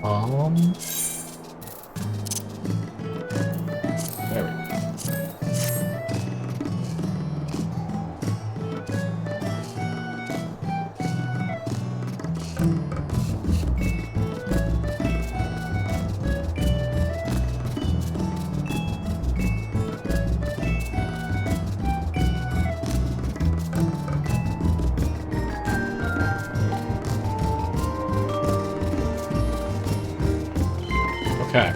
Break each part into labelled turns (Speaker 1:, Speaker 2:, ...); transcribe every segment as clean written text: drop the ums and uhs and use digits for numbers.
Speaker 1: Um, there we go. Okay.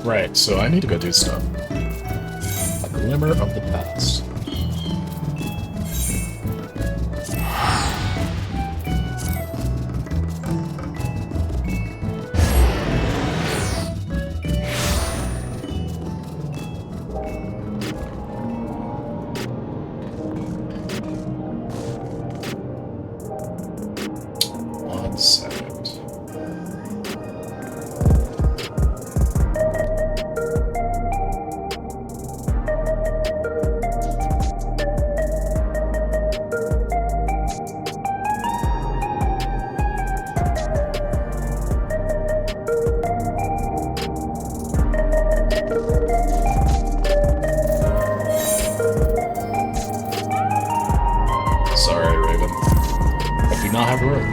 Speaker 1: Right, so I need to go do stuff. A glimmer of the past. One second. Sorry, Raven. I do not have a room.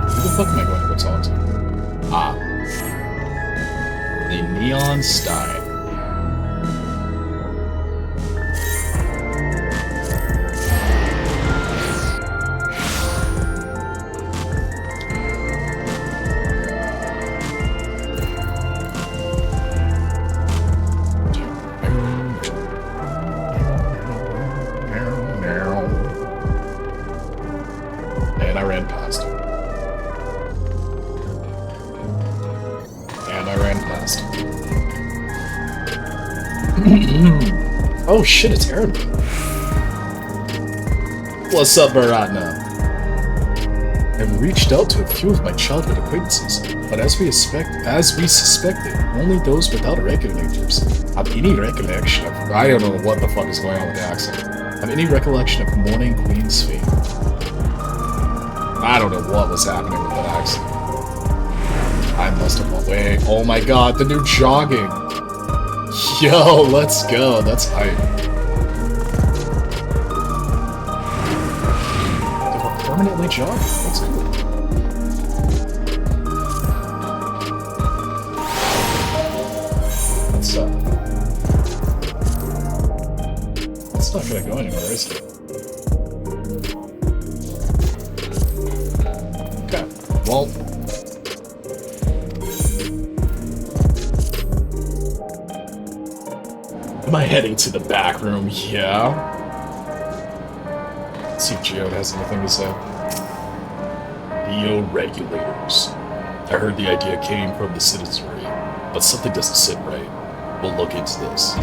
Speaker 1: Who the fuck am I going to go talk to? Ah. The Neon Stein. And I ran past him. And I ran past him. Oh shit, it's Aaron. What's up, Baratna? I've reached out to a few of my childhood acquaintances, but as we suspected, only those without regulators have any recollection of— I don't know what the fuck is going on with the accent. Have any recollection of Morning Queen's fate. I don't know what was happening with that accent. I must have gone way. Oh my god, the new jogging! Yo, let's go. That's hype. Did I permanently jog? That's cool. That's not gonna go anywhere, is it? Okay, well. Am I heading to the back room? Yeah. Let's see if Geode has anything to say. The regulators. I heard the idea came from the citizenry, but something doesn't sit right. We'll look into this.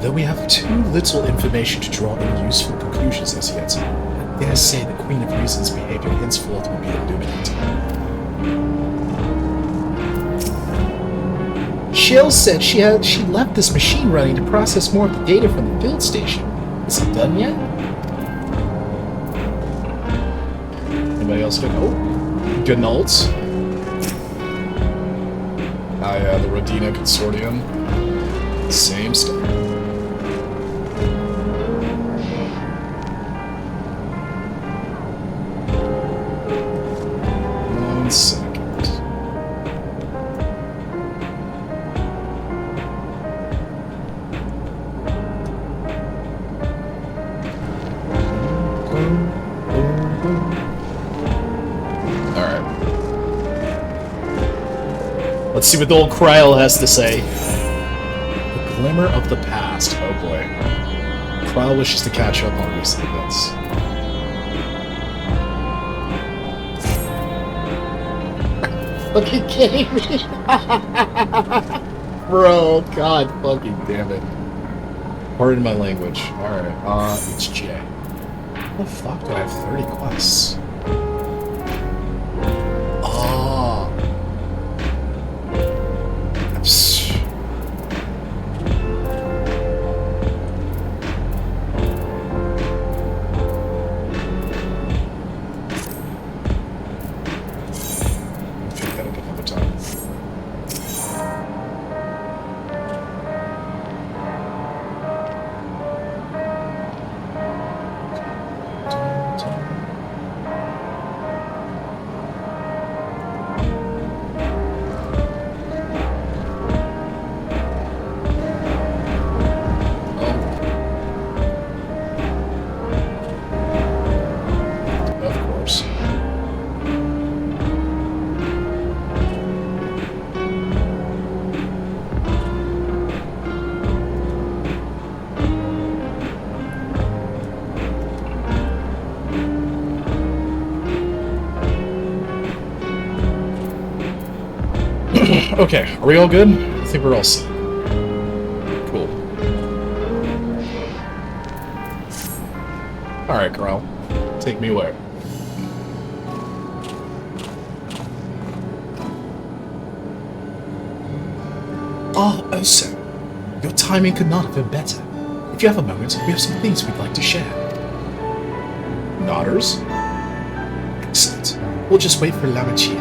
Speaker 1: Though we have too little information to draw any useful conclusions as yet, I dare say the Queen of Reason's behavior henceforth will be illuminated. Shill said she left this machine running to process more of the data from the field station. Is it done yet? Anybody else get— oh, Gnolts. Ah yeah, the Rodina Consortium. Same stuff. One second. Let's see what the old Kryl has to say. The glimmer of the past. Oh boy. Kryl wishes to catch up on recent events. Look at Game. Bro, god fucking damn it. Pardon my language. Alright, it's J. How the fuck do I have 30 quests? Okay, are we all good? I think we're all set. Cool. Alright, Corral. Take me away. Ah, Oso. Your timing could not have been better. If you have a moment, we have some things we'd like to share. Nodders? Excellent. We'll just wait for Lamachi.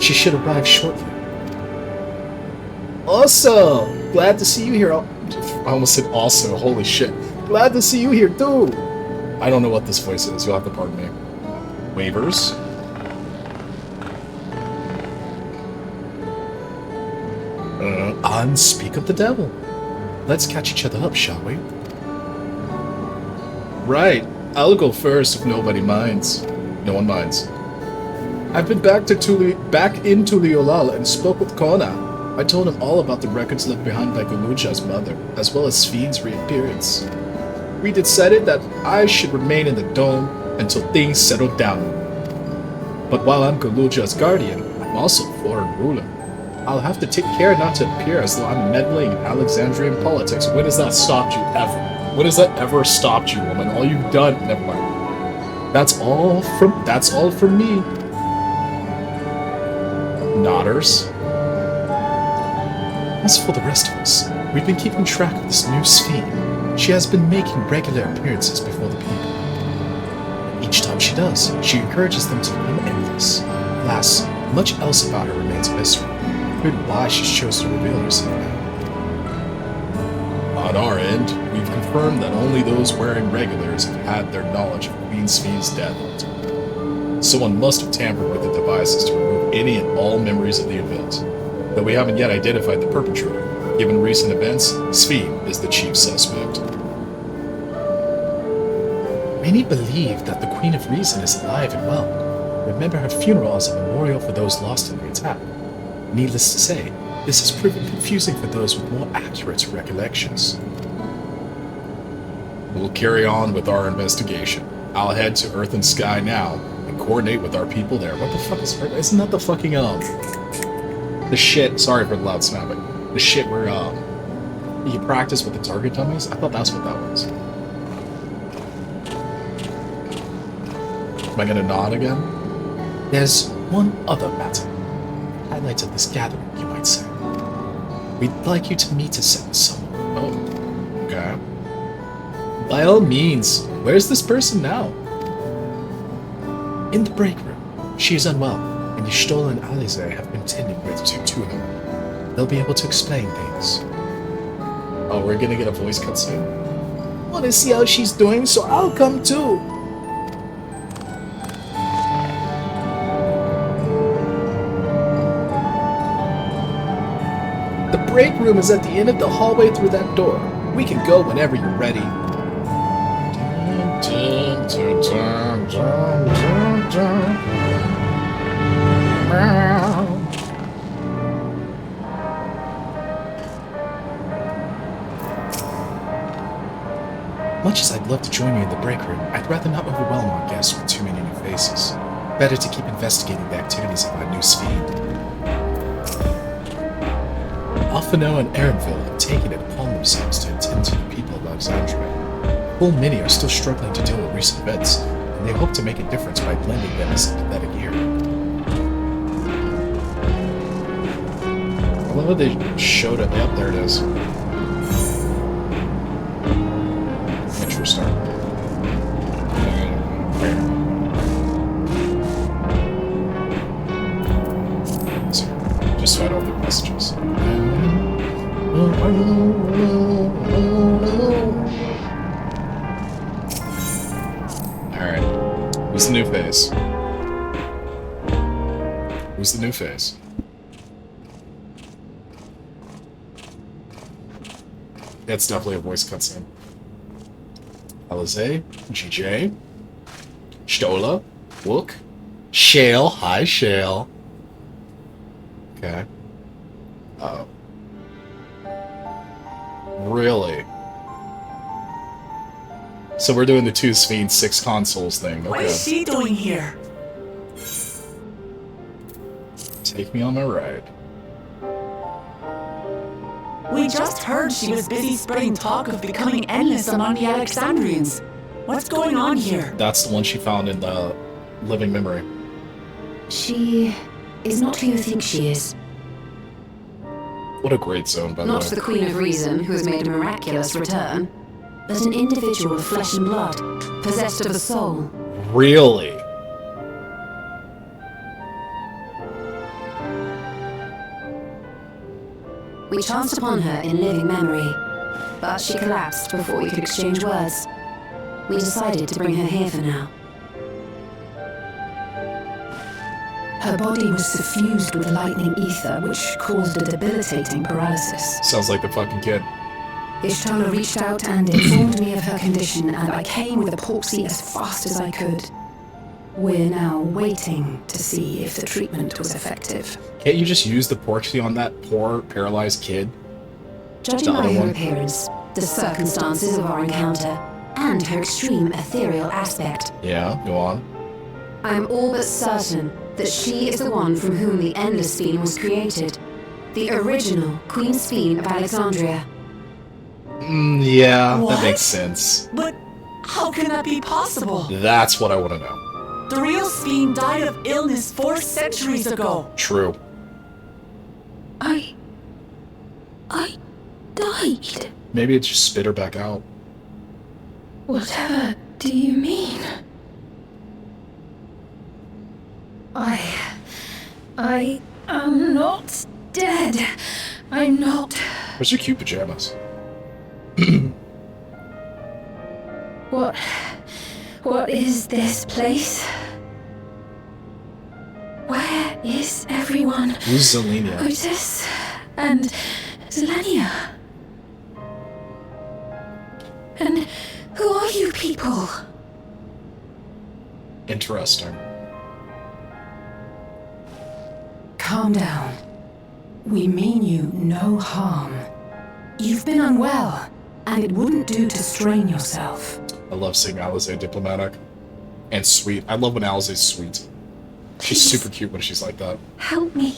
Speaker 1: She should arrive shortly. Also, glad to see you here. I almost said also. Holy shit. Glad to see you here too. I don't know what this voice is. You'll have to pardon me. Waivers. Unspeak of the devil. Let's catch each other up, shall we? Right. I'll go first if nobody minds. No one minds. I've been back into Liolal and spoke with Kona. I told him all about the records left behind by Galuja's mother, as well as Sven's reappearance. We decided that I should remain in the dome until things settled down. But while I'm Galuja's guardian, I'm also foreign ruler. I'll have to take care not to appear as though I'm meddling in Alexandrian politics. When has that stopped you ever? When has that ever stopped you, woman? All you've done... Never mind. That's all from me. Nodders. As for the rest of us, we've been keeping track of this new Sven. She has been making regular appearances before the people. And each time she does, she encourages them to become envious. Alas, much else about her remains a mystery, including why she's chosen to reveal herself now. On our end, we've confirmed that only those wearing regulars have had their knowledge of Queen Sven's death. Someone must have tampered with the devices to remove any and all memories of the event. Though we haven't yet identified the perpetrator, given recent events, Sven is the chief suspect. Many believe that the Queen of Reason is alive and well. Remember her funeral as a memorial for those lost in the attack. Needless to say, this has proven confusing for those with more accurate recollections. We'll carry on with our investigation. I'll head to Earth and Sky now and coordinate with our people there. What the fuck is Earth? Isn't that the fucking, the shit, sorry for the loud snapping. The shit where, you practice with the target dummies? I thought that's what that was. Am I gonna nod again? There's one other matter. Highlight of this gathering, you might say. We'd like you to meet us with someone. Oh, okay. By all means, where's this person now? In the break room. She is unwell, and Ystola and Alize have been tending with to her. They'll be able to explain things. Oh, we're gonna get a voice cutscene? Wanna see how she's doing, so I'll come too. The break room is at the end of the hallway through that door. We can go whenever you're ready. Much as I'd love to join you in the break room, I'd rather not overwhelm our guests with too many new faces. Better to keep investigating the activities of our new Sven. Alphano and Aaronville have taken it upon themselves to attend to the people of Alexandria. Full many are still struggling to deal with recent events, and they hope to make a difference by blending them as sympathetic ear. I love how they showed it. Yep, there it is. Intro start. Just so I don't leave messages. Alright. Who's the new face? Who's the new face? That's definitely a voice cutscene. Alize, GJ, Stola, Wook, Shale. Hi, Shale. Okay. Oh. Really? So we're doing the 2 Sven 6 consoles thing. Okay.
Speaker 2: What is she doing here?
Speaker 1: Take me on my ride.
Speaker 2: We just heard she was busy spreading talk of becoming endless among the Alexandrians. What's going on here?
Speaker 1: That's the one she found in the living memory.
Speaker 3: She is not who you think she is.
Speaker 1: What a great zone, by the way.
Speaker 3: Not the Queen of Reason, who has made a miraculous return, but an individual of flesh and blood, possessed of a soul.
Speaker 1: Really?
Speaker 3: We chanced upon her in living memory, but she collapsed before we could exchange words. We decided to bring her here for now. Her body was suffused with lightning ether, which caused a debilitating paralysis.
Speaker 1: Sounds like the fucking kid.
Speaker 3: Ishtar reached out and informed me of her condition, and I came with a porksy as fast as I could. We're now waiting to see if the treatment was effective.
Speaker 1: Can't you just use the porksy on that poor, paralyzed kid?
Speaker 3: Judging by her appearance, the circumstances of our encounter, and her extreme ethereal aspect,
Speaker 1: Yeah, go on.
Speaker 3: I'm all but certain that she is the one from whom the Endless Spleen was created. The original Queen Spleen of Alexandria.
Speaker 1: Yeah,
Speaker 2: What?
Speaker 1: that makes sense.
Speaker 2: But how can that be possible?
Speaker 1: That's what I want to know.
Speaker 2: The real Spleen died of illness 4 centuries ago.
Speaker 1: True.
Speaker 3: I died.
Speaker 1: Maybe it just spit her back out.
Speaker 3: Whatever do you mean? I am not dead. I'm not.
Speaker 1: Where's your cute pajamas?
Speaker 3: What is this place? Where is everyone?
Speaker 1: Who's Zelenia?
Speaker 3: Otis and Zelenia. And who are you people?
Speaker 1: Interesting.
Speaker 3: Calm down. We mean you no harm. You've been unwell, and it wouldn't do to strain yourself.
Speaker 1: I love seeing Alize diplomatic. And sweet. I love when Alize's sweet. She's super cute when she's like that.
Speaker 3: Help me.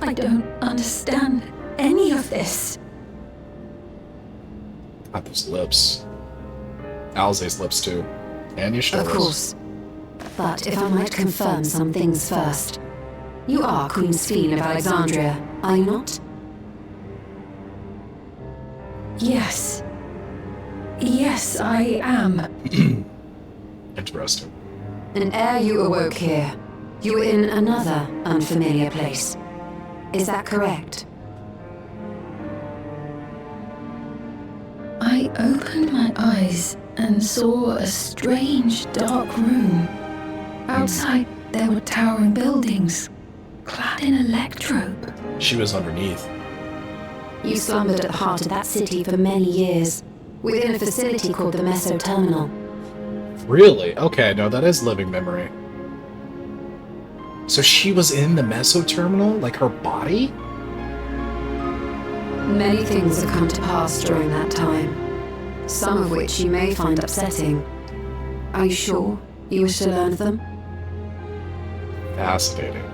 Speaker 3: I don't understand any of this.
Speaker 1: God, those lips. Alize's lips, too. And your shoulders.
Speaker 3: Of course. But if I might confirm some things first. You are Queen Spleen of Alexandria, are you not? Yes. Yes, I am.
Speaker 1: Interesting.
Speaker 3: And ere you awoke here, you were in another unfamiliar place. Is that correct? I opened my eyes and saw a strange, dark room. Outside, there were towering buildings, clad in electrobe.
Speaker 1: She was underneath.
Speaker 3: You slumbered at the heart of that city for many years, within a facility called the Meso Terminal.
Speaker 1: Really? Okay, no, that is living memory. So she was in the Meso Terminal? Like her body?
Speaker 3: Many things have come to pass during that time, some of which you may find upsetting. Are you sure you wish to learn of them?
Speaker 1: Fascinating.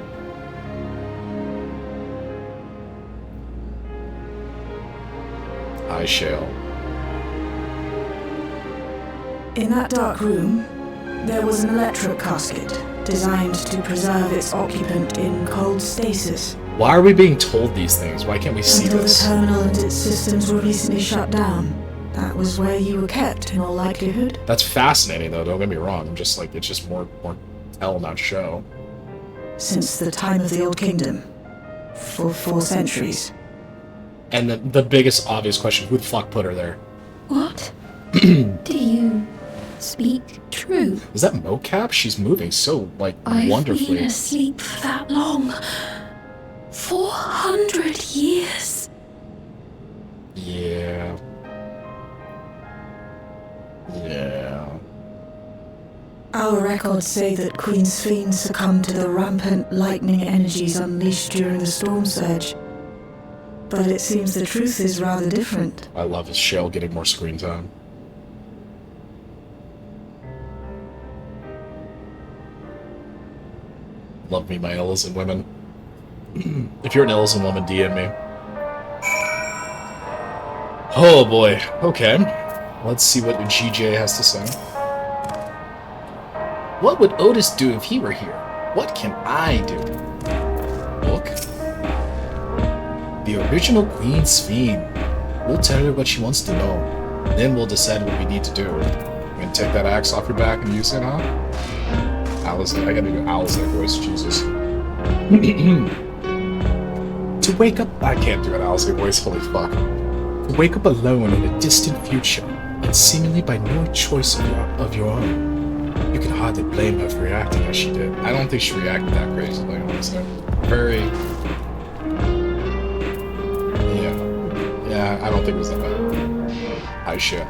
Speaker 1: I shall.
Speaker 4: In that dark room, there was an electric casket designed to preserve its occupant in cold stasis.
Speaker 1: Why are we being told these things? Why can't we see
Speaker 4: Until
Speaker 1: this?
Speaker 4: the terminal and its systems were recently shut down. That was where you were kept, in all likelihood.
Speaker 1: That's fascinating, though. Don't get me wrong. I'm just like, it's just more tell, not show.
Speaker 4: Since the time of the Old Kingdom. For 4 centuries.
Speaker 1: And the biggest obvious question, who the fuck put her there?
Speaker 3: What? Do you speak true?
Speaker 1: Is that mocap? She's moving so, like,
Speaker 3: I've
Speaker 1: wonderfully.
Speaker 3: been asleep for that long. 400 years.
Speaker 1: Yeah. Yeah.
Speaker 4: Our records say that Queen Spleen succumbed to the rampant lightning energies unleashed during the storm surge. But it seems the truth is rather different.
Speaker 1: I love his shell getting more screen time. Love me, my Ellison women. If you're an Ellison woman, DM me. Oh boy. Okay. Let's see what GJ has to say. What would Otis do if he were here? What can I do? Look. The original Queen's Fiend. We'll tell her what she wants to know. Then we'll decide what we need to do. You gonna take that axe off your back and use it, huh? Alice, I gotta do Alice voice, Jesus. To wake up, I can't do an Alice voice, holy fuck. To wake up alone in a distant future, and seemingly by no choice of your own. You can hardly blame her for reacting as she did. I don't think she reacted that crazily, honestly. Very... Yeah, I don't think it was that bad. I shall.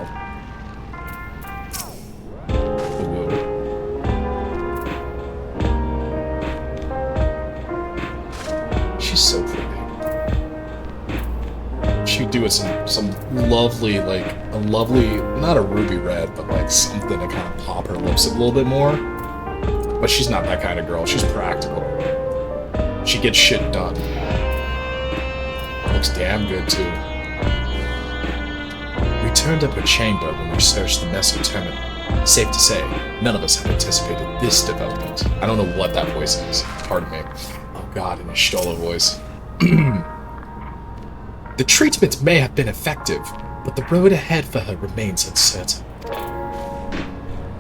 Speaker 1: She's so pretty. She could do it some lovely, like, a lovely, not a ruby red, but like something to kind of pop her lips a little bit more. But she's not that kind of girl. She's practical. She gets shit done. Looks damn good, too. We turned up her chamber when we searched the Meso terminal. Safe to say, none of us had anticipated this development. I don't know what that voice is. Pardon me. Oh god, in a Stola voice. The treatment may have been effective, but the road ahead for her remains uncertain.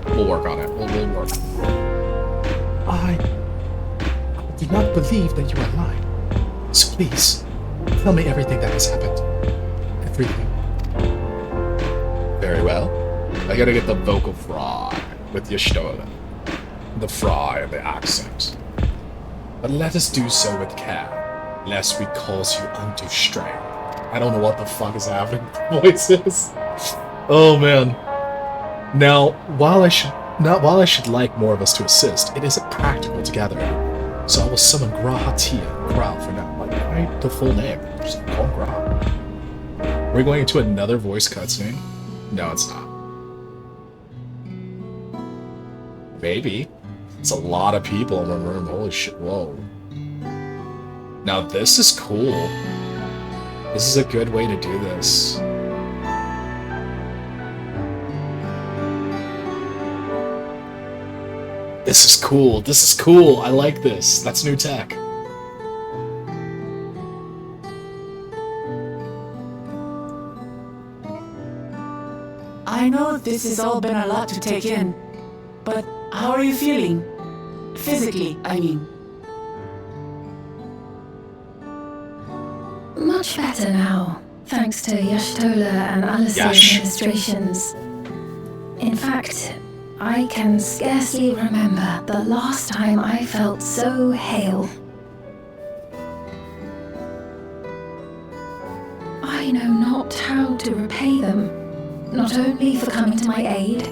Speaker 1: We'll work on it. We'll work. I do not believe that you are lying. So please, tell me everything that has happened. Everything. Very well. I gotta get the vocal fry with Y'shtola. The fry and the accent. But let us do so with care, lest we cause you undue strain. I don't know what the fuck is happening with the voices. Oh man. Now, while I should like more of us to assist, it isn't practical to gather it. So I will summon Grahatia Gra for now. Like, write the full name. Just call him Gra. We're going into another voice cutscene? No, it's not. Maybe. It's a lot of people in one room. Holy shit, whoa. Now this is cool. This is a good way to do this. This is cool. This is cool. I like this. That's new tech.
Speaker 2: I know this has all been a lot to take in, but how are you feeling? Physically, I mean.
Speaker 3: Much better now, thanks to Y'shtola and Alice's administrations. In fact, I can scarcely remember the last time I felt so hale. I know not how to repay them, not only for coming to my aid,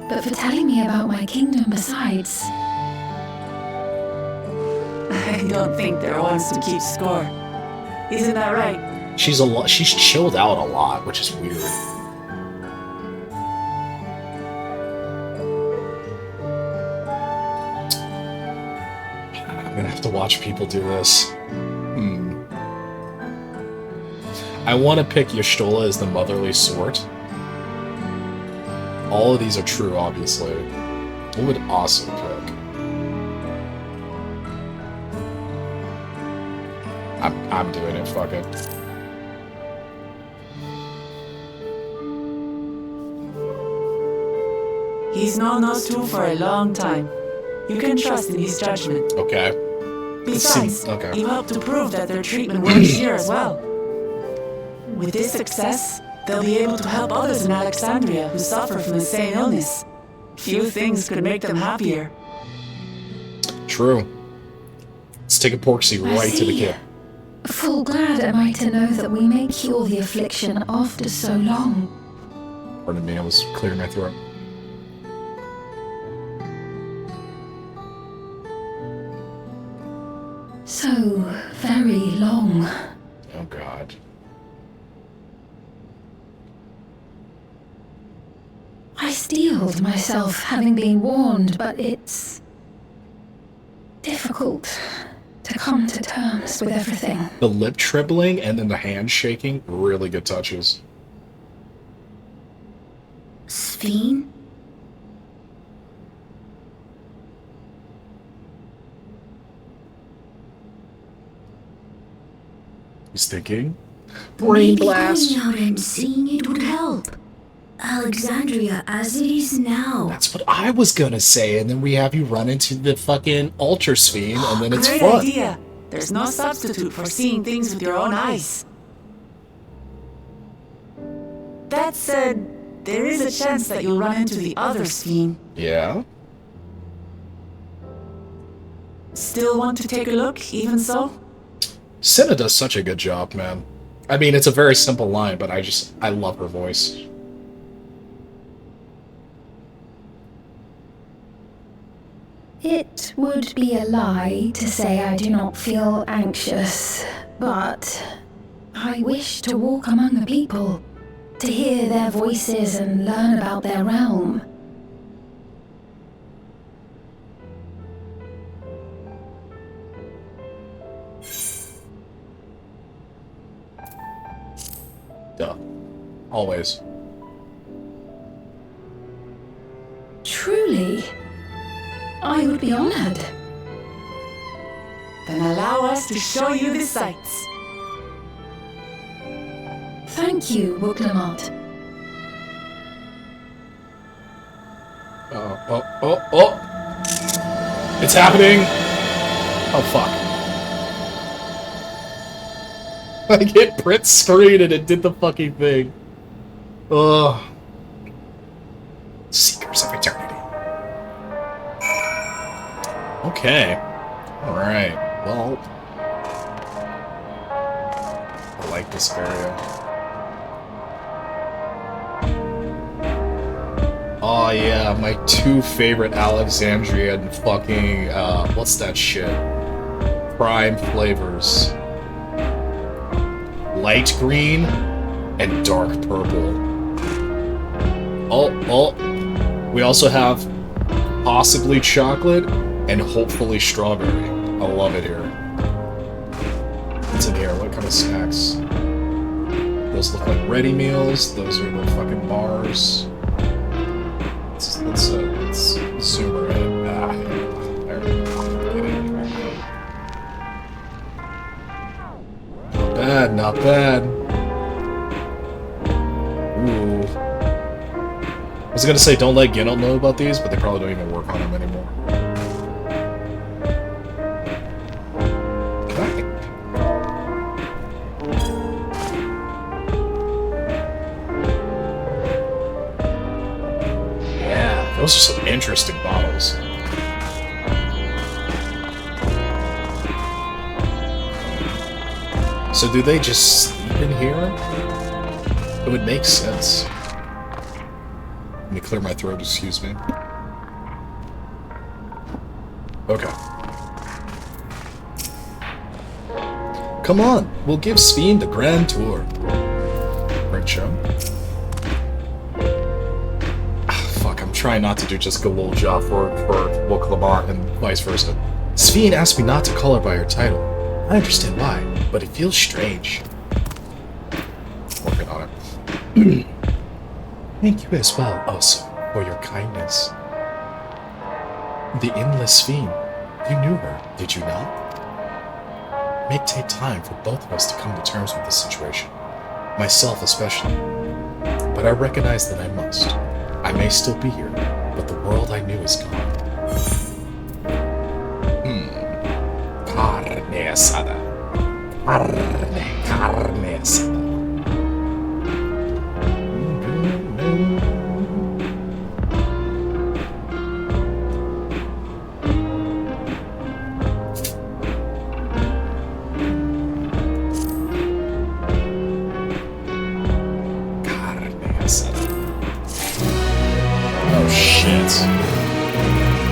Speaker 3: but for telling me about my kingdom besides.
Speaker 2: I don't think there wants to keep score. Isn't that right?
Speaker 1: She's chilled out a lot, which is weird. I'm gonna have to watch people do this. I want to pick Y'shtola as the motherly sort. All of these are true, obviously. What would Osso pick? I'm doing it, fuck it.
Speaker 2: He's known those two for a long time. You can trust in his judgment.
Speaker 1: Okay.
Speaker 2: Besides,
Speaker 1: okay.
Speaker 2: you helped to prove that their treatment works here as well. With this success, they'll be able to help others in Alexandria who suffer from the same illness. Few things could make them happier.
Speaker 1: True. Let's take a porksy right to the kid.
Speaker 3: Full glad am I to know that we may cure the affliction after so long.
Speaker 1: Pardon me, I was clearing my throat.
Speaker 3: So very long.
Speaker 1: Oh god.
Speaker 3: I steeled myself, having been warned, but it's difficult to come to terms with everything.
Speaker 1: The lip trembling and then the hand shaking, really good touches.
Speaker 3: Sphene?
Speaker 1: He's thinking. Brain
Speaker 3: Maybe
Speaker 1: blast.
Speaker 3: going out and seeing it would help. Alexandria as it is now.
Speaker 1: That's what I was gonna say, and then we have you run into the fucking Ultra Sphene, and then it's
Speaker 2: Great
Speaker 1: fun.
Speaker 2: idea. There's no substitute for seeing things with your own eyes. That said, there is a chance that you'll run into the other Sphene.
Speaker 1: Yeah?
Speaker 2: Still want to take a look, even so?
Speaker 1: Senna does such a good job, man. I mean, it's a very simple line, but I love her voice.
Speaker 3: It would be a lie to say I do not feel anxious, but I wish to walk among the people, to hear their voices and learn about their realm.
Speaker 1: Duh. Always.
Speaker 3: Truly, I would be honored.
Speaker 2: Then allow us to show you the sights.
Speaker 3: Thank you, Wooklamot.
Speaker 1: Oh. It's happening! Oh, fuck. I hit print screen and it did the fucking thing. Ugh. Seekers of Eternity. Okay. Alright. Well. I like this area. Oh yeah, my two favorite Alexandrian fucking, what's that shit? Prime flavors. Light green and dark purple. Oh, we also have possibly chocolate and hopefully strawberry. I love it here. What's in here? What kind of snacks? Those look like ready meals. Those are the fucking bars. Let's zoom her in. There we go. Get in. Not bad, not bad. Ooh. I was gonna say don't let Ginnel know about these, but they probably don't even work on them anymore. Those are some interesting bottles. So do they just sleep in here? It would make sense. Let me clear my throat, excuse me. Okay. Come on, we'll give Sphene the grand tour. Great show. Try not to do just Galul job for Wooklamot and vice versa. Sphene asked me not to call her by her title. I understand why, but it feels strange. Working on it. Thank you as well, also, for your kindness. The endless Sphene. You knew her, did you not? It may take time for both of us to come to terms with this situation. Myself especially. But I recognize that I must. I may still be here, but the world I knew is gone. Carne asada. Carne asada.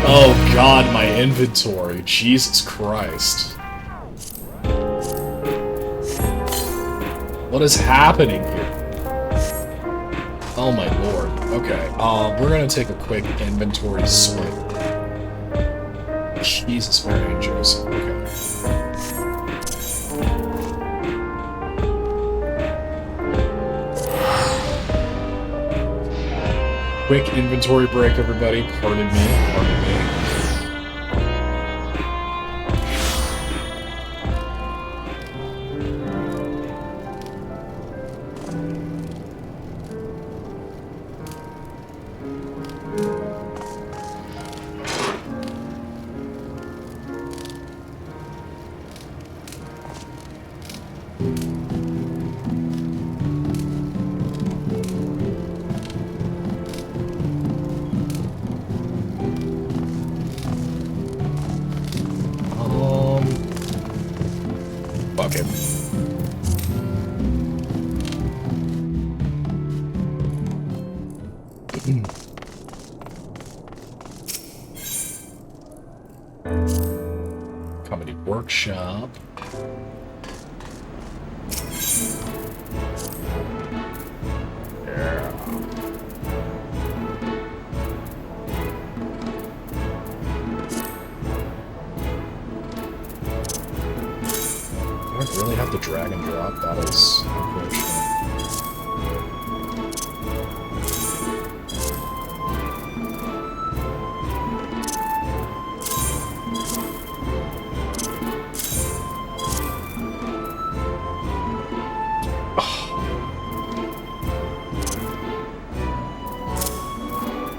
Speaker 1: Oh god, my inventory. Jesus Christ. What is happening here? Oh my lord. Okay, we're gonna take a quick inventory swing. Jesus, Mary and Joseph. Okay. quick inventory break, everybody. Pardon me. Pardon me. Fuck it. Comedy workshop. Yeah. Do I really have to drag and drop? That is unfortunate.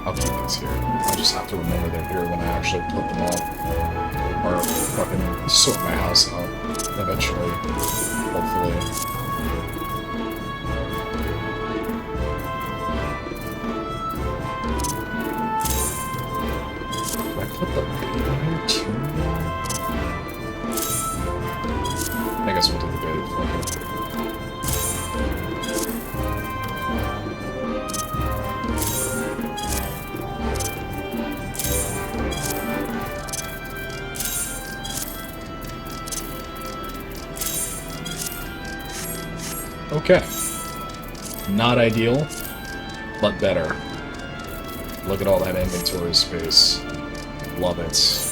Speaker 1: I'll keep these here. I just have to remember they're here when I actually put them up. Or fucking sort my house out eventually. Hopefully. Do I put the bait in here too? I guess we'll do the bait. Fuck it. Okay. Not ideal, but better. Look at all that inventory space. Love it.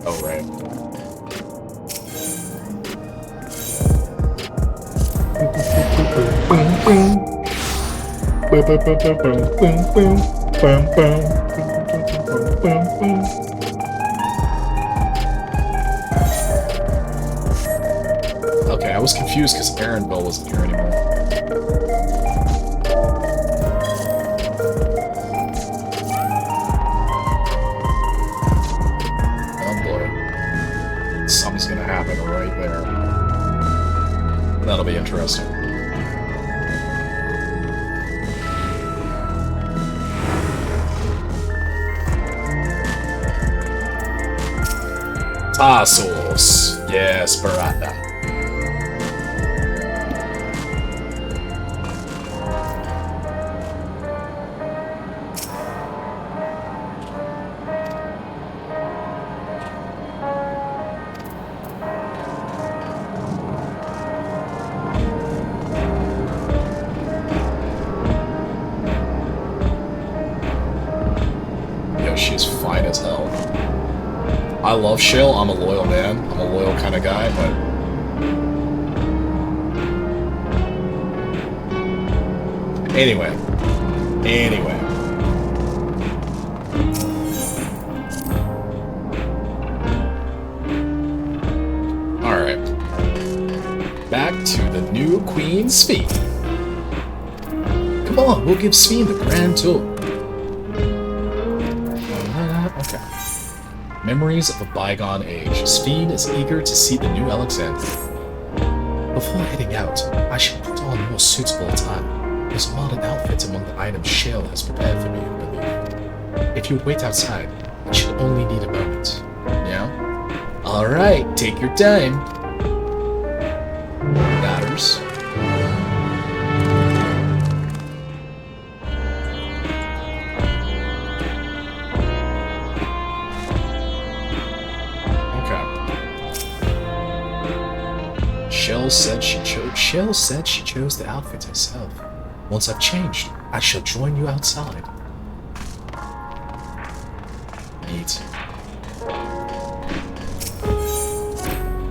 Speaker 1: Oh, right. Okay, I was confused because Aaronville wasn't here anymore. Something's gonna happen right there. That'll be interesting. Tassels. Yes, Barata. She's fine as hell. I love Shale. I'm a loyal man. I'm a loyal kind of guy, but... Anyway. Alright. Back to the new Queen Sphene. Come on, we'll give Sphene the grand tour. Okay. Memories of a bygone age. Sphene is eager to see the new Alexandria. Before heading out, I should put on more suitable attire. There's a modern outfit among the items Shale has prepared for me, I believe. If you would wait outside, I should only need a moment. Yeah? Alright, take your time. Matters. Shell said she chose the outfit herself. Once I've changed, I shall join you outside. Neat.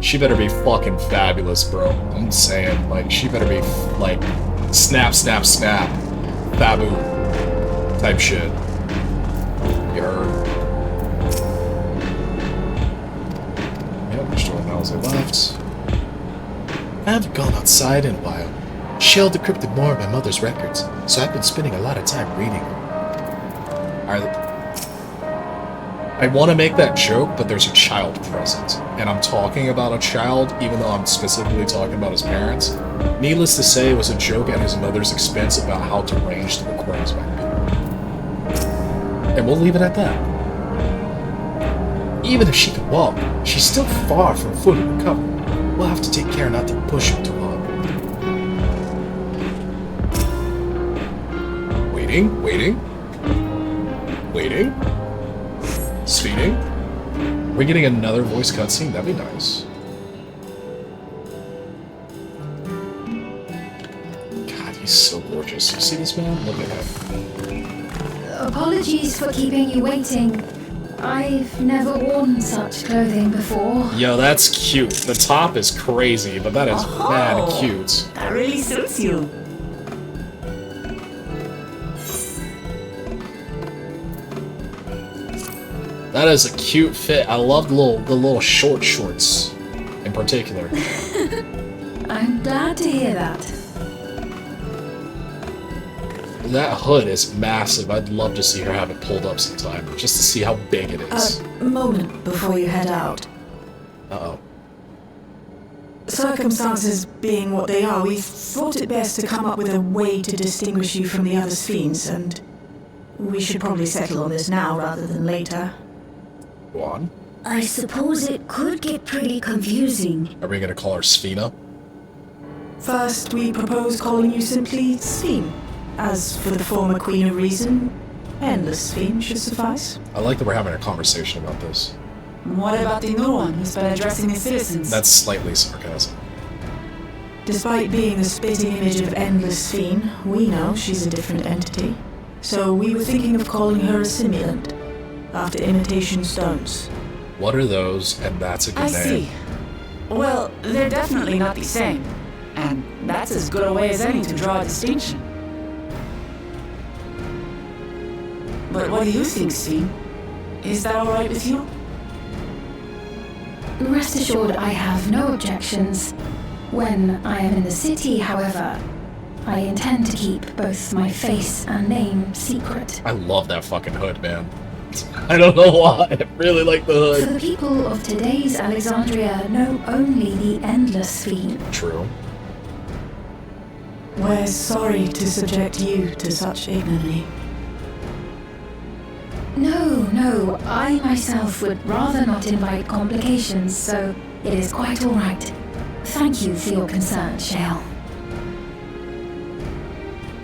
Speaker 1: She better be fucking fabulous, bro. I'm saying, like, she better be, like, snap, snap, snap, babu type shit. You heard? Yep, just doing now as I left. I haven't gone outside in a while. Shell decrypted more of my mother's records, so I've been spending a lot of time reading. I want to make that joke, but there's a child present. And I'm talking about a child, even though I'm specifically talking about his parents. Needless to say, it was a joke at his mother's expense about how deranged the recordings might be. And we'll leave it at that. Even if she could walk, she's still far from fully recovered. We'll have to take care not to push her too hard. Waiting. Speeding. We're getting another voice cutscene. That'd be nice. God, he's so gorgeous. You see this man? Look at him.
Speaker 3: Apologies for keeping you waiting. I've never worn such clothing before.
Speaker 1: Yo, that's cute. The top is crazy, but that is mad cute.
Speaker 2: That really suits you.
Speaker 1: That is a cute fit. I love the little short shorts in particular.
Speaker 3: I'm glad to hear that.
Speaker 1: That hood is massive. I'd love to see her have it pulled up sometime, just to see how big it is.
Speaker 4: A moment before you head out.
Speaker 1: Uh-oh.
Speaker 4: Circumstances being what they are, we thought it best to come up with a way to distinguish you from the other Sphenes, and we should probably settle on this now rather than later.
Speaker 1: Go on.
Speaker 5: I suppose it could get pretty confusing.
Speaker 1: Are we gonna call her Sphena?
Speaker 4: First, we propose calling you simply Sphene. As for the former Queen of Reason, Endless Sphene should suffice.
Speaker 1: I like that we're having a conversation about this.
Speaker 2: What about the new one who's been addressing his citizens?
Speaker 1: That's slightly sarcasm.
Speaker 4: Despite being the spitting image of Endless Sphene, we know she's a different entity. So we were thinking of calling her a simulant, after imitation stones.
Speaker 1: What are those? And that's a good
Speaker 2: I
Speaker 1: name.
Speaker 2: see. Well, they're definitely not the same. And that's as good a way as any to draw a distinction. But what do you think, Sphene? Is that alright with you?
Speaker 3: Rest assured I have no objections. When I am in the city, however, I intend to keep both my face and name secret.
Speaker 1: I love that fucking hood, man. I don't know why. I really like the
Speaker 3: For
Speaker 1: hood.
Speaker 3: the people of today's Alexandria know only the Endless Sphene.
Speaker 1: True.
Speaker 4: We're sorry to subject you to such ignominy.
Speaker 3: No, I myself would rather not invite complications, so it is quite all right. Thank you for your concern, Shale.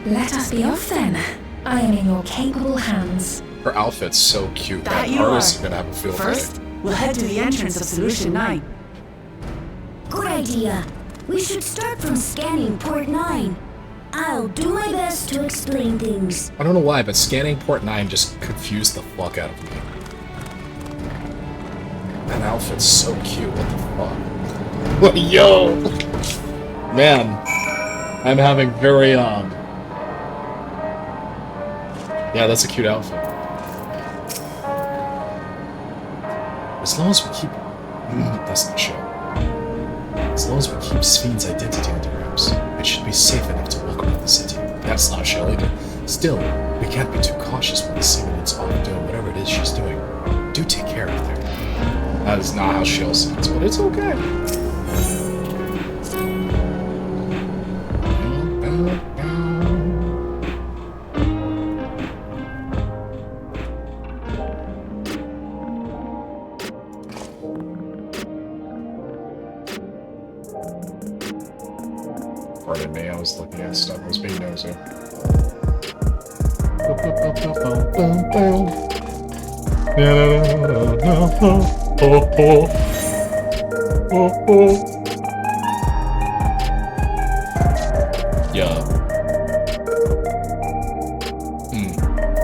Speaker 3: Let us be off then. I am in your capable hands.
Speaker 1: Her outfit's so cute.
Speaker 2: That
Speaker 1: That
Speaker 2: you
Speaker 1: artist
Speaker 2: are.
Speaker 1: is gonna have a field
Speaker 2: First,
Speaker 1: day.
Speaker 2: we'll head to the entrance of Solution 9.
Speaker 5: Good idea. We should start from scanning Port 9. I'll do my best to explain things.
Speaker 1: I don't know why, but scanning Port 9 just confused the fuck out of me. That outfit's so cute. What the fuck? Yo! Man, I'm having very, yeah, that's a cute outfit. As long as we keep... that's not shit. As long as we keep Sphene's identity under wraps, it should be safe enough to walk around the city. That's not Shell either. Still, we can't be too cautious when the simulant's off doing whatever it is she's doing. Do take care of her. That is not how Shell sounds, but it's okay. Pardon me, I was looking at stuff. I was being nosy. Yeah.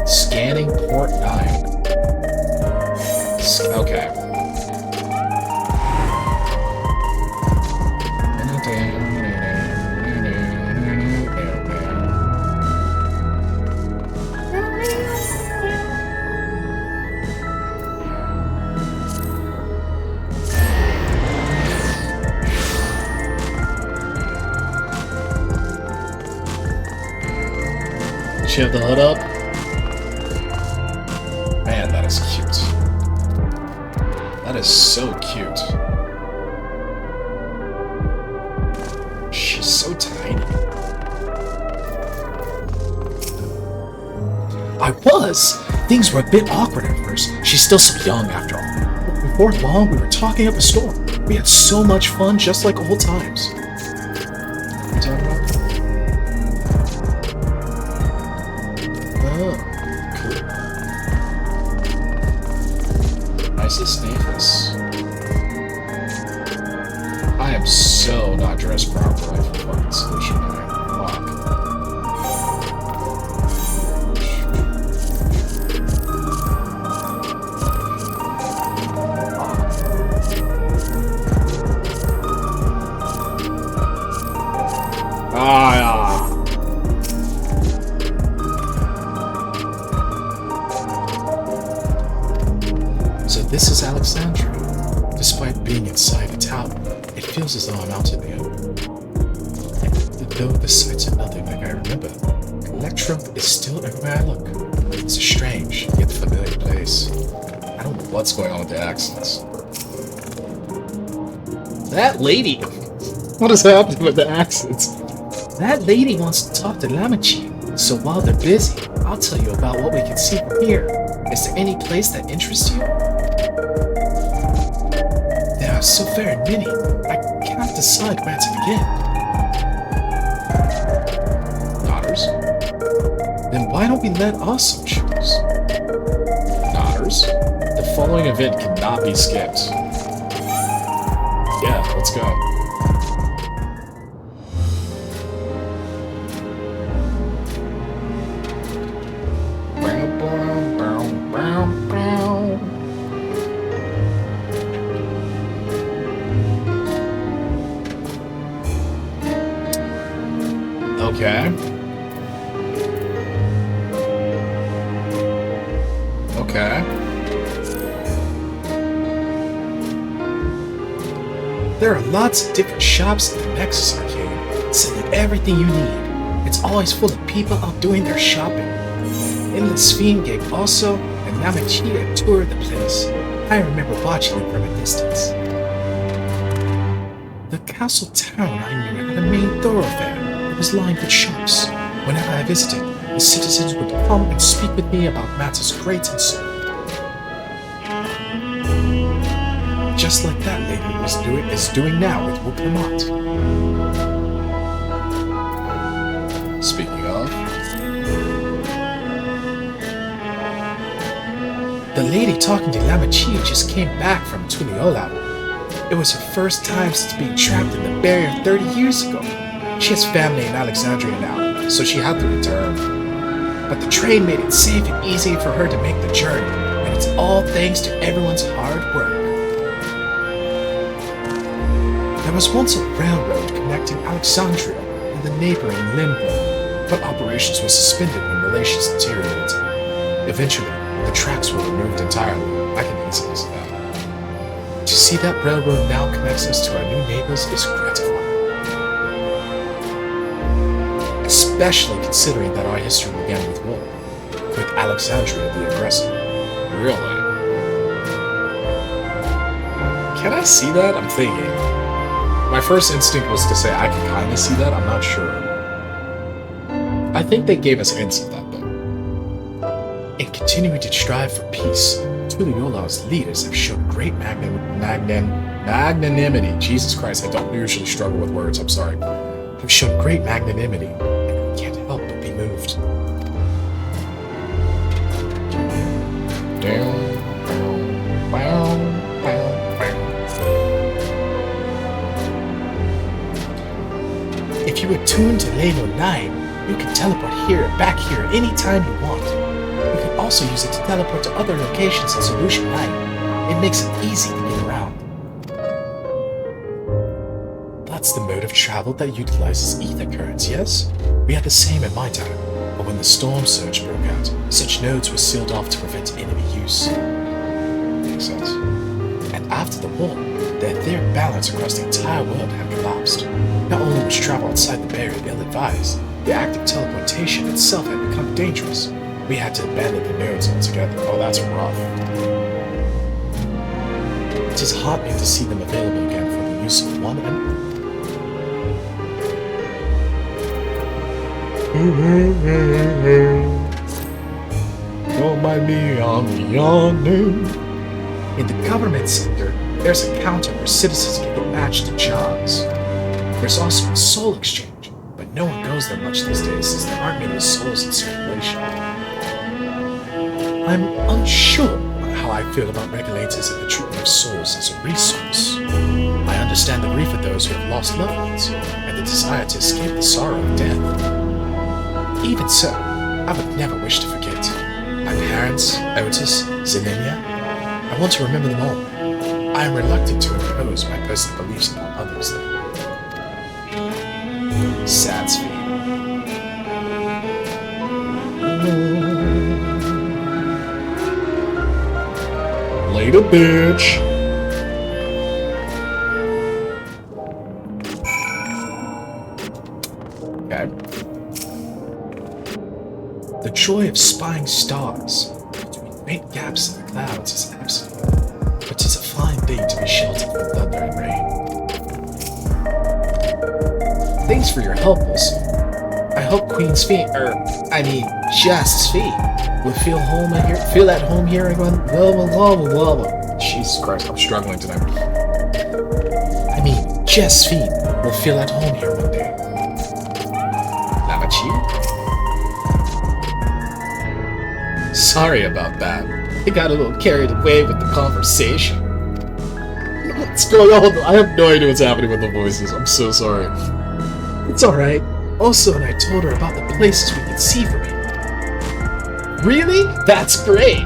Speaker 1: Scanning port 9. Okay. She have the hood up? Man, that is cute. That is so cute. She's so tiny. I was! Things were a bit awkward at first. She's still so young after all. But before long, we were talking up a storm. We had so much fun, just like old times. What are you talking about? Oh, cool. Nicest Nathus. I am so not dressed properly for fucking Solution 9. Fuck. So this is Alexandria. Despite being inside a tower, it feels as though I'm out in the open. Though the sights are nothing like I remember, Electro is still everywhere I look. It's a strange, yet familiar place. I don't know what's going on with the accents. That lady! What is happening with the accents? That lady wants to talk to Lamachi, so while they're busy, I'll tell you about what we can see from here. Is there any place that interests you? There are so very many, I can't decide where to begin. Daughters? Then why don't we let Awesome choose? Daughters? The following event cannot be skipped. Yeah, let's go. Okay. Okay. There are lots of different shops in the Nexus Arcade, selling everything you need. It's always full of people out doing their shopping. Endless Fiend gave also, and Namachita toured the place. I remember watching it from a distance. The castle town I knew had a main thoroughfare. It was lined with shops. Whenever I visited, the citizens would come and speak with me about matters great and small. Just like that lady is doing now with Wuppermont. Speaking of, the lady talking to Lamachi just came back from Tuliola. It was her first time since being trapped in the barrier 30 years ago. She has family in Alexandria now, so she had to return. But the train made it safe and easy for her to make the journey, and it's all thanks to everyone's hard work. There was once a railroad connecting Alexandria and the neighboring Limbo, but operations were suspended when relations deteriorated. Eventually, the tracks were removed entirely. I can easily see that. To see that railroad now connects us to our new neighbors is gratifying. Especially considering that our history began with war, with Alexandria the aggressor. Really? Can I see that? I'm thinking. My first instinct was to say I can kind of see that, I'm not sure. I think they gave us hints of that, though. In continuing to strive for peace, Tuliola's leaders have shown great magnanimity. Jesus Christ, I don't usually struggle with words, I'm sorry. Have shown great magnanimity, and we can't help but be moved. If you you attune to Level 9, you can teleport back here anytime you want. You can also use it to teleport to other locations in Solution 9. It makes it easy to get around. That's the mode of travel that utilizes ether currents, yes? We had the same in my time, but when the storm surge broke out, such nodes were sealed off to prevent enemy use. Makes sense. And after the war, the etheric balance across the entire world had collapsed. Not only was travel outside the barrier ill-advised, the act of teleportation itself had become dangerous. We had to abandon the nodes altogether. Oh, that's rough. It is heartening to see them available again for the use of one and don't mind me, I'm yawning. In the government sector, there's a counter where citizens can get matched to jobs. There's also a soul exchange, but no one goes there much these days since there aren't many souls in circulation. I'm unsure how I feel about regulators and the treatment of souls as a resource. I understand the grief of those who have lost loved ones, and the desire to escape the sorrow of death. Even so, I would never wish to forget my parents, Otis, Zelenia. I want to remember them all. I am reluctant to impose my personal beliefs upon others, though. Sad speed. Later, bitch. Okay. The joy of spying stars between faint gaps in the clouds is absolute, but 'tis a fine thing to be sheltered from thunder and rain. Thanks for your help, also. I hope Queen's feet, Just's feet, will feel at home here again. Jesus Christ, I'm struggling tonight. Just's feet will feel at home here one day. Lamachi? Sorry about that. I got a little carried away with the conversation. What's going on? I have no idea what's happening with the voices. I'm so sorry. It's alright. Also, and I told her about the places we could see from here. Really? That's great!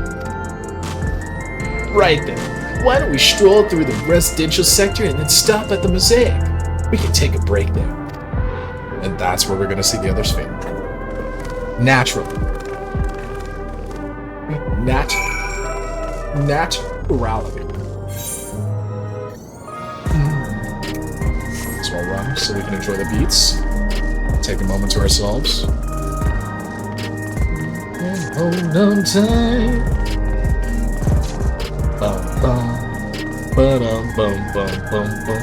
Speaker 1: Right then. Why don't we stroll through the residential sector and then stop at the mosaic? We can take a break there. And that's where we're gonna see the others fade. Naturally. Naturality. So I'll run so we can enjoy the beats. Take a moment to ourselves. And hold on tight. Bum bum. Ba-dum bum bum bum bum.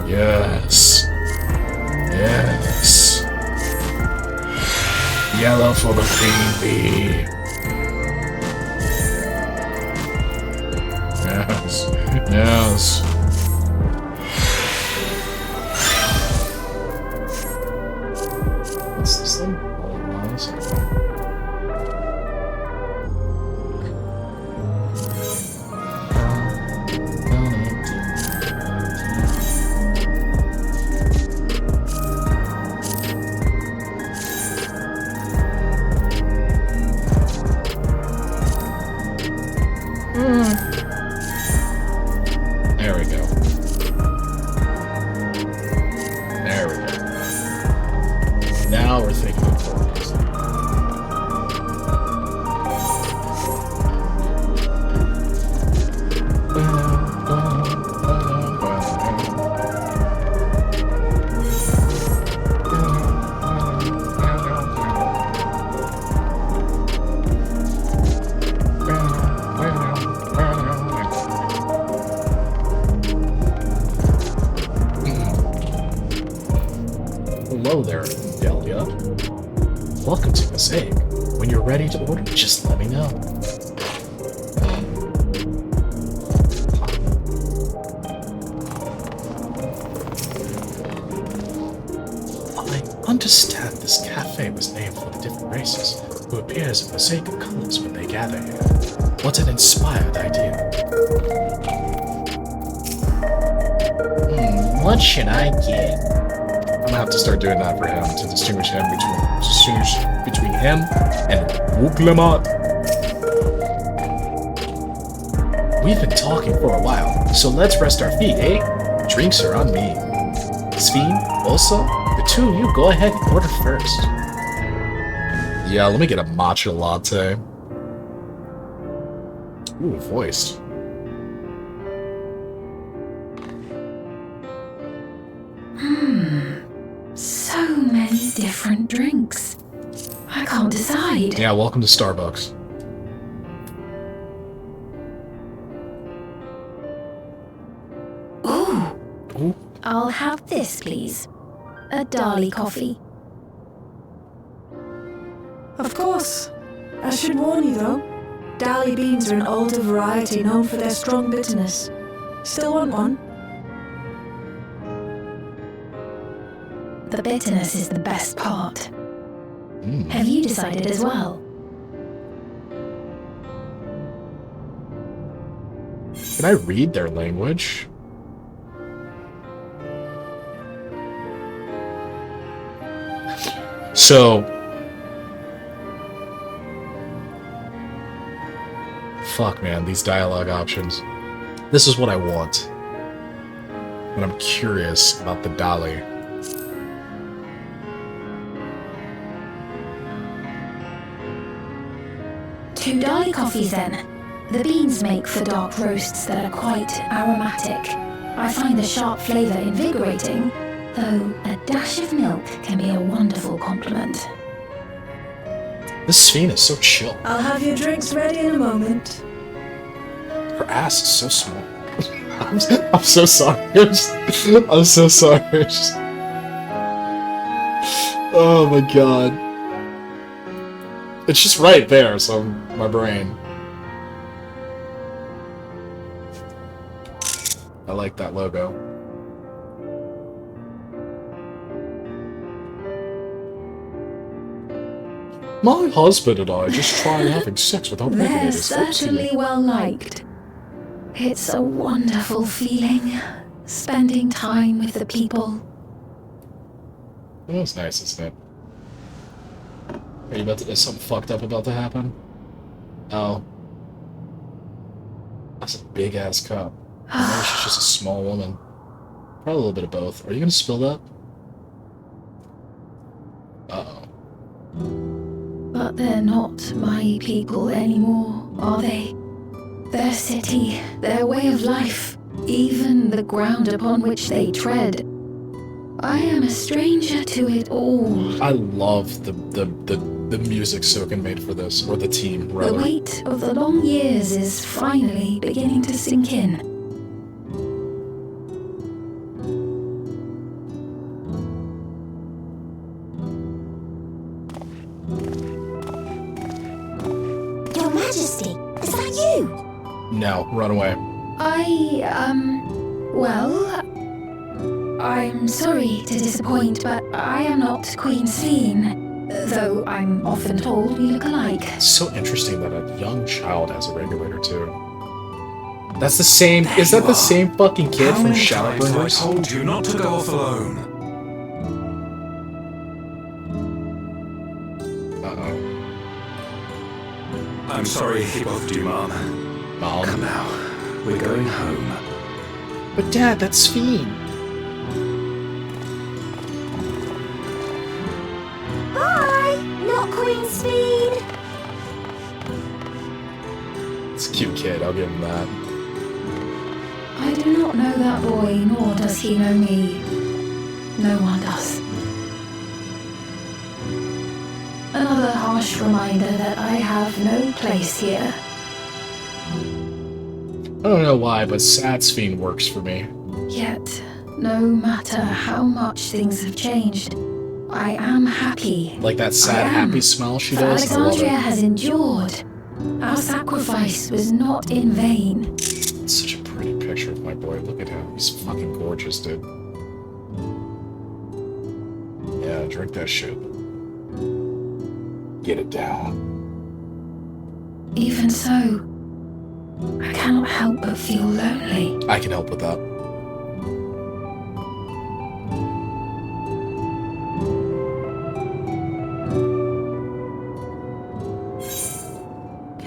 Speaker 1: Yes. Yes. Yellow for the queen bee. Yes. Yes. There we go. There we go. Now we're thinking of forward. Hello there, Delia. Welcome to Mosaic. When you're ready to order, just let me know. I understand this cafe was named for the different races who appear as a mosaic of colors when they gather here. What an inspired idea. What should I get? I'm gonna have to start doing that for him to distinguish between him and Wuglamat. We've been talking for a while, so let's rest our feet, eh? Drinks are on me. Sveen, Osa, the two of you go ahead and order first. Yeah, let me get a matcha latte. Ooh, voiced.
Speaker 3: So many different drinks. I can't decide.
Speaker 1: Yeah, welcome to Starbucks.
Speaker 3: Ooh.
Speaker 1: Ooh.
Speaker 3: I'll have this, please. A Dali coffee.
Speaker 4: Of course. I should warn you though, Dali beans are an older variety known for their strong bitterness. Still want one?
Speaker 3: The bitterness is the best part. Have you decided as well?
Speaker 1: Can I read their language? So... Fuck, man, these dialogue options. This is what I want. When I'm curious about the Dali.
Speaker 3: 2 Dali coffees then. The beans make for dark roasts that are quite aromatic. I find the sharp flavour invigorating, though a dash of milk can be a wonderful complement.
Speaker 1: This Sveen is so chill.
Speaker 4: I'll have your drinks ready in a moment.
Speaker 1: Her ass is so small. I'm so sorry. I'm so sorry. Oh my god. It's just right there, so my brain. I like that logo. My husband and I just tried having sex without
Speaker 3: They're
Speaker 1: regulators.
Speaker 3: certainly well liked. It's a wonderful feeling, spending time with the people.
Speaker 1: That was nice, isn't it? Are you about to... Is something fucked up about to happen? Oh. That's a big-ass cup. Maybe she's just a small woman. Probably a little bit of both. Are you gonna spill that? Uh-oh.
Speaker 3: But they're not my people anymore, are they? Their city, their way of life, even the ground upon which they tread. I am a stranger to it all.
Speaker 1: I love the music Soken made for this, or the team, rather.
Speaker 3: The weight of the long years is finally beginning to sink in.
Speaker 5: Your Majesty, is that you?
Speaker 1: No, run away.
Speaker 3: Well, I'm sorry to disappoint, but I am not Queen Sveen, though I'm often told we look alike.
Speaker 1: It's so interesting that a young child has a regulator, too. That's the same... Is that the same fucking kid from Shadowbringers?
Speaker 6: I told you not to go off alone.
Speaker 1: Uh-oh.
Speaker 6: I'm sorry he bothered you, Mom. Come now, we're going home.
Speaker 1: But Dad, that's Fiend.
Speaker 5: Bye! Not Queen Speed!
Speaker 1: It's a cute kid, I'll give him that.
Speaker 3: I do not know that boy, nor does he know me. No one does. Another harsh reminder that I have no place here.
Speaker 1: I don't know why, but Sad Fiend works for me.
Speaker 3: Yet, no matter how much things have changed, I am happy.
Speaker 1: Like that sad, happy smile she does.
Speaker 3: For Alexandria has endured. Our sacrifice was not in vain.
Speaker 1: It's such a pretty picture of my boy. Look at him. He's fucking gorgeous, dude. Yeah, drink that shit. Get it down.
Speaker 3: Even so, I cannot help but feel lonely.
Speaker 1: I can help with that.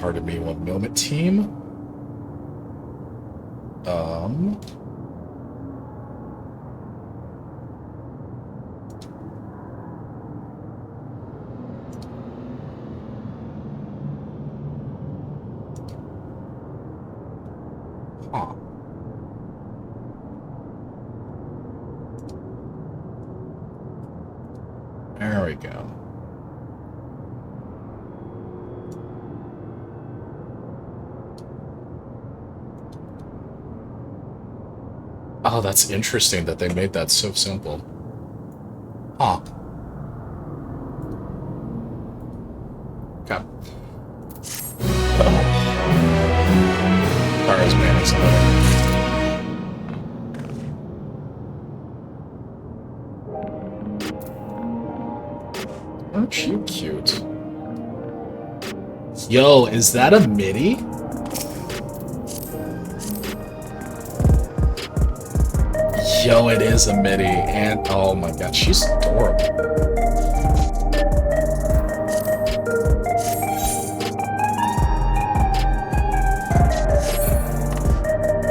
Speaker 1: Pardon me one moment, team. Huh. There we go. Oh, that's interesting that they made that so simple. Huh. Okay. Cars, man, it's aren't you cute? Yo, is that a MIDI? Yo, it is a MIDI, and oh my god, she's adorable.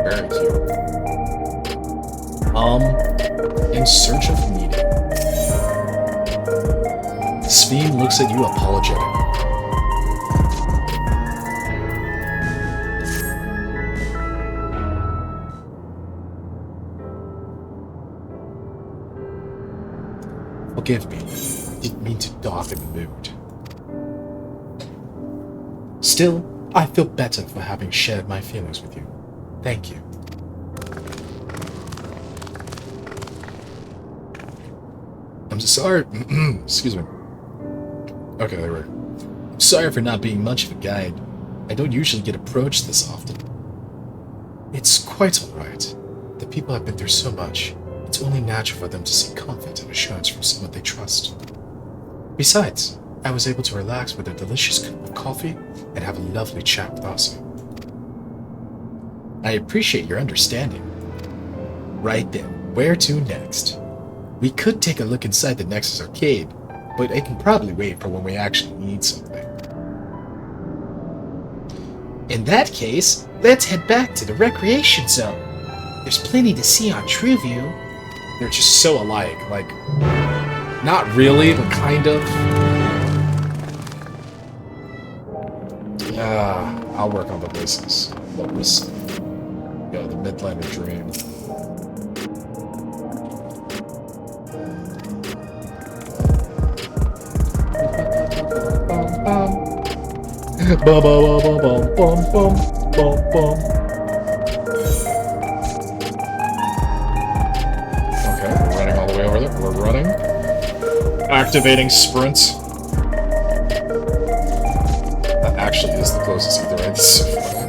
Speaker 1: Very cute. In search of meaning. Sveen looks at you apologetic. Forgive me, I didn't mean to darken the mood. Still, I feel better for having shared my feelings with you. Thank you. I'm sorry. Excuse me. Okay, there we go. I'm sorry for not being much of a guide. I don't usually get approached this often. It's quite alright. The people have been through so much. It's only natural for them to seek comfort and assurance from someone they trust. Besides, I was able to relax with a delicious cup of coffee and have a lovely chat with Osso. I appreciate your understanding. Right then, where to next? We could take a look inside the Nexus arcade, but it can probably wait for when we actually need something. In that case, let's head back to the recreation zone. There's plenty to see on TrueView. They're just so alike, like, not really, but kind of. I'll work on the voices. Yo, the Midlander Dream. Bum bum bum bum bum bum bum. Okay, we're running all the way over there. We're running. Activating sprint. That actually is the closest either way. This is so funny.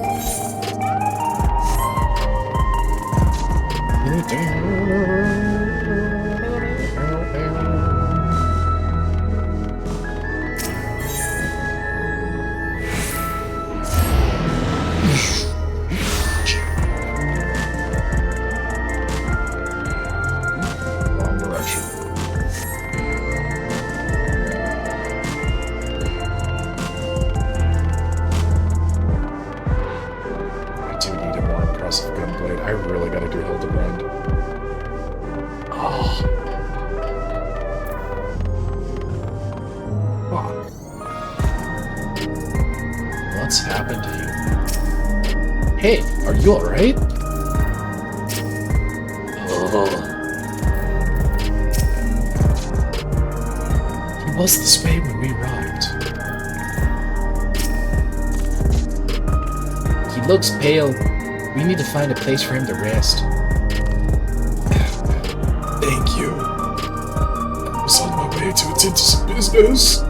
Speaker 1: Wrong direction. Hey, are you alright? He was this way when we arrived. He looks pale. We need to find a place for him to rest.
Speaker 7: Thank you. I was on my way to attend to some business.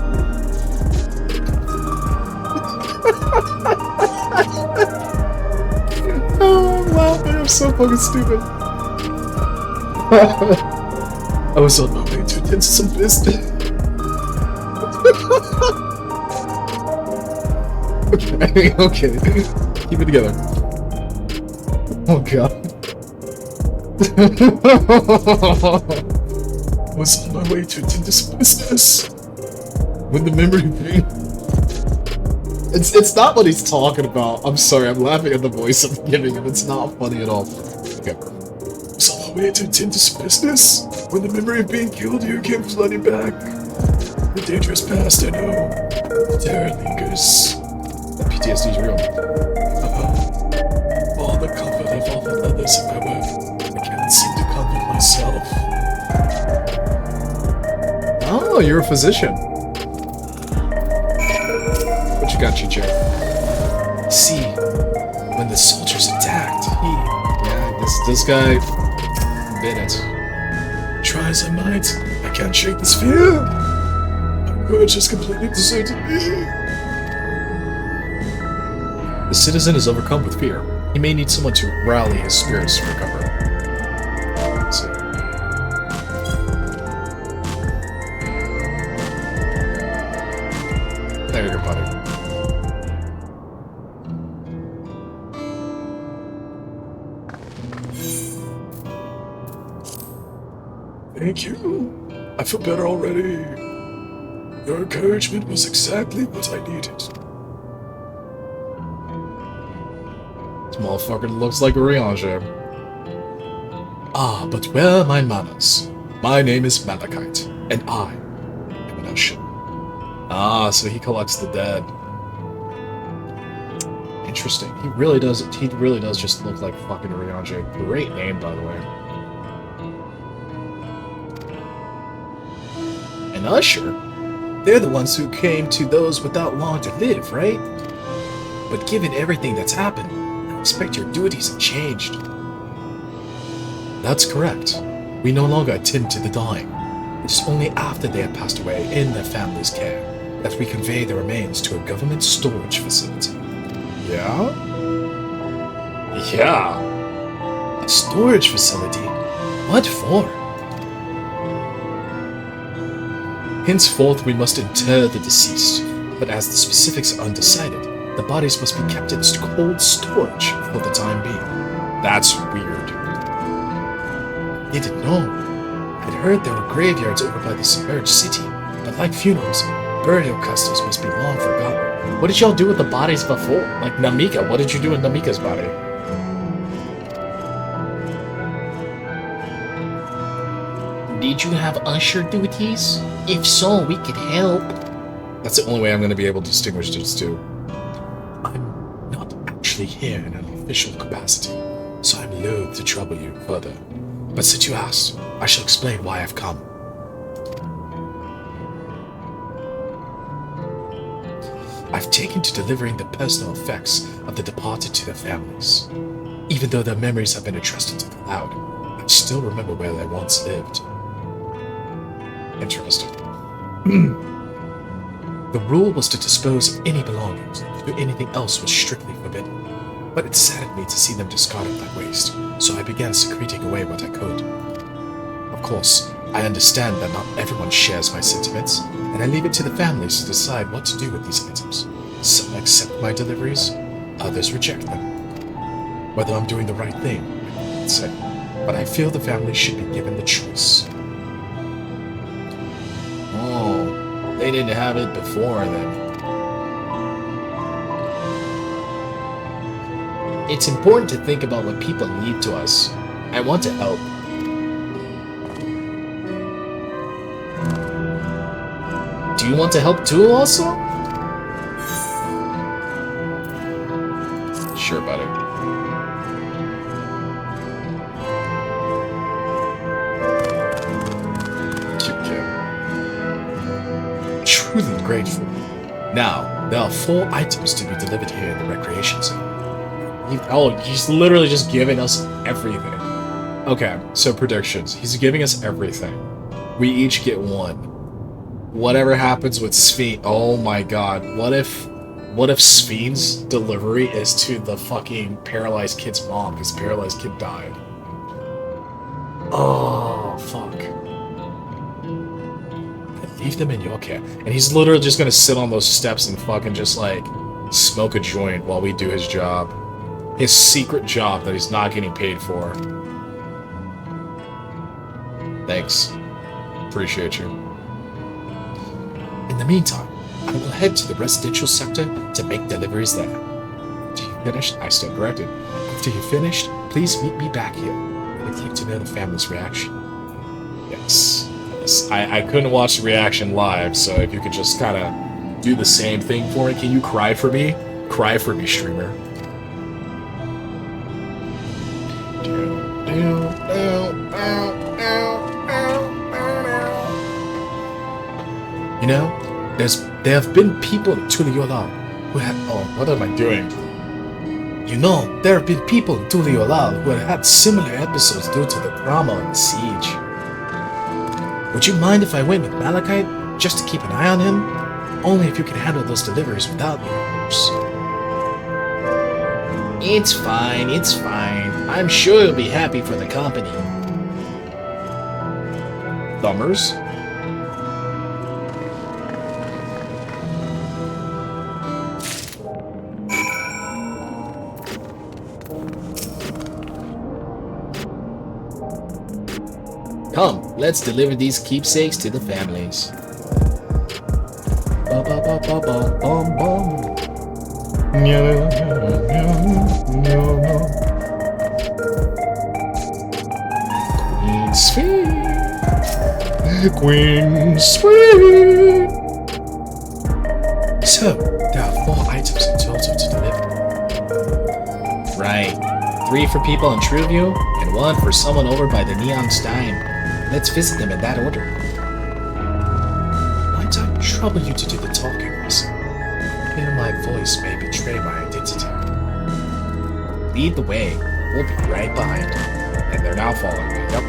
Speaker 1: Oh, I'm laughing. I'm so fucking stupid.
Speaker 7: I was on my way to attend to some business.
Speaker 1: Okay. Keep it together. Oh god.
Speaker 7: I was on my way to attend to some business. When the memory came.
Speaker 1: It's not what he's talking about. I'm sorry, I'm laughing at the voice I'm giving him. It's not funny at all. Okay.
Speaker 7: I was on my way to attend to some business. When the memory of being killed here came flooding back. The dangerous past, I know. The terror lingers.
Speaker 1: That PTSD is real.
Speaker 7: All the comfort I've offered others, however, I can't seem to comfort myself.
Speaker 1: Oh, you're a physician. What you got, Chicho?
Speaker 7: See, when the soldiers attacked,
Speaker 1: Yeah, this guy bit it.
Speaker 7: try as I might, I can't shake this fear. My courage has completely deserted me.
Speaker 1: The citizen is overcome with fear. He may need someone to rally his spirits to recover. Let's see. There you go, buddy.
Speaker 7: Thank you. I feel better already. Your encouragement was exactly what I needed.
Speaker 1: This motherfucker looks like a Rianger. Ah, but where are my manners? My name is Malachite, and I am an usher. Ah, so he collects the dead. Interesting. He really does just look like fucking Rianger. Great name, by the way. An usher? They're the ones who came to those without long to live, right? But given everything that's happened, I expect your duties have changed. That's correct. We no longer attend to the dying. It's only after they have passed away in their family's care that we convey the remains to a government storage facility. Yeah? Yeah. A storage facility? What for? Henceforth, we must inter the deceased, but as the specifics are undecided, the bodies must be kept in cold storage for the time being. That's weird. They didn't know. I'd heard there were graveyards over by the submerged city, but like funerals, burial customs must be long forgotten. What did y'all do with the bodies before? Like Namika, what did you do with Namika's body? Did you have usher duties? If so, we could help. That's the only way I'm going to be able to distinguish these two. I'm not actually here in an official capacity, so I'm loath to trouble you further. But since you asked, I shall explain why I've come. I've taken to delivering the personal effects of the departed to their families. Even though their memories have been entrusted to the cloud, I still remember where they once lived. Interesting. The rule was to dispose of any belongings, to do anything else was strictly forbidden. But it saddened me to see them discarded like waste, so I began secreting away what I could. Of course, I understand that not everyone shares my sentiments, and I leave it to the families to decide what to do with these items. Some accept my deliveries, others reject them. Whether I'm doing the right thing, I can't say, but I feel the families should be given the choice. Oh, they didn't have it before then. It's important to think about what people leave to us. I want to help. Do you want to help too also? Sure, buddy. Cute kid. Truly grateful. Now, there are 4 items to be delivered here in the recreation zone. He's literally just giving us everything. Okay, so predictions. He's giving us everything. We each get 1. Whatever happens with Sphene, oh my god, what if Sphene's delivery is to the fucking paralyzed kid's mom, because paralyzed kid died? Oh, fuck. Leave them in your care. And he's literally just gonna sit on those steps and fucking just, like, smoke a joint while we do his job. His secret job that he's not getting paid for. Thanks. Appreciate you. In the meantime, I will head to the residential sector to make deliveries there. After you finished, I stand corrected. After you finished, please meet me back here. I would like to know the family's reaction. Yes. I couldn't watch the reaction live, so if you could just kind of do the same thing for me. Can you cry for me? Cry for me, streamer. You know, there have been people in Tuliola who have... Oh, what am I doing? You know, there have been people in Tuliola who have had similar episodes due to the drama and the siege. Would you mind if I went with Malachite, just to keep an eye on him? Only if you can handle those deliveries without me, of course. It's fine, it's fine. I'm sure you'll be happy for the company. Thumbers? Come, let's deliver these keepsakes to the families. Queen Sweet. Queen Sweet. So, there are 4 items in total to deliver. Right. 3 for people in Trueview, and 1 for someone over by the Neon Stein. Let's visit them in that order. Might I trouble you to do the talking, Ross? Fear my voice may betray my identity. Lead the way. We'll be right behind. And they're now following me. Yep.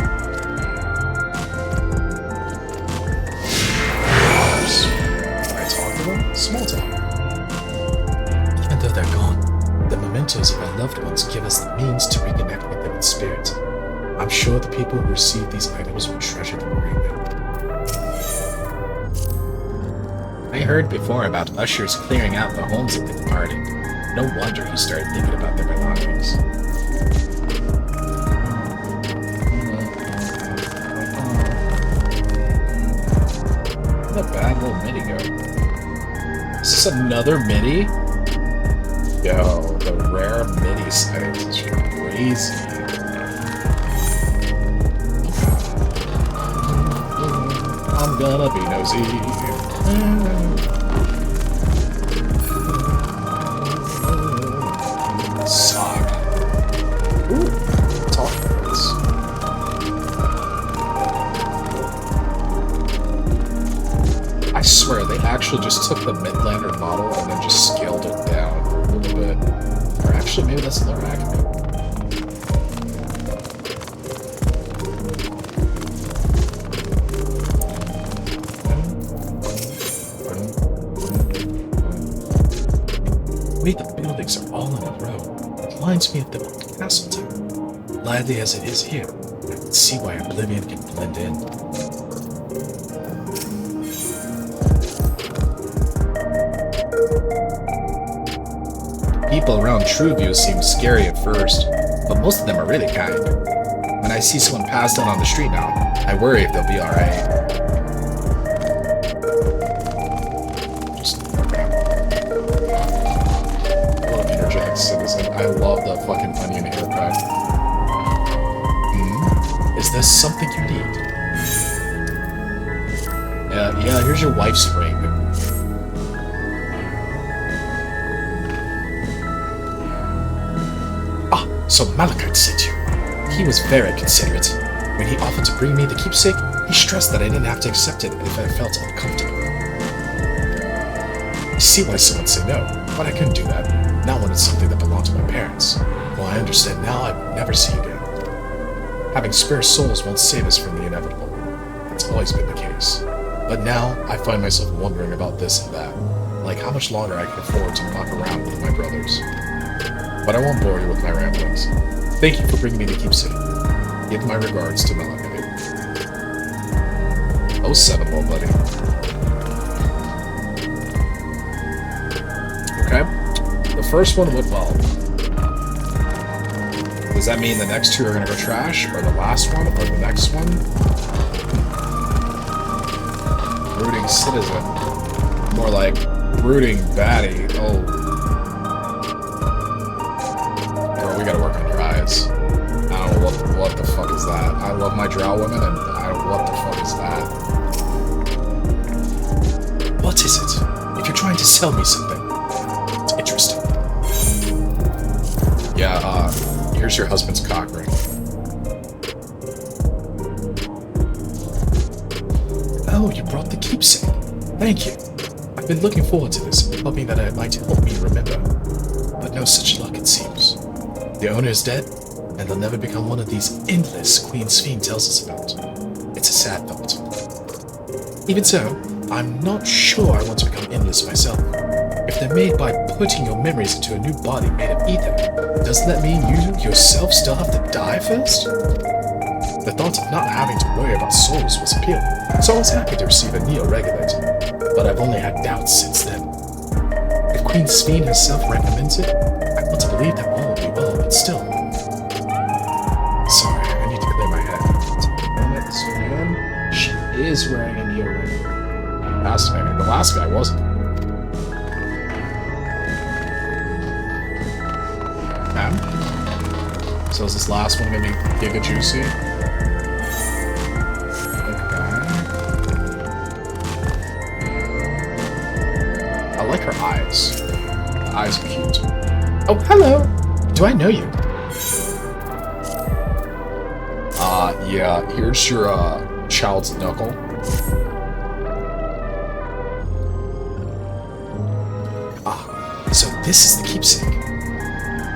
Speaker 1: Can I talk to them? Small talk. Even though they're gone, the mementos of our loved ones give us the means to reconnect with them in spirit. I'm sure the people who receive these items will treasure them greatly. I heard before about ushers clearing out the homes of the departed. No wonder he started thinking about their belongings. What a bad little mini go. Is this another mini? Yo, the rare mini sightings is crazy. I'm gonna be nosy. Sock. Ooh, talk about this. I swear, they actually just took the Midlander model and then just scaled it down a little bit. Or actually, maybe that's more accurate. The way the buildings are all in a row reminds me of the old castle town. Lively as it is here, I can see why Oblivion can blend in. People around Trueview seem scary at first, but most of them are really kind. When I see someone passed out on the street now, I worry if they'll be alright. Citizen. I love the fucking onion haircut. Is this something you need? Yeah, here's your wife's ring. So Malachite sent you. He was very considerate. When he offered to bring me the keepsake, he stressed that I didn't have to accept it if I felt uncomfortable. I see why someone say no, but I couldn't do that. Not when it's something that belonged to my parents. Well, I understand now I'd never see you again. Having spare souls won't save us from the inevitable. That's always been the case. But now, I find myself wondering about this and that. Like how much longer I can afford to knock around with my brothers. But I won't bore you with my ramblings. Thank you for bringing me the keepsake. Give my regards to Malachite. 07, little buddy. Okay. The first one went well. Does that mean the next two are gonna go trash? Or the last one? Or the next one? Brooding citizen. More like brooding baddie. Oh. Girl, we gotta work on your eyes. I don't know what the fuck is that. I love my drow women and what the fuck is that? What is it? If you're trying to sell me something, it's interesting. Yeah, here's your husband's cock ring. Oh, you brought the keepsake. Thank you. I've been looking forward to this, hoping that it might help me remember. But no such luck, it seems. The owner is dead, and they'll never become one of these endless Queen's Fiend tells us about. It's a sad thought. Even so, I'm not sure I want to become endless myself. If they're made by putting your memories into a new body made of ether, doesn't that mean you yourself still have to die first? The thought of not having to worry about souls was appealing, so I was happy to receive a neo-regulator, but I've only had doubts since then. If Queen's Fiend herself recommends it, I want to believe that all will be well, but still. Sorry, I need to clear my head. She is wearing a neo-regulator. Fascinating. The last guy wasn't. So is this last one gonna be giga juicy? Okay. I like her eyes. The eyes are cute. Oh, hello! Do I know you? Yeah, here's your, child's knuckle. So this is the keepsake.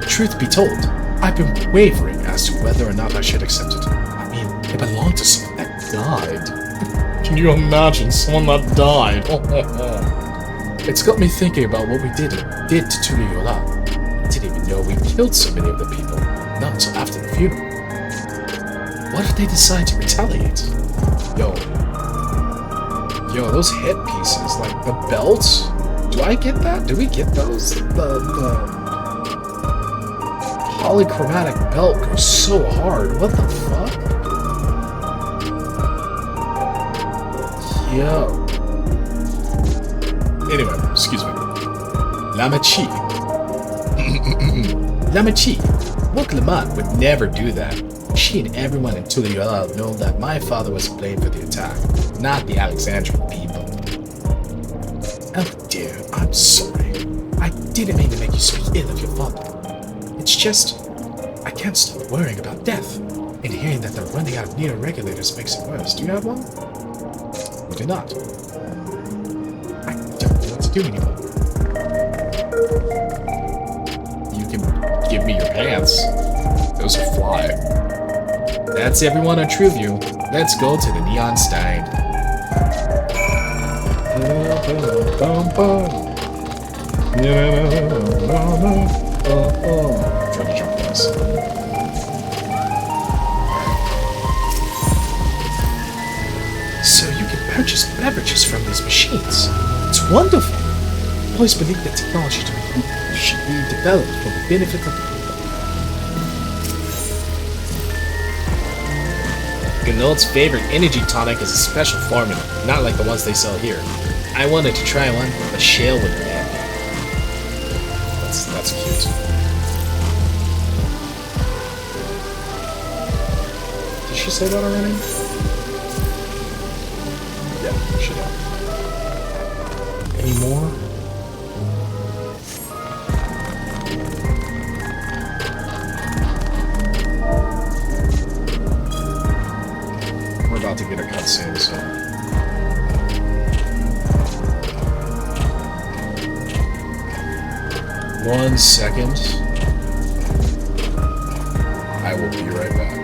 Speaker 1: Truth be told, I've been wavering as to whether or not I should accept it. I mean, it belonged to someone that died. Can you imagine someone that died? It's got me thinking about what we did to Tuliola. I didn't even know we killed so many of the people, not until after the funeral. What if they decide to retaliate? Yo, those headpieces, like the belts. Do I get that? Do we get those? The polychromatic belt goes so hard. What the fuck? Yo. Anyway, excuse me. Lamachi. Lamachi. Woke Lamont would never do that. She and everyone in Tuliola know that my father was blamed for the attack, not the Alexandrian people. Oh dear, I'm sorry. I didn't mean to make you speak ill of your father. It's just, I can't stop worrying about death, and hearing that they're running out of neo-regulators makes it worse. Do you have one? You do not. I don't know what to do anymore. You can give me your pants. Those are fly. That's everyone on TrueView. Let's go to the Neon Stein. Trying to jump this. So you can purchase beverages from these machines. It's wonderful. I always believed that technology should be developed for the benefit of the people. Gnold's favorite energy tonic is a special formula, not like the ones they sell here. I wanted to try one, but Shale wouldn't let me. That's cute. Did she say that already? Yeah, she did. Any more? second. I will be right back.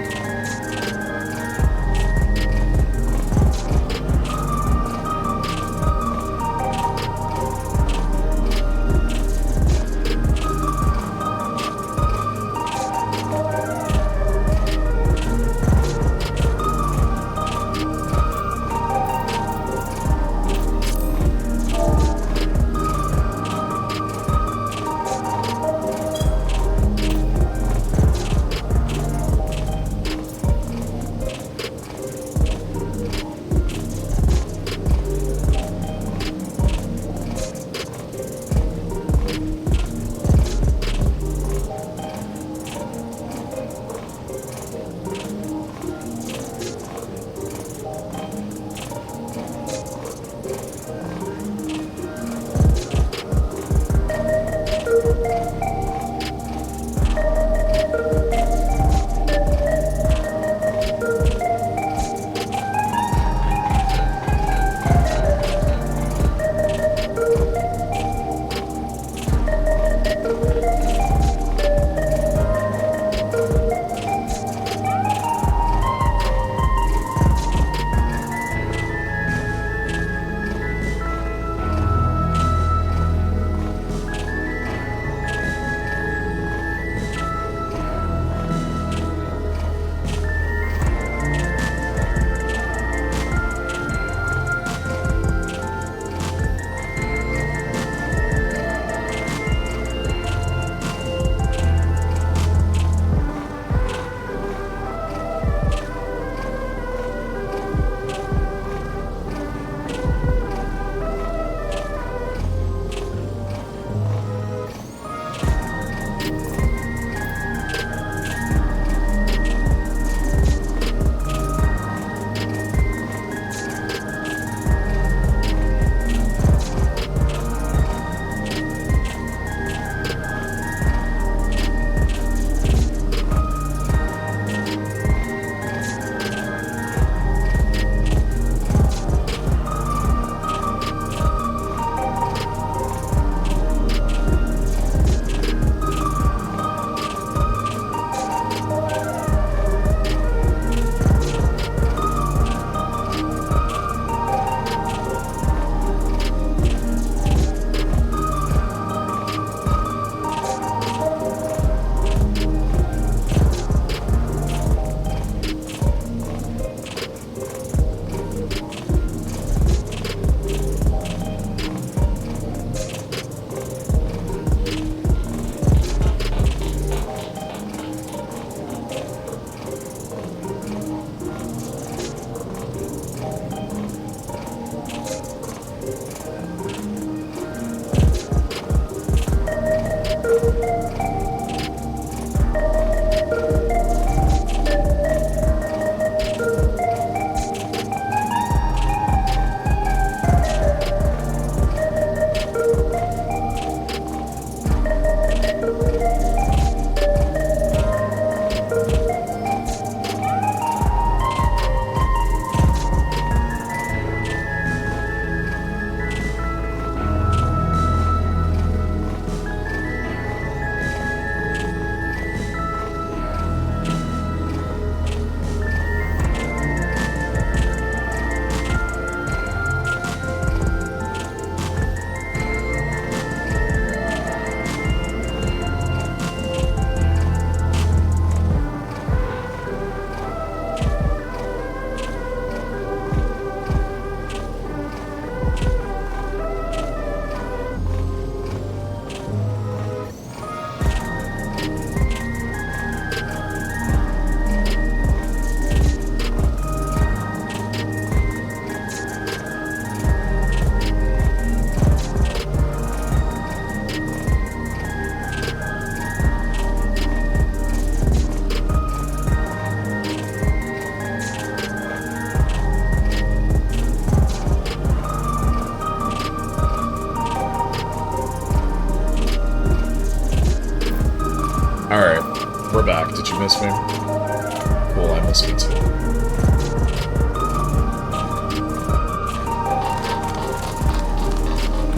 Speaker 1: We're back. Did you miss me? Cool, I missed me too.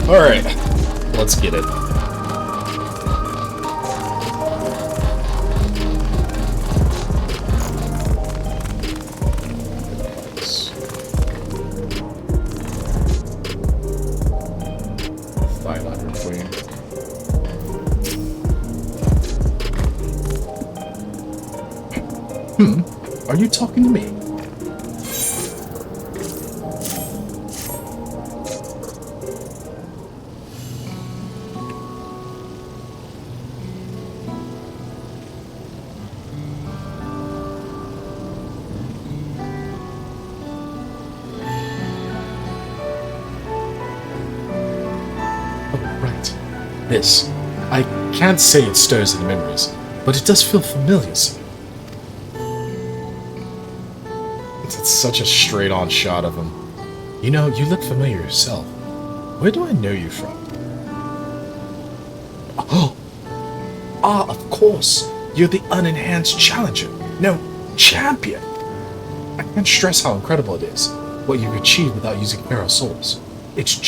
Speaker 1: Alright, let's get it. Are you talking to me? This. I can't say it stirs any memories, but it does feel familiar. It's such a straight-on shot of him. You know, you look familiar yourself. Where do I know you from? Oh! Ah, of course! You're the unenhanced challenger. No, champion! I can't stress how incredible it is, what you've achieved without using Pharaoh Souls. It's a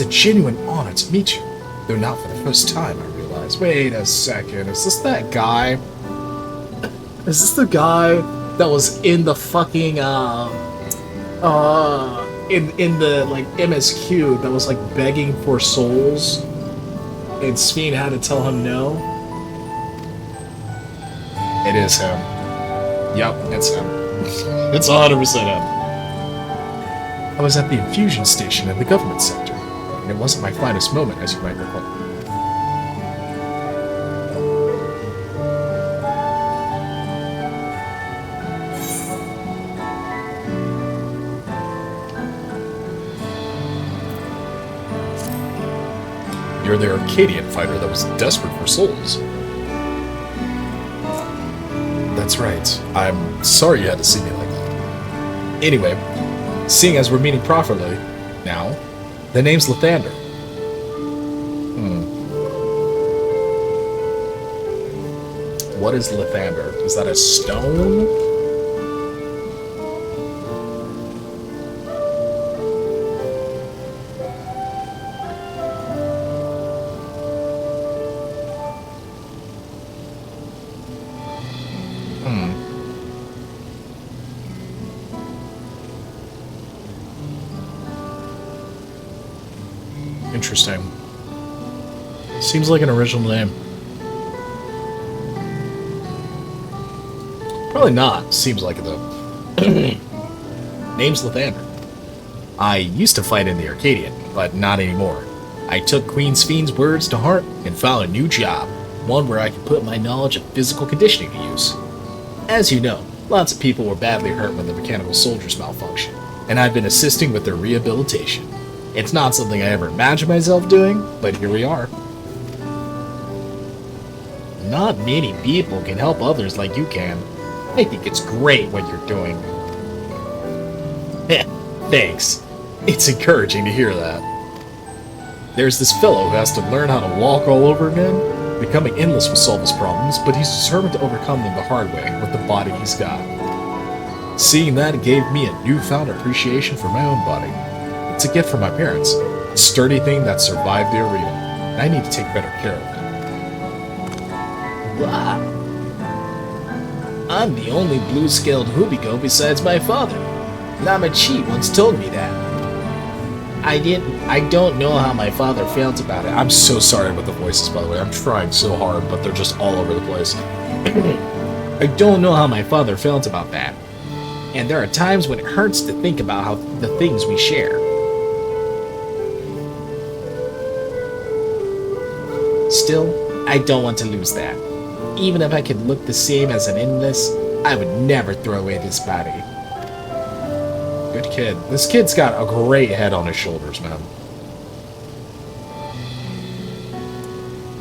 Speaker 1: genuine honor to meet you. Though not for the first time, I realize. Wait a second, is this that guy? Is this the guy that was in the fucking, in the, like, MSQ that was, like, begging for souls? And Sphene had to tell him no? It is him. Yep, it's him. It's 100% him. I was at the infusion station in the government sector. And it wasn't my finest moment, as you might recall. You're the Arcadian fighter that was desperate for souls. That's right. I'm sorry you had to see me like that. Anyway, seeing as we're meeting properly now, the name's Lathander. What is Lathander? Is that a stone? Interesting. Seems like an original name. Probably not. Seems like it though. Name's Lathander. I used to fight in the Arcadian, but not anymore. I took Queen Sphene's words to heart and found a new job, one where I could put my knowledge of physical conditioning to use. As you know, lots of people were badly hurt when the mechanical soldiers malfunctioned, and I've been assisting with their rehabilitation. It's not something I ever imagined myself doing, but here we are. Not many people can help others like you can. I think it's great what you're doing. Thanks. It's encouraging to hear that. There's this fellow who has to learn how to walk all over again. Becoming endless will solve his problems, but he's determined to overcome them the hard way with the body he's got. Seeing that gave me a newfound appreciation for my own body. It's a gift from my parents, a sturdy thing that survived the arena, and I need to take better care of it. Wow. I'm the only blue-scaled Hubigo besides my father. Namachi once told me that. I don't know how my father felt about it. I'm so sorry with the voices, by the way. I'm trying so hard, but they're just all over the place. I don't know how my father felt about that. And there are times when it hurts to think about how the things we share. Still, I don't want to lose that. Even if I could look the same as an endless, I would never throw away this body. Good kid. This kid's got a great head on his shoulders, man.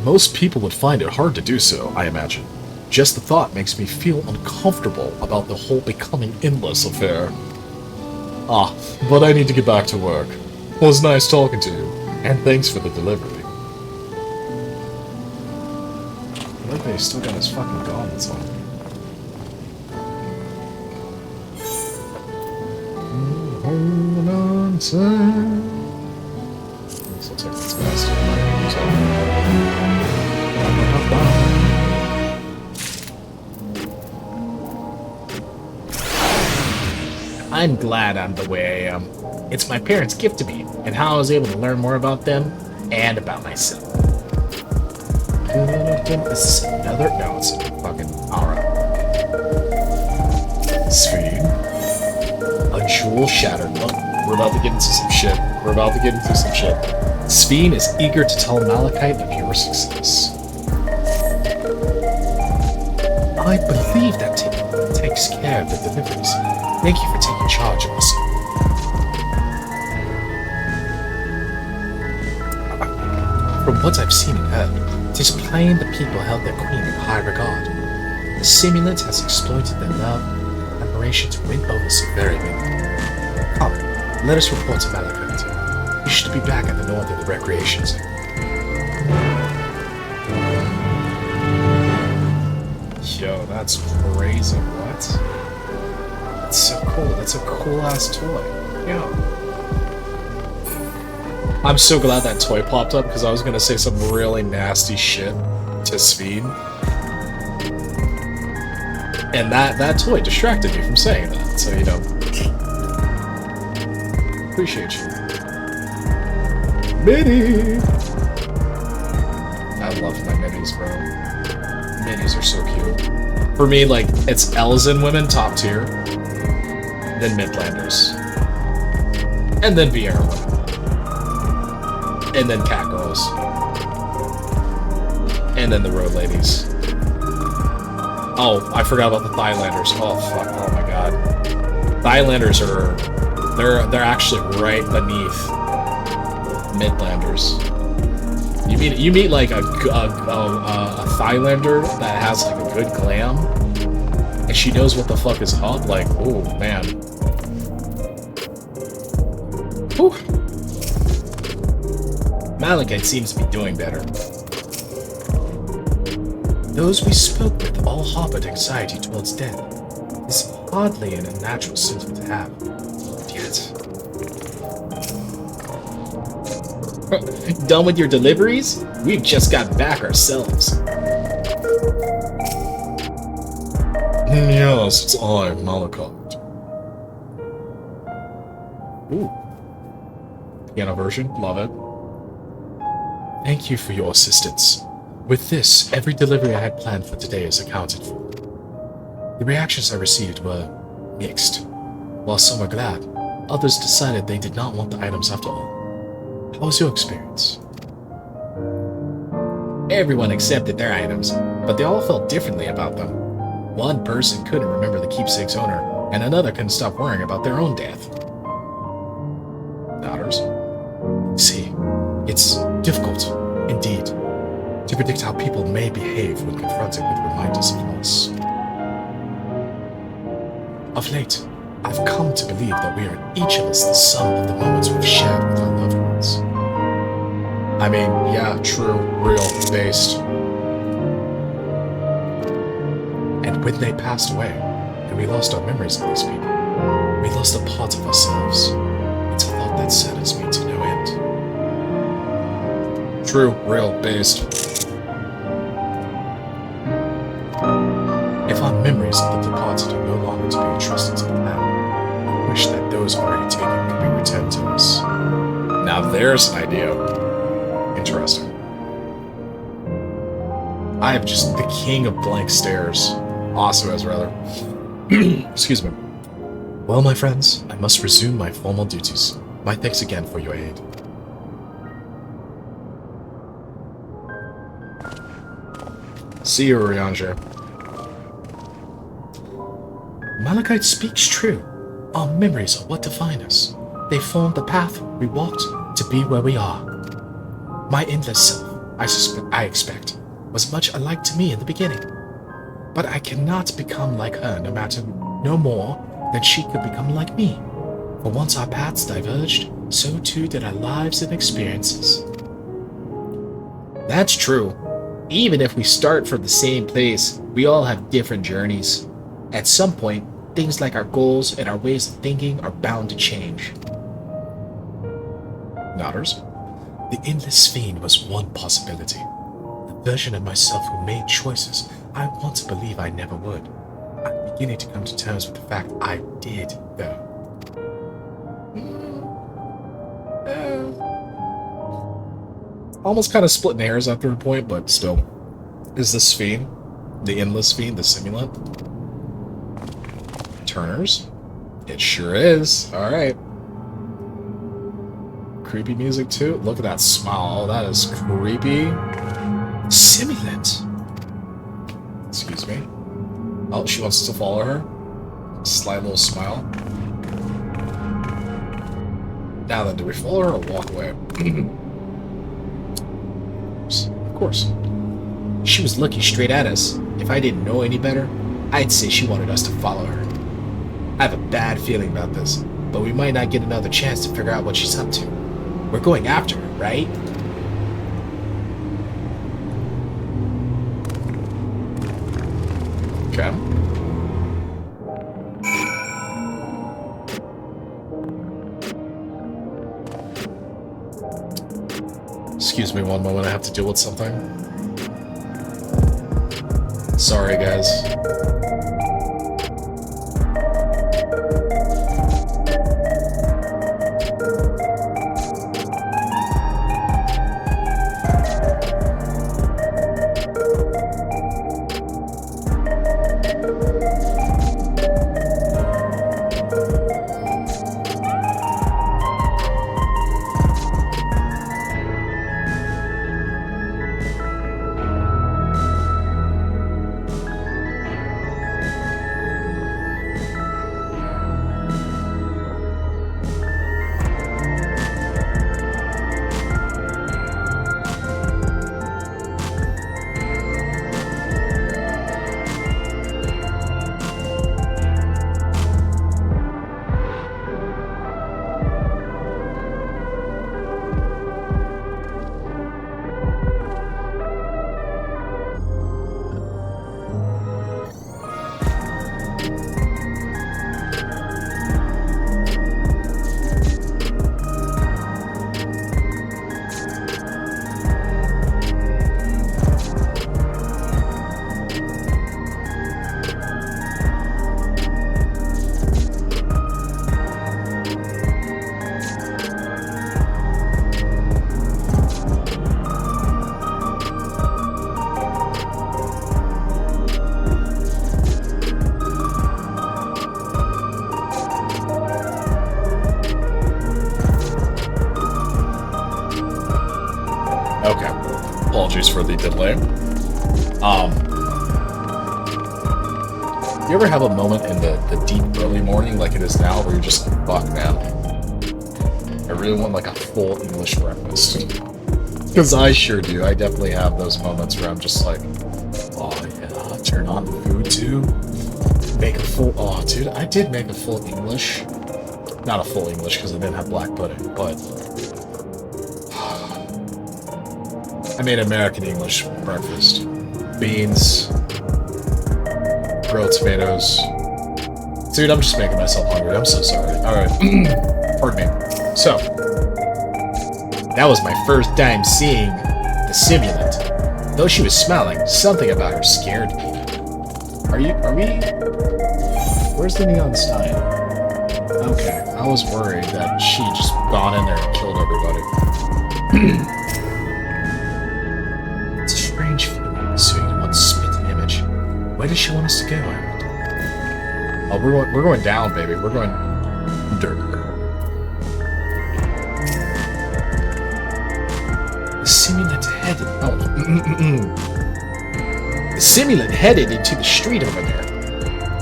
Speaker 1: Most people would find it hard to do so, I imagine. Just the thought makes me feel uncomfortable about the whole becoming endless affair. Ah, but I need to get back to work. It was nice talking to you, and thanks for the delivery. I like that he's still got his fucking gauntlets on. Hold on tight. This looks like it's fast. I'm glad I'm the way I am. It's my parents' gift to me, and how I was able to learn more about them and about myself. Is this another? No, it's fucking Aura. Sphene. A jewel shattered. Look, we're about to get into some shit. Sphene is eager to tell Malachite of your success. I believe that takes care of the deliveries. Thank you for taking charge of us. From what I've seen and heard, it is plain the people held their queen in high regard. The simulant has exploited their love and admiration to win over so very many. Come, let us report to Malachite. You should be back at the north of the recreation zone. Yo, that's crazy. What? That's so cool. That's a cool-ass toy. Yeah. I'm so glad that toy popped up, because I was going to say some really nasty shit to Sphene. And that toy distracted me from saying that, so, you know. Appreciate you. Mini! I love my minis, bro. Minis are so cute. For me, like, it's Elzen women, top tier. Then Midlanders. And then VR women. And then cat girls. And then the road ladies. Oh, I forgot about the Thailanders. Oh fuck, oh my god. Thailanders are they're actually right beneath Midlanders. You meet like a Thailander that has like a good glam, and she knows what the fuck is up, like, oh man. Whew. Malachite seems to be doing better. Those we spoke with all harbored anxiety towards death. It's hardly an unnatural sentiment to have. Yet. Done with your deliveries? We've just got back ourselves.
Speaker 7: Yes, it's I, Malachite.
Speaker 1: Ooh. Piano version, love it.
Speaker 7: Thank you for your assistance. With this, every delivery I had planned for today is accounted for. The reactions I received were mixed. While some were glad, others decided they did not want the items after all. How was your experience?
Speaker 1: Everyone accepted their items, but they all felt differently about them. One person couldn't remember the keepsake's owner, and another couldn't stop worrying about their own death. Daughters?
Speaker 7: See, it's difficult, indeed, to predict how people may behave when confronted with reminders of loss. Of late, I've come to believe that we are each of us the sum of the moments we've shared with our loved ones.
Speaker 1: I mean, yeah, true, real, based.
Speaker 7: And when they passed away, and we lost our memories of these people, we lost a part of ourselves. It's a thought that saddens me to no end.
Speaker 1: True, real, based.
Speaker 7: If our memories of the departed are no longer to be entrusted to the land, I wish that those already taken could be returned to us.
Speaker 1: Now there's an idea. Interesting. I am just the king of blank stares. Ossobucko, rather. Excuse me.
Speaker 7: Well, my friends, I must resume my formal duties. My thanks again for your aid.
Speaker 1: See you, Ryanja.
Speaker 7: Malachite speaks true. Our memories are what define us. They formed the path we walked to be where we are. My endless self, I expect, was much alike to me in the beginning. But I cannot become like her no more than she could become like me. For once our paths diverged, so too did our lives and experiences.
Speaker 1: That's true. Even if we start from the same place, we all have different journeys. At some point, things like our goals and our ways of thinking are bound to change.
Speaker 7: Nodders? The endless Sphene was one possibility. The version of myself who made choices I want to believe I never would. I'm beginning to come to terms with the fact I did, though.
Speaker 1: Almost kind of splitting hairs after a point, but still. Is the Sphene, the endless Sphene, the simulant? Turners? It sure is. Alright. Creepy music too. Look at that smile. Oh, that is creepy. Simulant. Excuse me. Oh, she wants us to follow her. Sly little smile. Now then, do we follow her or walk away? Of course. She was looking straight at us. If I didn't know any better, I'd say she wanted us to follow her. I have a bad feeling about this, but we might not get another chance to figure out what she's up to. We're going after her, right? Okay. Excuse me one moment, I have to deal with something. Sorry, guys. Apologies for the delay. You ever have a moment in the deep early morning like it is now where you're just like, fuck man, I really want like a full English breakfast? Because I sure do. I definitely have those moments where I'm just like, oh yeah, turn on the food too. Make a full, oh dude, I did make a full English. Not a full English because I didn't have black pudding, but I made American English breakfast. Beans, grilled tomatoes. Dude, I'm just making myself hungry. I'm so sorry. Alright. Pardon me. So, that was my first time seeing the simulant. Though she was smiling, something about her scared me. Are we... Where's the neon stein? Okay, I was worried that she just gone in there and killed everybody. It's a strange feeling, so you want to spit an image. Where does she want us to go, I wonder? Oh, we're going down, baby. We're going... Dirt. The simulant headed... Oh. The simulant headed into the street over there.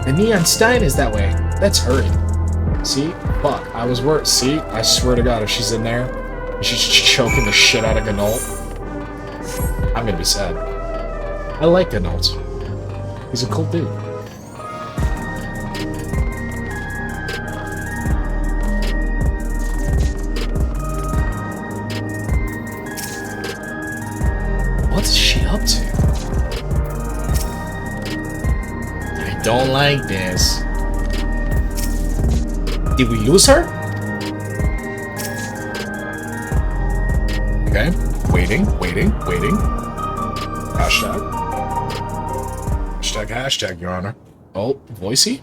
Speaker 1: The neon stein is that way. Let's hurry. See? Fuck. I was worried. See? I swear to God, if she's in there, and she's choking the shit out of Ganault, I'm gonna be sad. I like Ganault. He's a cool dude. What's she up to? I don't like this. Did we lose her? Okay. Waiting. Hashtag, Your Honor. Oh, Voicey?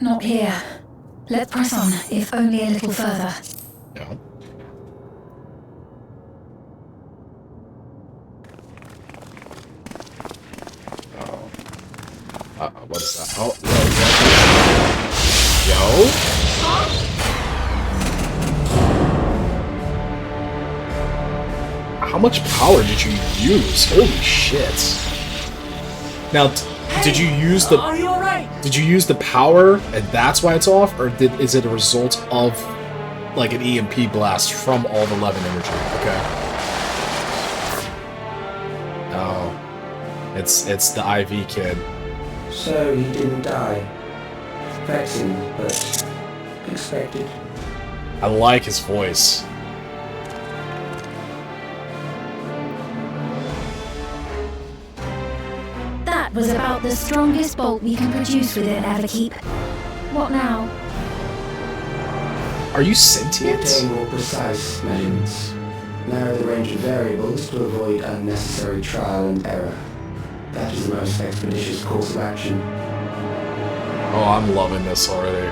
Speaker 3: Not here. Let's press on, if only a little further.
Speaker 1: No. what is that? Oh, yo. How much power did you use? Holy shit. Now, did you use the...
Speaker 2: Are you alright?
Speaker 1: Did you use the power and that's why it's off? Or is it a result of, like, an EMP blast from all the 11 energy? Okay. Oh. It's the IV kid.
Speaker 6: So he didn't die. Vexing, but expected.
Speaker 1: I like his voice.
Speaker 3: That was about the strongest bolt we can produce with it, Everkeep. What now?
Speaker 1: Are you sentient?
Speaker 6: Obtain more precise measurements. Narrow the range of variables to avoid unnecessary trial and error. That is the most expeditious course of action.
Speaker 1: Oh, I'm loving this already.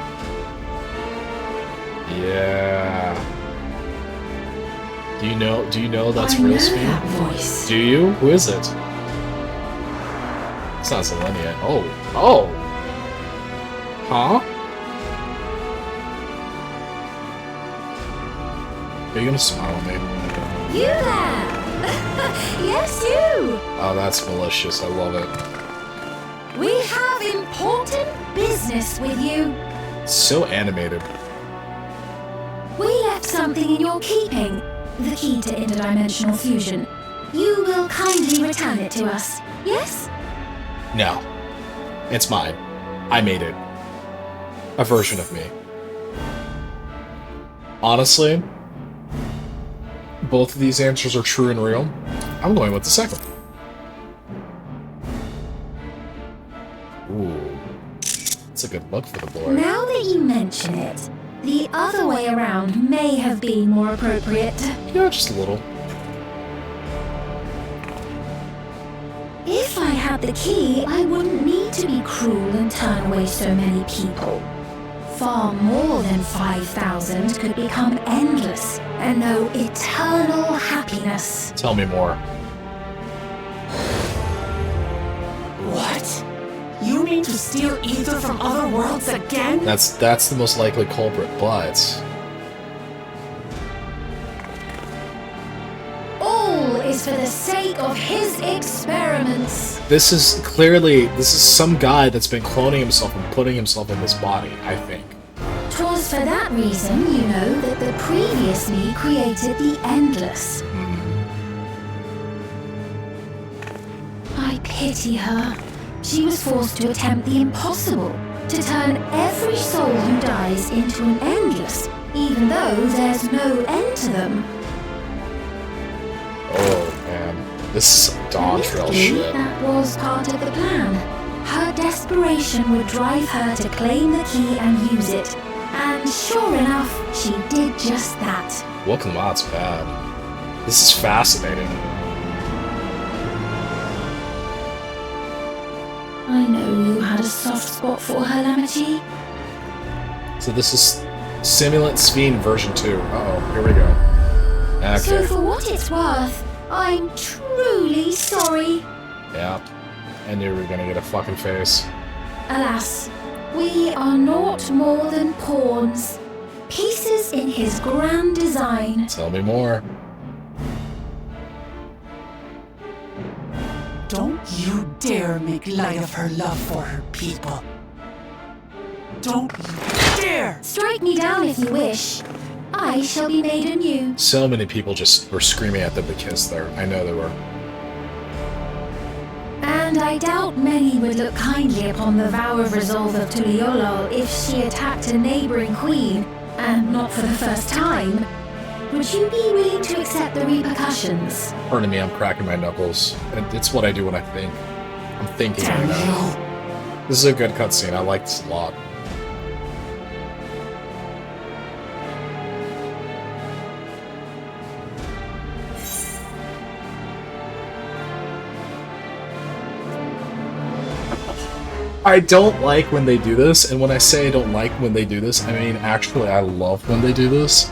Speaker 1: Yeah. Do you know that's real speed?
Speaker 2: That voice.
Speaker 1: Do you? Who is it? It's not Selenia. Oh. Huh? Are you gonna smile at me?
Speaker 3: You there! Yes, you!
Speaker 1: Oh, that's malicious. I love it.
Speaker 3: We have important business with you.
Speaker 1: So animated.
Speaker 3: We left something in your keeping. The key to interdimensional fusion. You will kindly return it to us, yes?
Speaker 1: No. It's mine. I made it. A version of me. Honestly, both of these answers are true and real. I'm going with the second. Ooh. It's a good look for the boy.
Speaker 3: Now that you mention it, the other way around may have been more appropriate.
Speaker 1: Yeah, just a little.
Speaker 3: If I had the key, I wouldn't need to be cruel and turn away so many people. Far more than 5,000 could become endless and know eternal happiness.
Speaker 1: Tell me more.
Speaker 2: What? You mean to steal ether from other worlds again?
Speaker 1: That's the most likely culprit, but
Speaker 3: All is for the sake of his experiments.
Speaker 1: this is some guy that's been cloning himself and putting himself in this body, I think.
Speaker 3: 'Twas for that reason, you know, that the previous me created the endless. I pity her. She was forced to attempt the impossible, to turn every soul who dies into an endless, even though there's no end to them.
Speaker 1: Oh man, this is some Dawn Trail
Speaker 3: Admittedly,
Speaker 1: shit.
Speaker 3: that was part of the plan. Her desperation would drive her to claim the key and use it. And sure enough, she did just that.
Speaker 1: Wokamot's bad. This is fascinating.
Speaker 3: I know you had a soft spot for her, Lamity.
Speaker 1: So this is Simulant Sphene version 2. Uh-oh, here we go.
Speaker 3: So
Speaker 1: Okay.
Speaker 3: for what it's worth, I'm truly sorry.
Speaker 1: Yeah. I knew we were gonna get a fucking face.
Speaker 3: Alas, we are naught more than pawns. Pieces in his grand design.
Speaker 1: Tell me more.
Speaker 2: Don't you dare make light of her love for her people. Don't you dare!
Speaker 3: Strike me down if you wish. I shall be made anew.
Speaker 1: So many people just were screaming at them to kiss there. I know they were.
Speaker 3: And I doubt many would look kindly upon the vow of resolve of Tuliolol if she attacked a neighboring queen, and not for the first time. Would you be willing to accept the repercussions?
Speaker 1: Pardon me, I'm cracking my knuckles. It's what I do when I think. I'm thinking right now. This is a good cutscene. I like this a lot. I don't like when they do this, and when I say I don't like when they do this, I mean actually I love when they do this.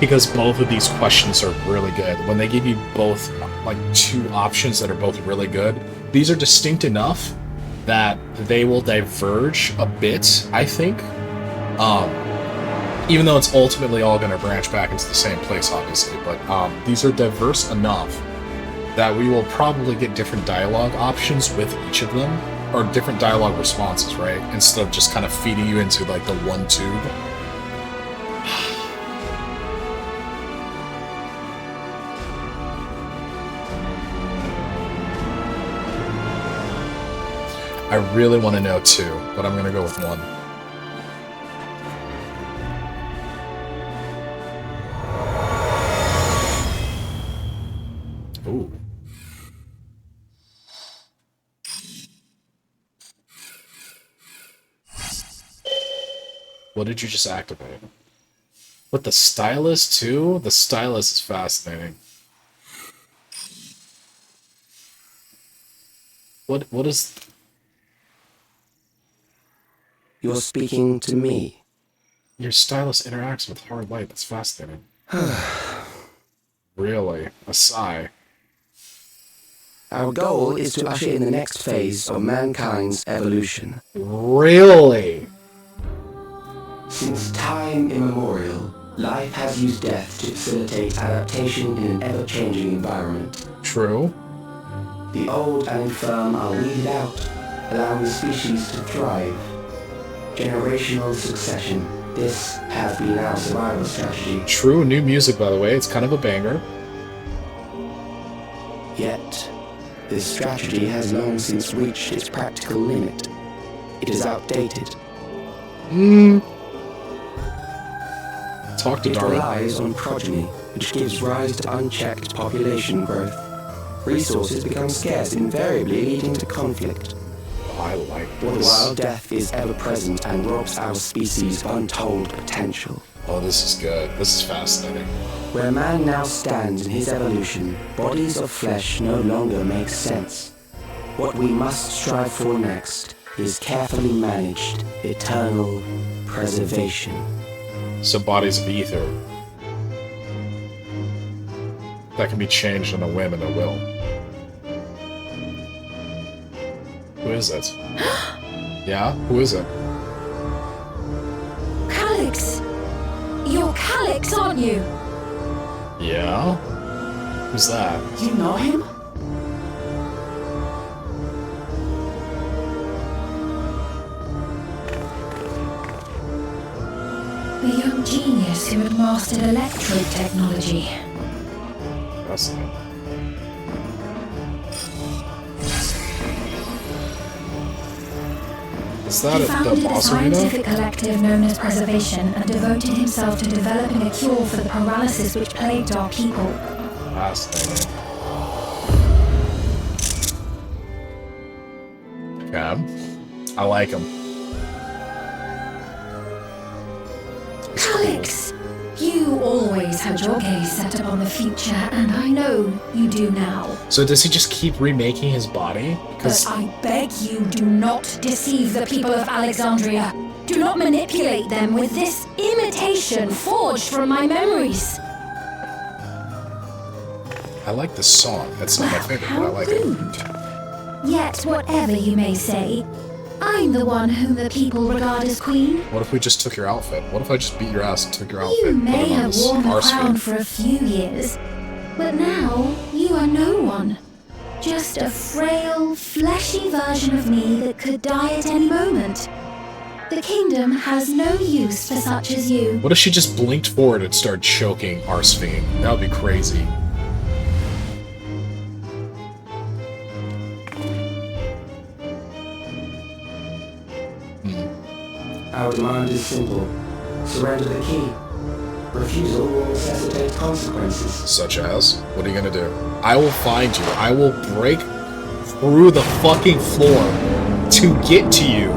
Speaker 1: Because both of these questions are really good. When they give you both, like, two options that are both really good, these are distinct enough that they will diverge a bit, I think. Even though it's ultimately all going to branch back into the same place, obviously. But these are diverse enough that we will probably get different dialogue options with each of them, or different dialogue responses, right? Instead of just kind of feeding you into, like, the one tube. I really want to know 2, but I'm going to go with 1. Ooh. What did you just activate? With the stylus, too? The stylus is fascinating. What is...
Speaker 6: You're speaking to me.
Speaker 1: Your stylus interacts with hard light. That's fascinating. Really? A sigh.
Speaker 6: Our goal is to usher in the next phase of mankind's evolution.
Speaker 1: Really?
Speaker 6: Since time immemorial, life has used death to facilitate adaptation in an ever-changing environment.
Speaker 1: True.
Speaker 6: The old and infirm are weeded out, allowing the species to thrive. Generational succession. This has been our survival strategy.
Speaker 1: True, new music, by the way. It's kind of a banger.
Speaker 6: Yet, this strategy has long since reached its practical limit. It is outdated.
Speaker 1: Talk to
Speaker 6: It
Speaker 1: Darwin.
Speaker 6: relies on progeny, which gives rise to unchecked population growth. Resources become scarce, invariably leading to conflict.
Speaker 1: I like
Speaker 6: While
Speaker 1: this.
Speaker 6: death is ever present and robs our species of untold potential.
Speaker 1: Oh, this is good. This is fascinating.
Speaker 6: Where man now stands in his evolution, bodies of flesh no longer make sense. What we must strive for next is carefully managed, eternal preservation.
Speaker 1: So bodies of ether that can be changed on a whim and a will. Who is it? Yeah? Who is it?
Speaker 3: Calyx! You're Calyx, aren't you?
Speaker 1: Yeah? Who's that?
Speaker 2: You know him?
Speaker 3: The young genius who had mastered electrode technology.
Speaker 1: Fascinating. Is that
Speaker 3: He
Speaker 1: the
Speaker 3: founded a
Speaker 1: boss arena?
Speaker 3: scientific collective known as Preservation and devoted himself to developing a cure for the paralysis which plagued our people.
Speaker 1: Fascinating. Cab. I like him.
Speaker 3: Calyx! You always had your gaze set upon the future, and I know you do now.
Speaker 1: So does he just keep remaking his body?
Speaker 3: But
Speaker 1: Because
Speaker 3: I beg you, do not deceive the people of Alexandria. Do not manipulate them with this imitation forged from my memories.
Speaker 1: I like this song. That's not my favorite, but I
Speaker 3: How
Speaker 1: like it.
Speaker 3: rude. Yet, whatever you may say, I'm the one whom the people regard as queen.
Speaker 1: What if we just took your outfit? What if I just beat your ass and took your outfit?
Speaker 3: You
Speaker 1: and put
Speaker 3: may
Speaker 1: it on
Speaker 3: have
Speaker 1: this
Speaker 3: worn the
Speaker 1: arse
Speaker 3: crown
Speaker 1: feed?
Speaker 3: for a few years, but now you are no one. Just a frail, fleshy version of me that could die at any moment. The kingdom has no use for such as you.
Speaker 1: What if she just blinked forward and started choking Arsfiend? That would be crazy.
Speaker 6: Our demand is simple. Surrender the key. Refusal will necessitate consequences.
Speaker 1: Such as? What are you gonna do? I will find you. I will break through the fucking floor to get to you,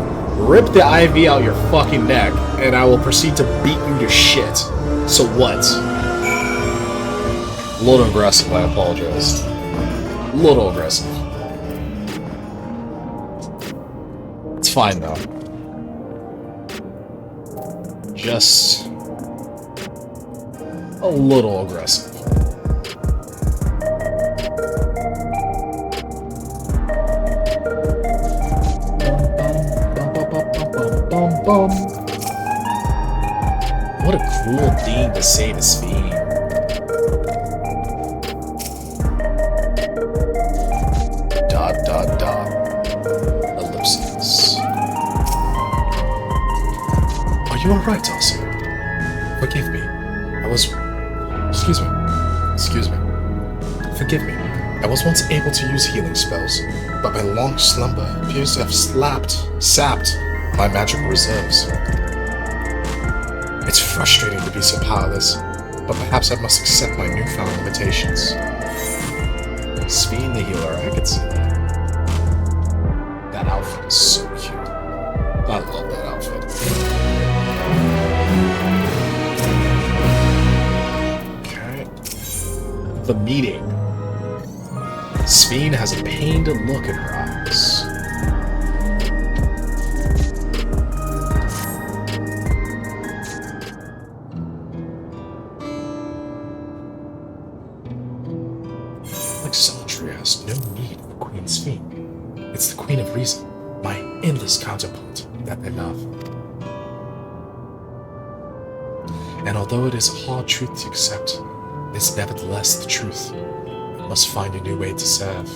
Speaker 1: rip the IV out your fucking neck, and I will proceed to beat you to shit. So what? A little aggressive, I apologize. A little aggressive. It's fine though. Just a little aggressive. bum. What a cruel thing to say to Sphene. Dot dot dot. Ellipses. Are you alright, Osu? Forgive me. Excuse me. Forgive me. I was once able to use healing spells, but my long slumber appears to have sapped my magical reserves. It's frustrating to be so powerless, but perhaps I must accept my newfound limitations. Sphene the healer, I could see that. That outfit is so cute. I love that outfit. Okay. The meeting. Sphene has a pained look in her eyes. Alexandria has no need for Queen Sphene. It's the Queen of Reason, my endless counterpart, that they love. And although it is a hard truth to accept, it is nevertheless the truth. Must find a new way to serve.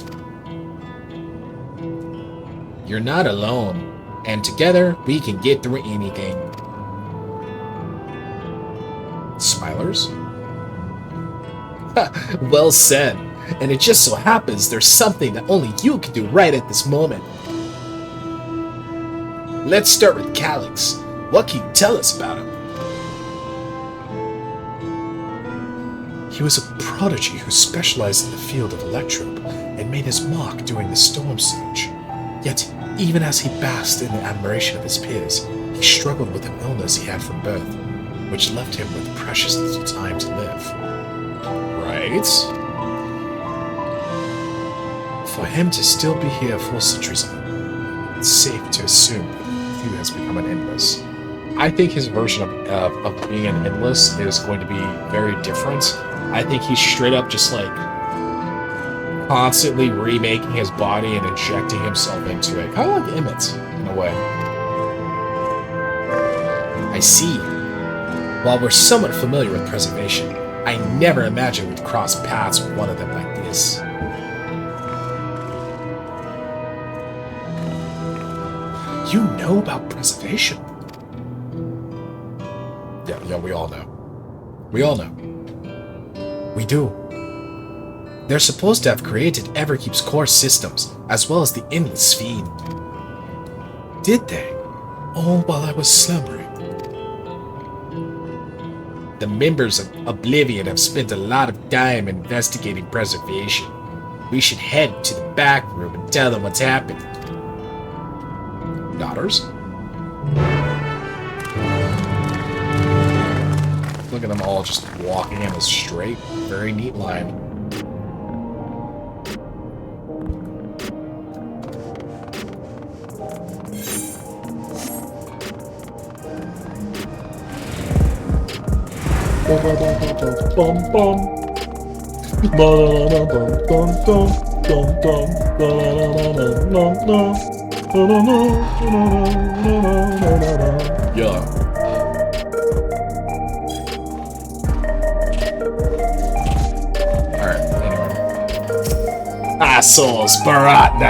Speaker 1: You're not alone, and together we can get through anything. Smilers? Well said. And it just so happens there's something that only you can do right at this moment. Let's start with Calyx. What can you tell us about him? He was a prodigy who specialized in the field of electrope and made his mark during the storm surge. Yet, even as he basked in the admiration of his peers, he struggled with an illness he had from birth, which left him with precious little time to live. Right? For him to still be here 4 centuries on, it's safe to assume that he has become an endless. I think his version of being an endless is going to be very different. I think he's straight up just like constantly remaking his body and injecting himself into it. Kind of like Emmett, in a way. I see. While we're somewhat familiar with preservation, I never imagined we'd cross paths with one of them like this. You know about preservation? Yeah, we all know. We all know. We do. They're supposed to have created Everkeep's core systems, as well as the Endless Fiend. Did they? All while I was slumbering. The members of Oblivion have spent a lot of time investigating preservation. We should head to the back room and tell them what's happened. Daughters? Look at them all just walking in a straight, very neat line. Yeah. Alright, anyway. Ossobucko!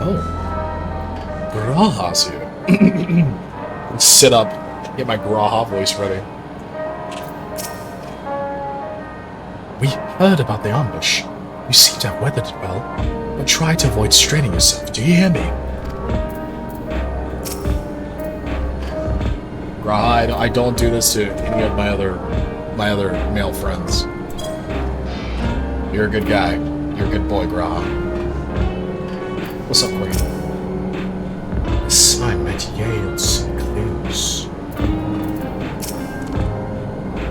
Speaker 1: Oh. Graha's here. Sit up. Get my Graha voice ready. We heard about the ambush. You seem to have weathered it well, but try to avoid straining yourself. Do you hear me? Graha, I don't do this to any of my other male friends. You're a good guy. You're a good boy, Graha. What's up, Queen? Assignment yields clues.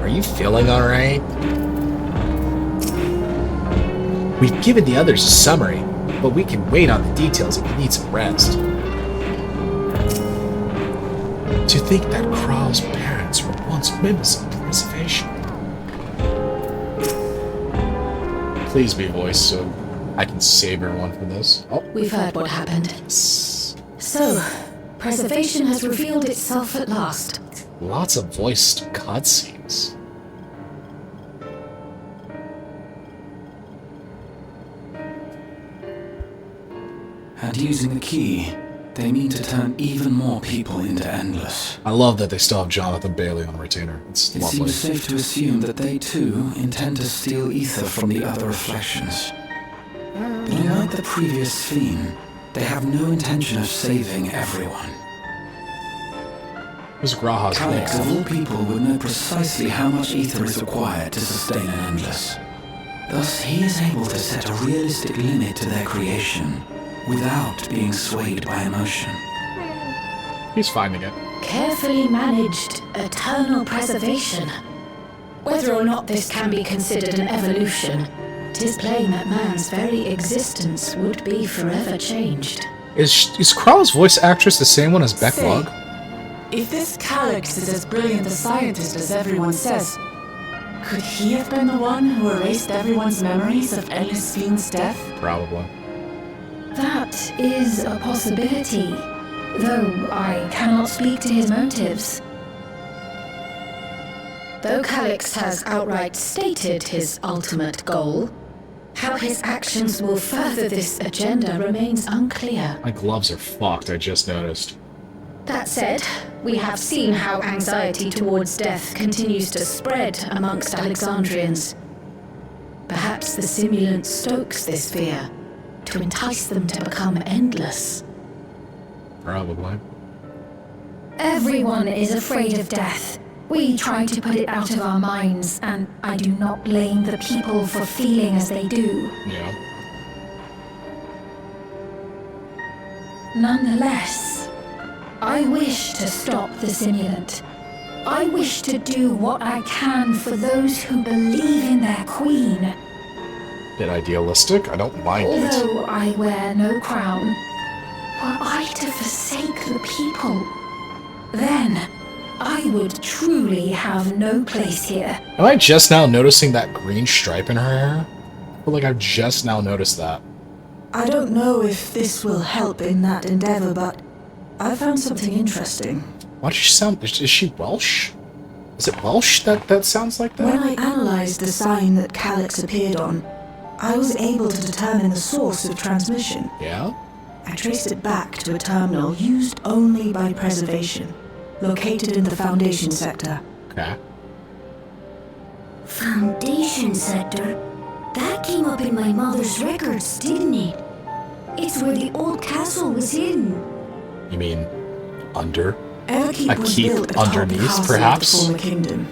Speaker 1: Are you feeling alright? We've given the others a summary, but we can wait on the details if you need some rest. To think that Kral's parents were once members of the preservation. Please be voiced so I can save everyone from this. Oh.
Speaker 3: We've heard what happened. So, preservation has revealed itself at last.
Speaker 1: Lots of voiced cutscenes.
Speaker 8: And using the key, they mean to turn even more people into Endless.
Speaker 1: I love that they still have Jonathan Bailey on retainer. It's
Speaker 8: It
Speaker 1: lovely.
Speaker 8: seems safe to assume that they too intend to steal ether from the other reflections. But unlike the previous Fiend, they have no intention of saving everyone.
Speaker 1: Who's Graha's
Speaker 8: Calyx,
Speaker 1: name?
Speaker 8: of all people, would know precisely how much ether is required to sustain an Endless. Thus, he is able to set a realistic limit to their creation, without being swayed by emotion.
Speaker 1: He's finding it.
Speaker 3: Carefully managed eternal preservation. Whether or not this can be considered an evolution, 'tis plain that man's very existence would be forever changed.
Speaker 1: Is Kral's voice actress the same one as Beck
Speaker 2: Say,
Speaker 1: Lug?
Speaker 2: if this Calyx is as brilliant a scientist as everyone says, could he have been the one who erased everyone's memories of Endless Fiend's death?
Speaker 1: Probably.
Speaker 3: That is a possibility, though I cannot speak to his motives. Though Calyx has outright stated his ultimate goal, how his actions will further this agenda remains unclear.
Speaker 1: My gloves are fucked, I just noticed.
Speaker 3: That said, we have seen how anxiety towards death continues to spread amongst Alexandrians. Perhaps the simulant stokes this fear, to entice them to become endless.
Speaker 1: Probably.
Speaker 3: Everyone is afraid of death. We try to put it out of our minds, and I do not blame the people for feeling as they do.
Speaker 1: Yeah.
Speaker 3: Nonetheless, I wish to stop the simulant. I wish to do what I can for those who believe in their queen.
Speaker 1: Bit idealistic? I don't mind it.
Speaker 3: Although I wear no crown, were I to forsake the people, then I would truly have no place here.
Speaker 1: Am I just now noticing that green stripe in her hair? I feel like I've just now noticed that.
Speaker 4: I don't know if this will help in that endeavor, but I found something interesting.
Speaker 1: Why does she sound... Is she Welsh? Is it Welsh that sounds like that?
Speaker 4: When I analyzed the sign that Calyx appeared on, I was able to determine the source of transmission.
Speaker 1: Yeah?
Speaker 4: I traced it back to a terminal used only by preservation, located in the Foundation sector.
Speaker 1: Okay.
Speaker 5: Foundation sector? That came up in my mother's records, didn't it? It's where the old castle was hidden.
Speaker 1: You mean under?
Speaker 4: Everkeep
Speaker 1: A
Speaker 4: was
Speaker 1: keep
Speaker 4: built atop the
Speaker 1: underneath,
Speaker 4: castle
Speaker 1: perhaps?
Speaker 4: of the former kingdom.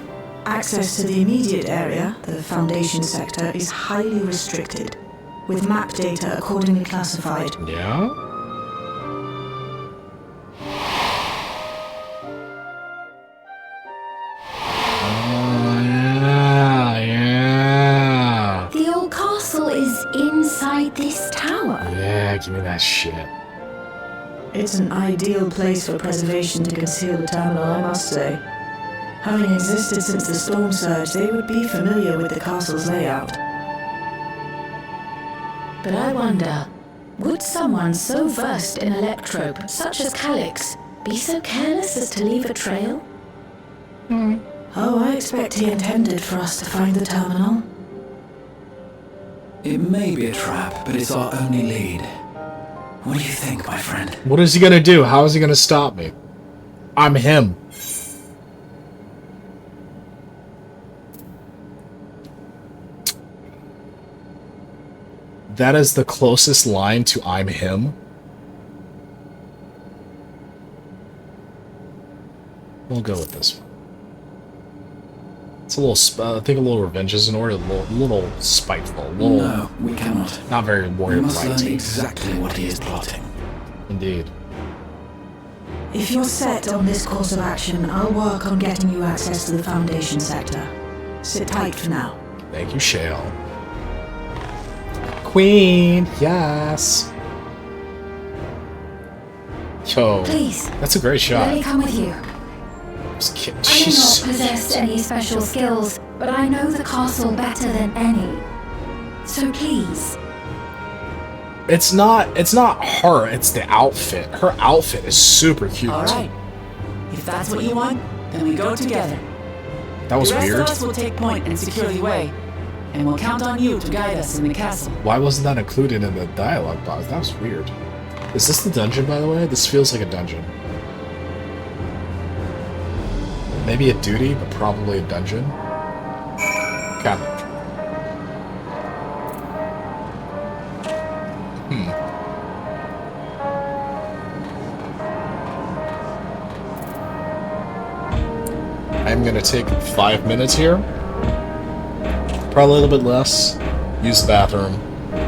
Speaker 4: Access to the immediate area, the Foundation sector, is highly restricted, with map data accordingly classified.
Speaker 1: Yeah? Yeah.
Speaker 3: The old castle is inside this tower.
Speaker 1: Yeah, give me that shit.
Speaker 4: It's an ideal place for preservation to conceal the terminal, I must say. Having existed since the storm surge, they would be familiar with the castle's layout.
Speaker 3: But I wonder, would someone so versed in electrope, such as Calyx, be so careless as to leave a trail?
Speaker 4: Oh, I expect he intended for us to find the terminal.
Speaker 8: It may be a trap, but it's our only lead. What do you think, my friend?
Speaker 1: What is he gonna do? How is he gonna stop me? I'm him. That is the closest line to I'm him. We'll go with this one. It's a little, I think a little revenge is in order, a little spiteful, a little,
Speaker 8: No, we cannot.
Speaker 1: not very
Speaker 8: We
Speaker 1: warrior
Speaker 8: must learn
Speaker 1: bright.
Speaker 8: exactly what he is plotting.
Speaker 1: Indeed.
Speaker 4: If you're set on this course of action, I'll work on getting you access to the Foundation sector. Sit tight for now.
Speaker 1: Thank you, Shale. Queen, yes. Yo,
Speaker 3: Please,
Speaker 1: that's a great
Speaker 3: let me
Speaker 1: shot.
Speaker 3: come with you.
Speaker 1: Just kidding.
Speaker 3: I do
Speaker 1: She's
Speaker 3: not possess any special skills, but I know the castle better than any. So please,
Speaker 1: It's not her, it's the outfit. Her outfit is super cute.
Speaker 2: Alright. If that's what you want, then we go together.
Speaker 1: That was
Speaker 2: the rest
Speaker 1: weird.
Speaker 2: of us will take point and secure the way, and we'll count on you to guide us in the castle.
Speaker 1: Why wasn't that included in the dialogue box? That was weird. Is this the dungeon, by the way? This feels like a dungeon. Maybe a duty, but probably a dungeon. Okay. I'm gonna take 5 minutes here. Probably a little bit less. Use the bathroom,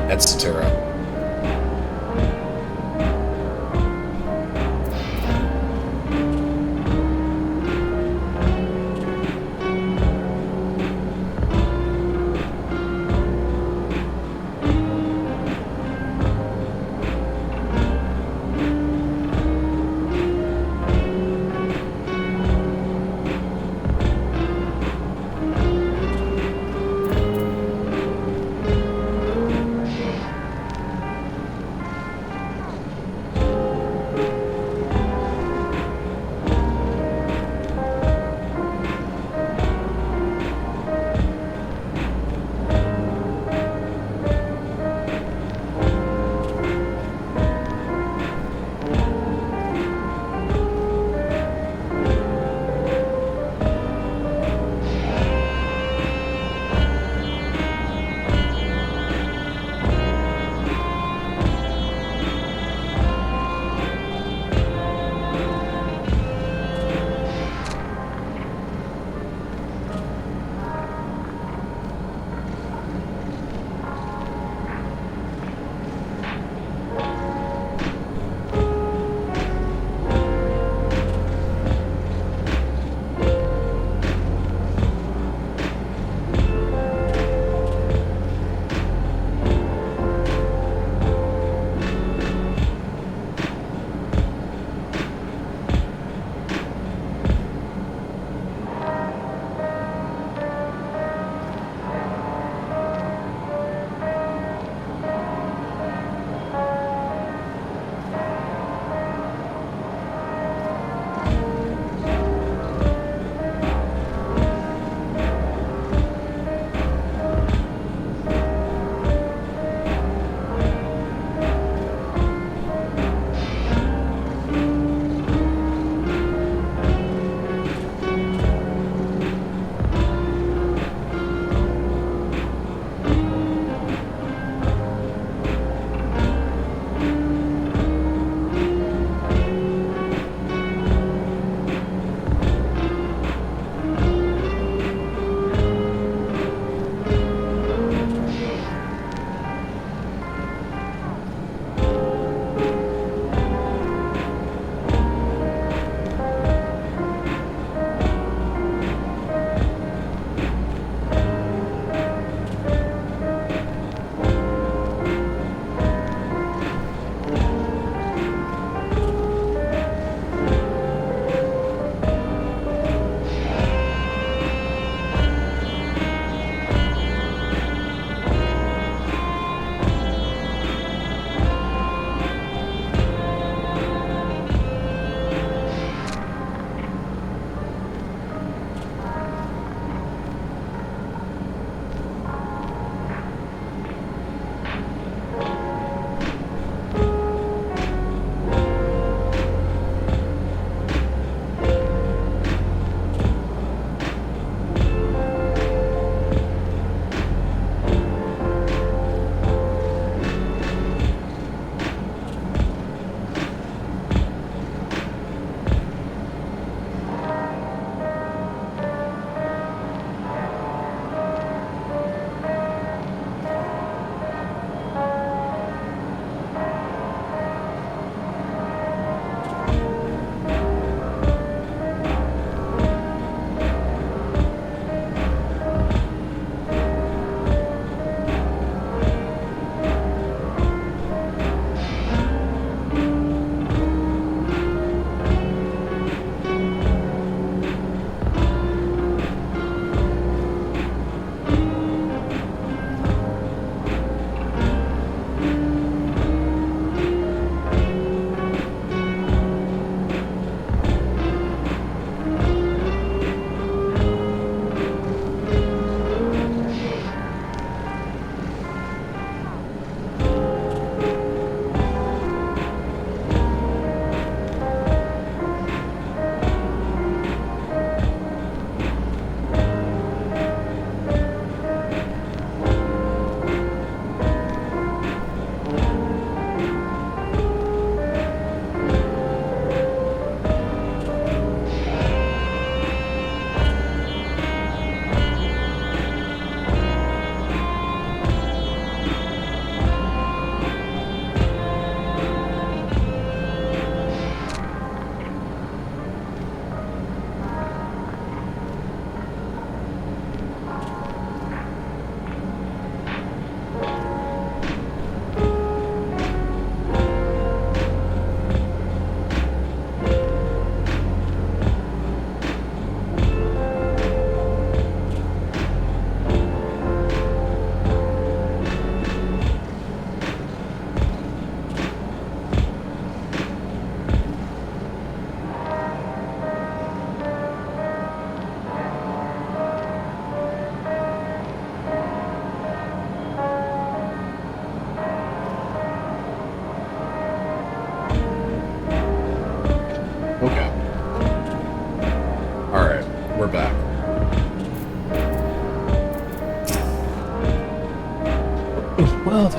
Speaker 1: etc.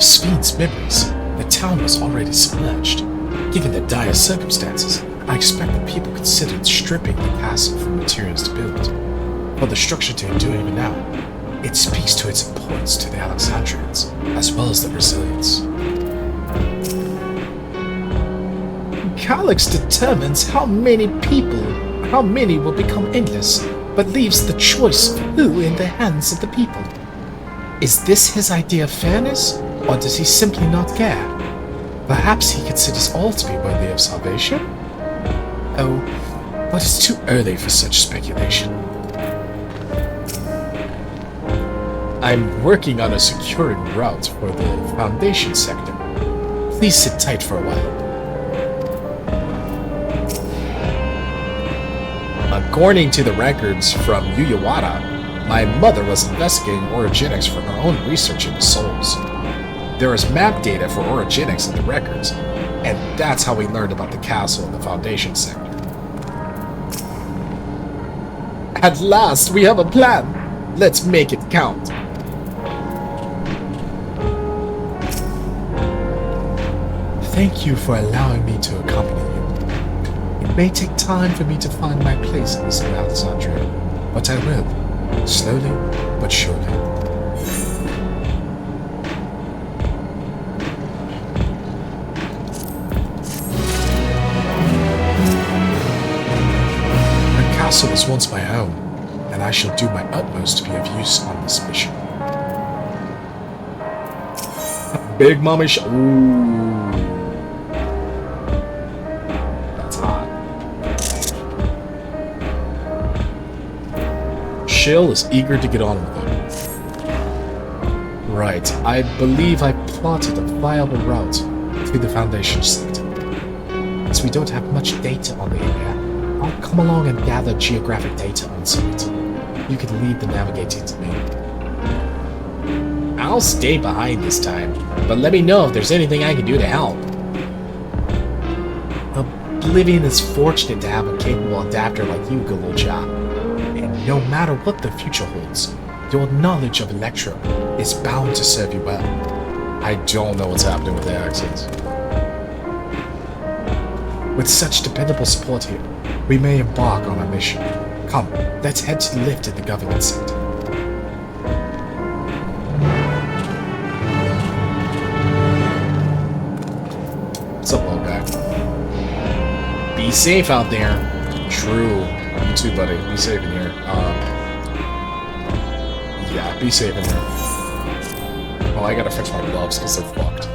Speaker 7: of Sven's memories, the town was already submerged. Given the dire circumstances, I expect the people considered stripping the castle for materials to build. For the structure to endure even now, it speaks to its importance to the Alexandrians, as well as the Brazilians. Calyx determines how many will become endless, but leaves the choice of who in the hands of the people. Is this his idea of fairness, or does he simply not care? Perhaps he considers all to be worthy of salvation? Oh, but it's too early for such speculation. I'm working on a securing route for the Foundation sector. Please sit tight for a while.
Speaker 1: According to the records from Yuyawara, my mother was investigating orogenics for her own research into souls. There is map data for orogenics in the records, and that's how we learned about the castle and the Foundation sector. At last, we have a plan! Let's make it count!
Speaker 7: Thank you for allowing me to accompany you. It may take time for me to find my place in this Alexandria, but I will, slowly but surely. The castle was once my home, and I shall do my utmost to be of use on this mission.
Speaker 1: Big Mommy Ooh. That's hot. Shill is eager to get on with it. Right, I believe I plotted a viable route to the Foundation sector.
Speaker 7: As we don't have much data on the area, I'll come along and gather geographic data on site. You can leave the navigating to me.
Speaker 1: I'll stay behind this time, but let me know if there's anything I can do to help.
Speaker 7: Oblivion is fortunate to have a capable adapter like you, Galulja. And no matter what the future holds, your knowledge of Electro is bound to serve you well.
Speaker 1: I don't know what's happening with the accents.
Speaker 7: With such dependable support here, we may embark on our mission. Come, let's head to the lift in the government sector.
Speaker 1: What's up, little guy? Be safe out there. True. You too, buddy. Be safe in here. Yeah, be safe in here. Oh, I gotta fix my gloves because they're fucked.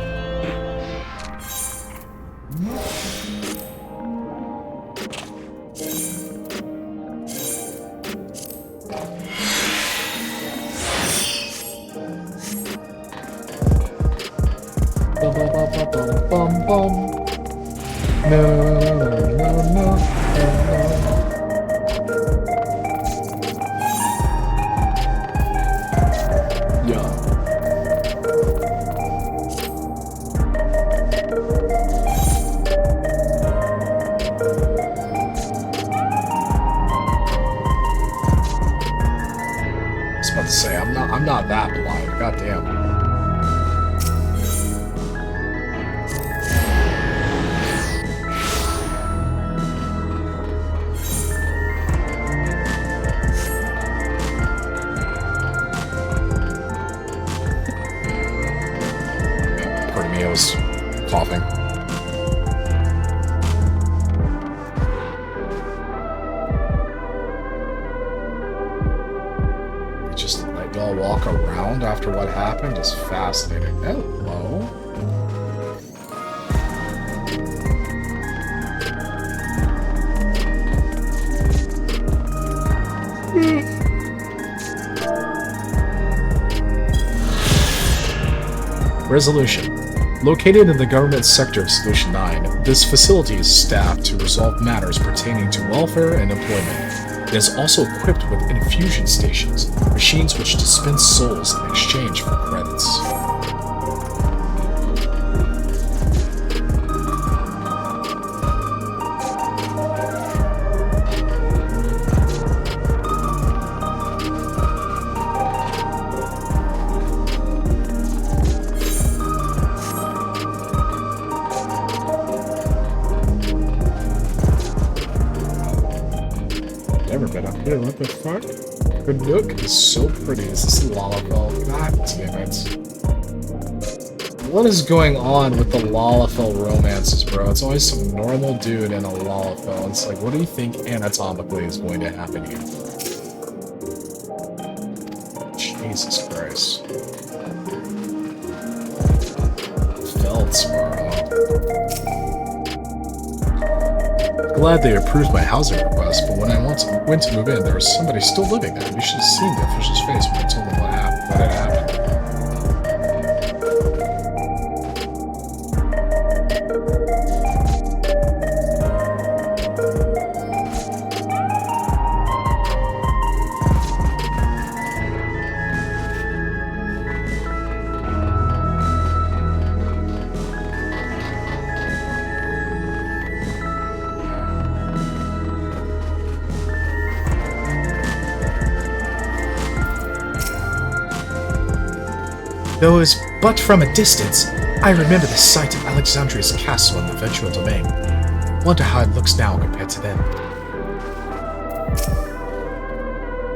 Speaker 1: I'm not that blind. Goddamn. Pardon me, I was coughing. Y'all walk around after what happened is fascinating. Hello. Resolution. Located in the government sector of Solution 9, this facility is staffed to resolve matters pertaining to welfare and employment. It is also equipped with infusion stations, machines which dispense souls in exchange for credits. Never been up here. What the fuck? The nook is so pretty. Is this Lalafell? God damn it. What is going on with the Lalafell romances, bro? It's always some normal dude in a Lalafell. It's like, what do you think anatomically is going to happen here? Jesus Christ. Feldspar, huh? Glad they approved my housing request, but when I went to move in, there was somebody still living there. You should have seen the official's face when I told them what had happened.
Speaker 7: Though it was but from a distance, I remember the sight of Alexandria's castle in the virtual domain. Wonder how it looks now compared to then.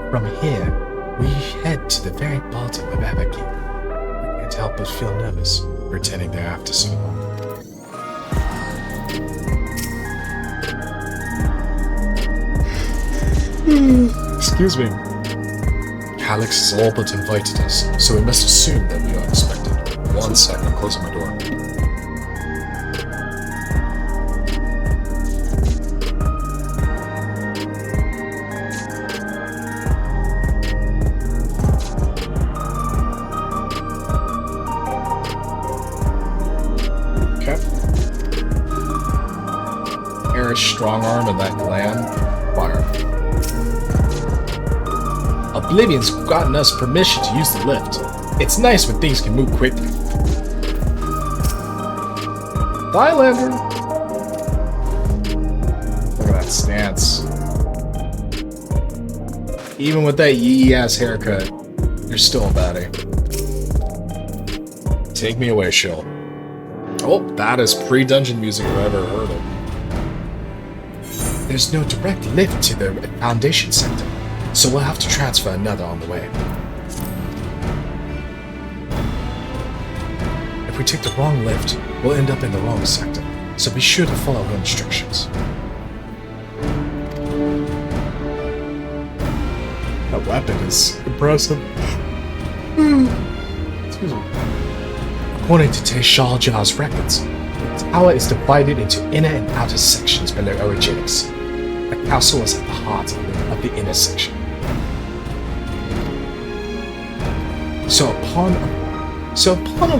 Speaker 7: From here, we head to the very bottom of Abakeep. I can't help but feel nervous, returning there after so long.
Speaker 1: Excuse me.
Speaker 7: Alex has all but invited us, so we must assume that we are expected.
Speaker 1: 1 second, I'm closing my door. Okay. Erish strong arm and that gland. Fire.
Speaker 7: Oblivion's gotten us permission to use the lift. It's nice when things can move quickly.
Speaker 1: Thailander! Look at that stance. Even with that yee-ass haircut, you're still a baddie. Take me away, Shill. Oh, that is pre-dungeon music if I've ever heard it.
Speaker 7: There's no direct lift to the Foundation Center, so we'll have to transfer another on the way. If we take the wrong lift, we'll end up in the wrong sector, so be sure to follow her instructions.
Speaker 1: That weapon is impressive. Excuse me.
Speaker 7: According to Teshaljar's records, the tower is divided into inner and outer sections below Origenics. The castle is at the heart of the inner section. So upon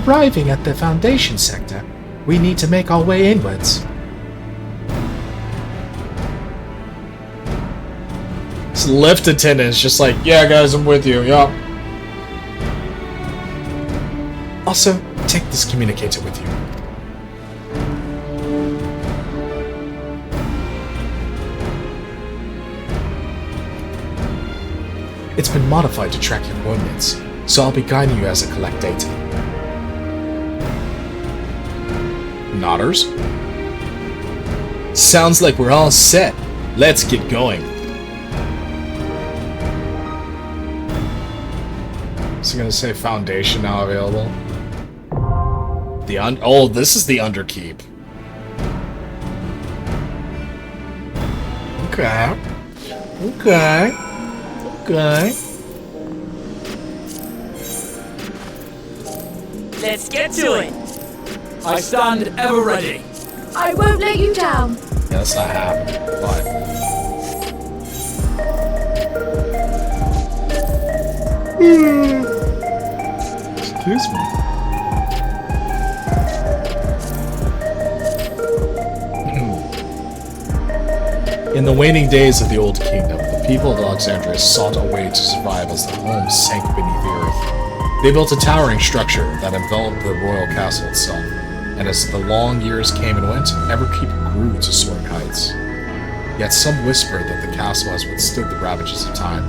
Speaker 7: arriving at the Foundation sector, we need to make our way inwards.
Speaker 1: This lift attendant is just like, yeah guys, I'm with you, yup.
Speaker 7: Also, take this communicator with you. It's been modified to track your coordinates, so I'll be guiding you as I collect data.
Speaker 1: Nodders? Sounds like we're all set. Let's get going. Is it gonna say Foundation now available? Oh, this is the Underkeep. Okay. Okay. Okay.
Speaker 2: Let's get to it.
Speaker 8: I stand ever ready.
Speaker 3: I won't let you down.
Speaker 1: Yeah, that's not happening. But excuse me. In the waning days of the Old Kingdom, the people of Alexandria sought a way to survive as their homes sank beneath the earth. They built a towering structure that enveloped the royal castle itself, and as the long years came and went, Everkeep grew to soaring heights. Yet some whispered that the castle has withstood the ravages of time,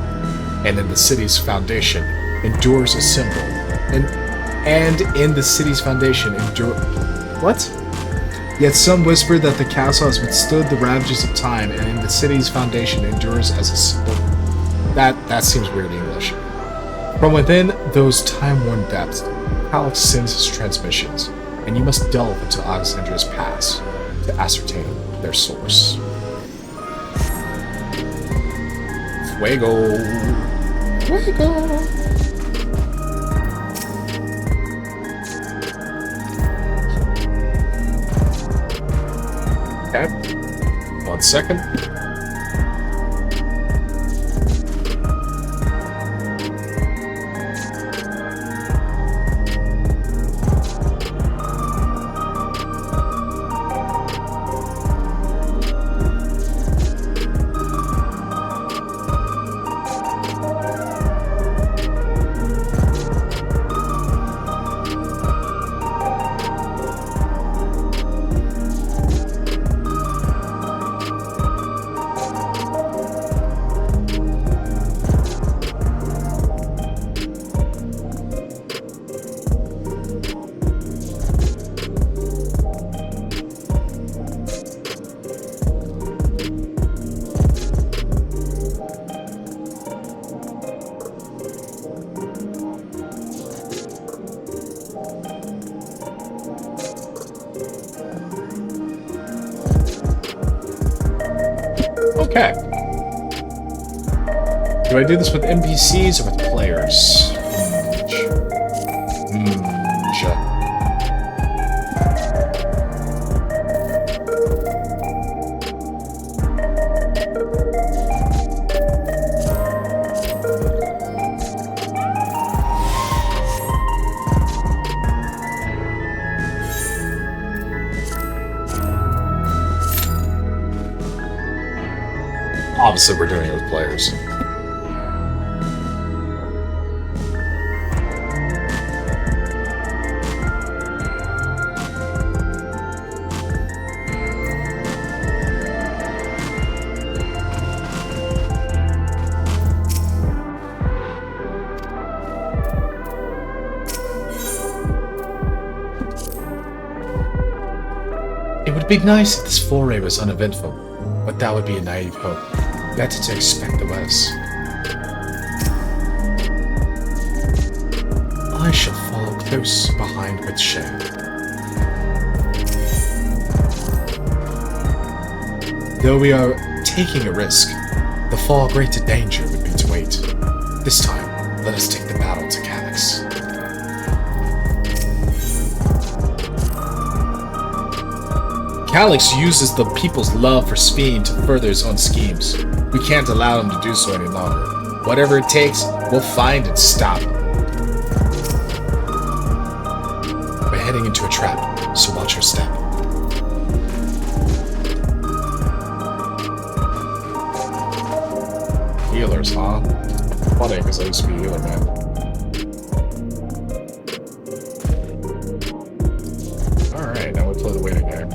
Speaker 1: and in the city's foundation endures a symbol. And in the city's foundation endure... What? Yet some whisper that the castle has withstood the ravages of time, and the city's foundation endures as a symbol. That seems weird English. From within those time-worn depths, Alex sends his transmissions, and you must delve into Alexandria's past to ascertain their source. Fuego! Fuego! Okay. 1 second. Okay. Do I do this with NPCs or with players? Obviously, we're doing it with players. It would be nice if this foray was uneventful, but that would be a naive hope. Better to expect the worst. I shall follow close behind with shame. Though we are taking a risk, the far greater danger would be to wait. This time, let us take the battle to Calyx. Calyx uses the people's love for speed to further his own schemes. We can't allow him to do so any longer. Whatever it takes, we'll find and stop him. We're heading into a trap, so watch your step. Healers, huh? Funny, because I used to be a healer, man. Alright, now we play the waiting game.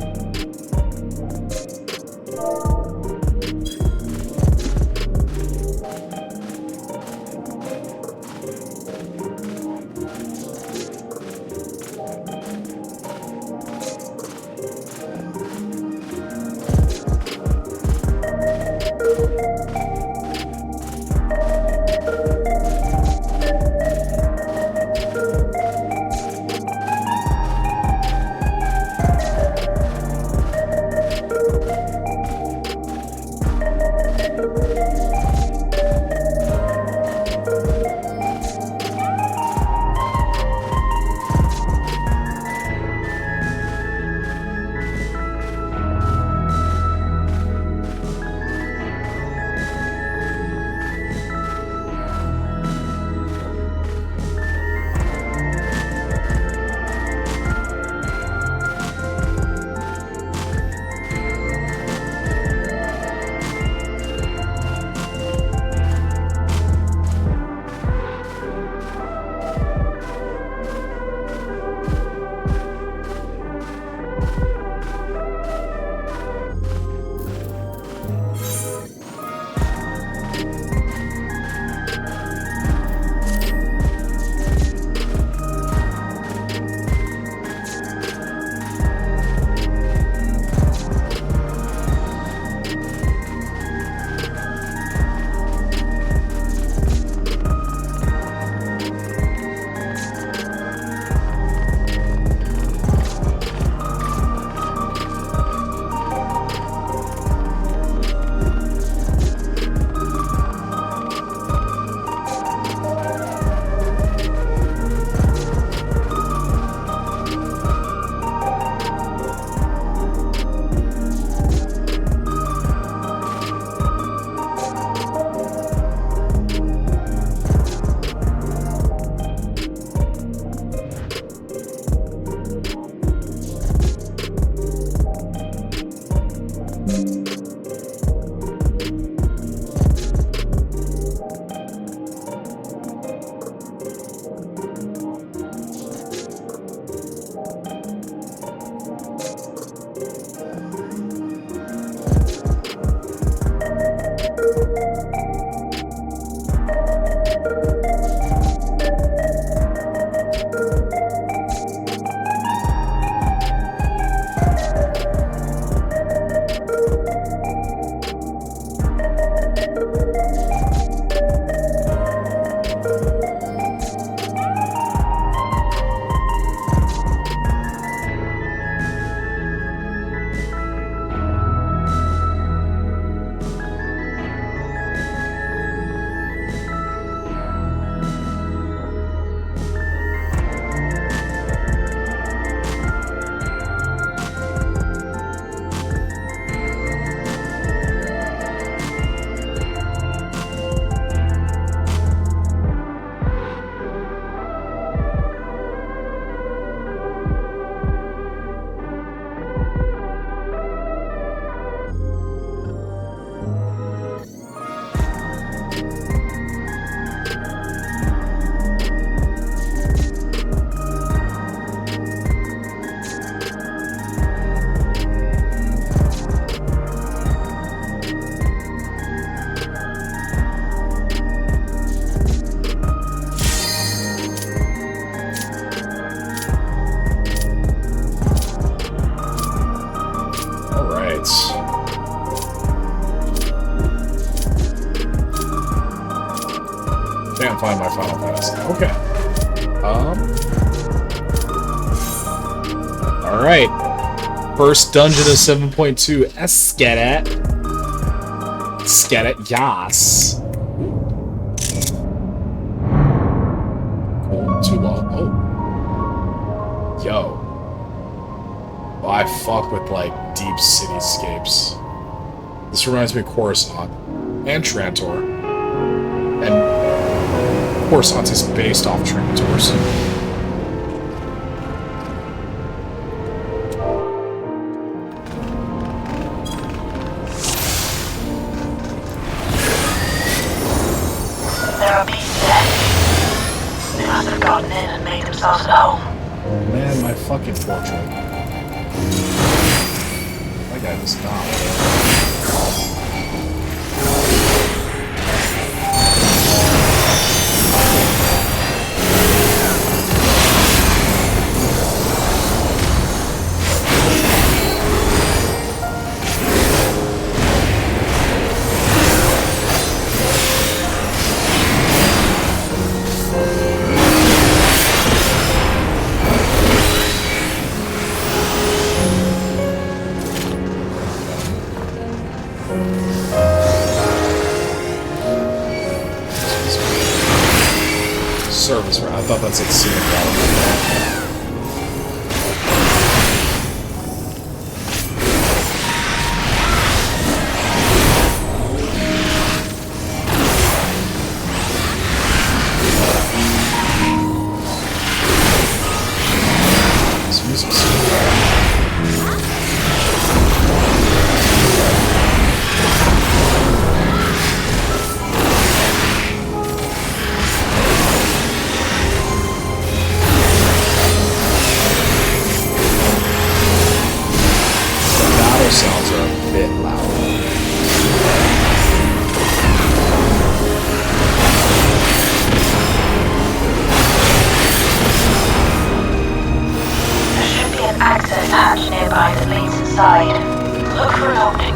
Speaker 1: Can't find my Final Fantasy. Okay. Alright. First dungeon of 7.2. Escadet. Escadet, yas. Cool. Too long. Oh. Yo. Oh, I fuck with, like, deep cityscapes. This reminds me of Coruscant. And Trantor. And Coruscant is based off Trantor's.
Speaker 2: There are beasts there. They must have gotten in and made themselves at home.
Speaker 1: Man, my fucking portrait. That guy was not. Service route. I thought that's like scenic route. This music's so sounds are a bit loud.
Speaker 2: There should be an access hatch nearby that leads inside. Look for an opening.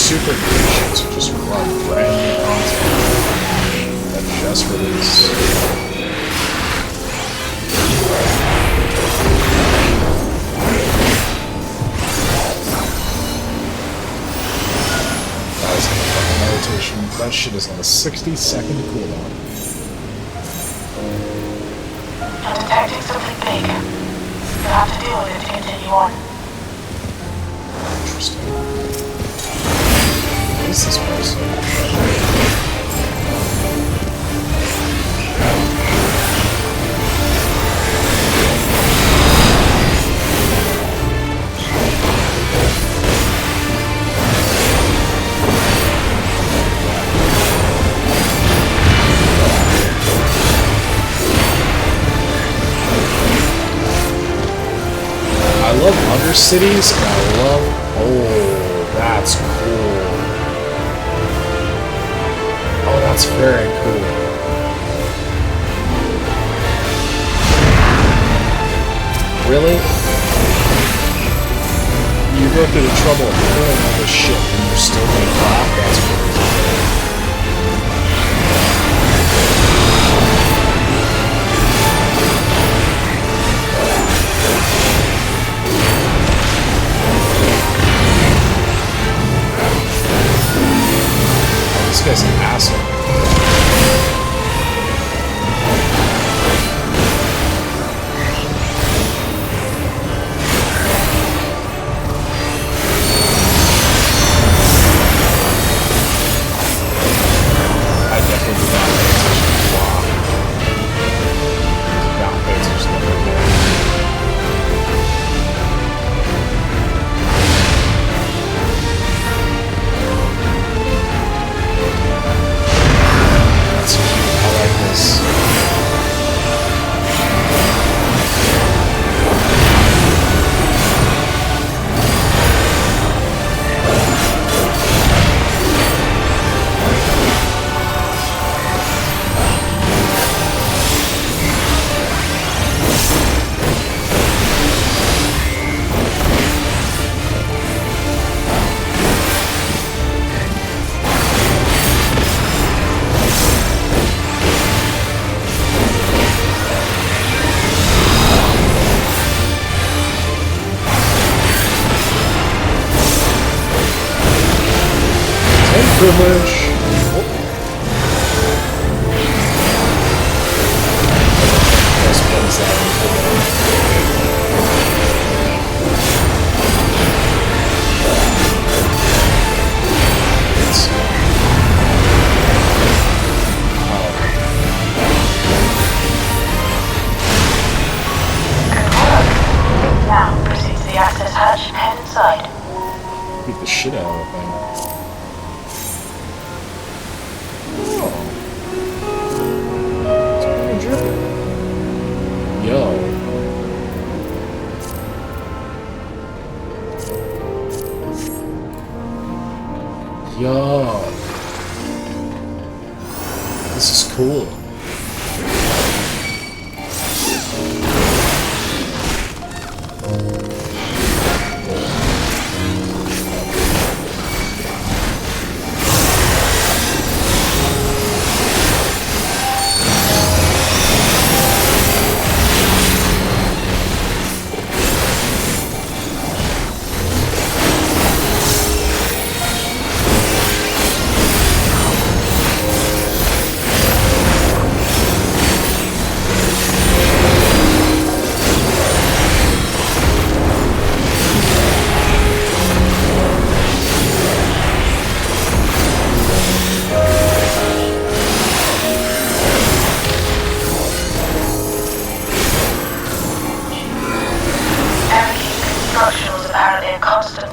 Speaker 2: Super patient to just run brand new content that just released. That is gonna fucking meditation. That shit is on a 60-second cooldown. I'm detecting something big. You'll have to deal with it to continue on.
Speaker 1: Interesting. What is this person? I love Undercities, and I love... Oh, that's cool. Oh, that's very cool. Really? You go through the trouble of killing all this shit and you're still gonna clap? That's crazy. guy's an asshole. I definitely do not pay attention to Wow. Do not pay attention to that. That's cute. I like this. Privilege.
Speaker 2: Now, proceed to the access hatch and head inside.
Speaker 1: Beat the shit out of the thing. Yo. Yo. This is cool.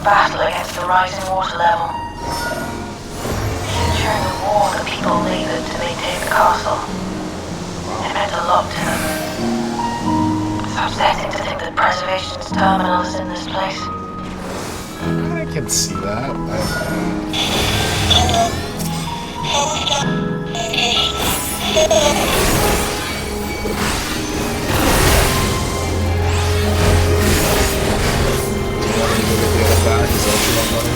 Speaker 2: Battle against the rising water level. During the war, the people labored to maintain the castle. It meant a lot to them. It's upsetting to think that preservation's terminal is in this place.
Speaker 1: I can see that. Back, is that what you want, buddy?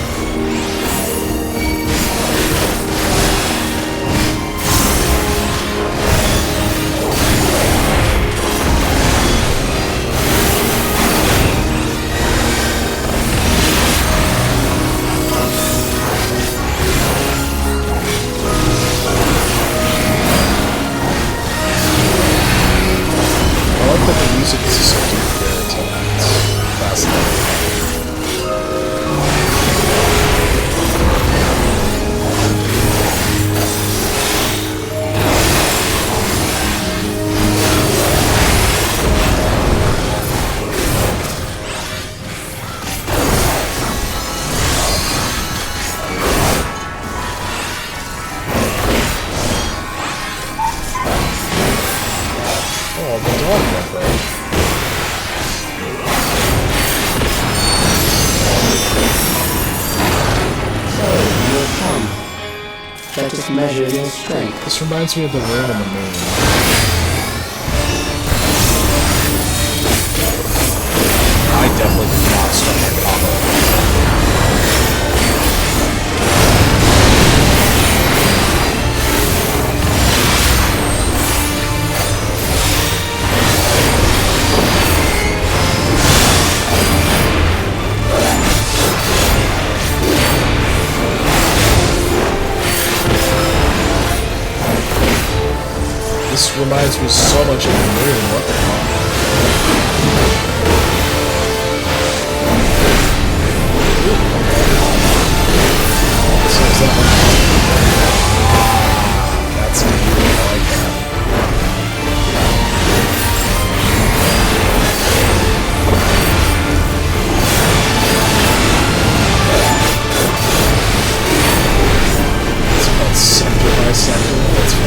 Speaker 1: I like that the music is so deep there, it's fascinating.
Speaker 6: Let us measure your strength.
Speaker 1: This reminds me of the room in the moon. I definitely did not start my combo. This reminds me so much of the moon. What the fuck? So is that one? That's good. I like that. It's called sector by sector. That's fine.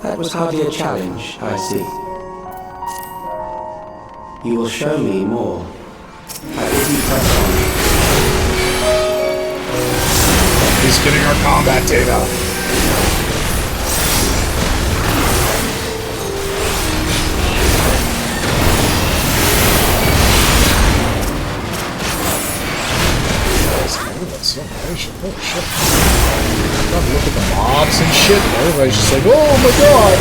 Speaker 6: That was hardly a challenge, I see. You will show me more. I bid you press on.
Speaker 1: He's getting our combat data. Slow motion. Holy shit. Gotta look at the mobs and shit, and everybody's just like, oh my god!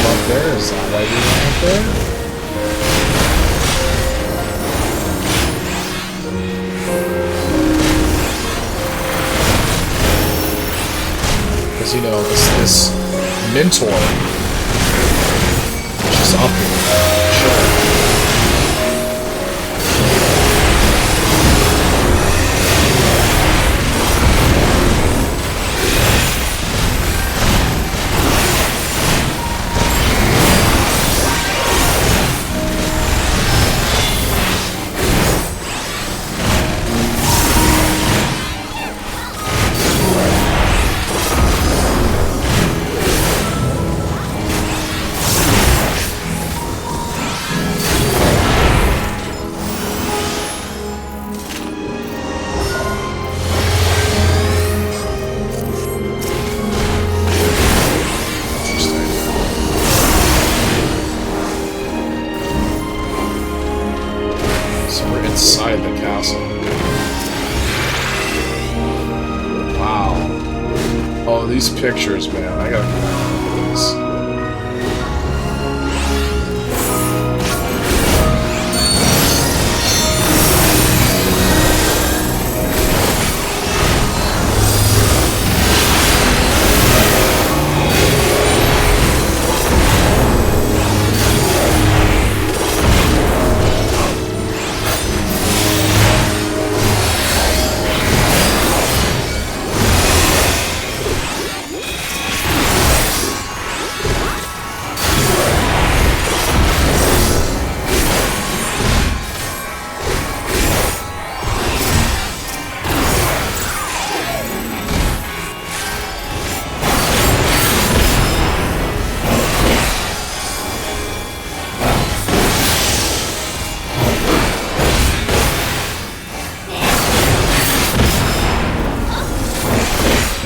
Speaker 1: Up there, is that why you went up there? You know, this mentor, which is up here. Sure. Inside the castle. Wow. Oh, these pictures, man. I gotta get out of this.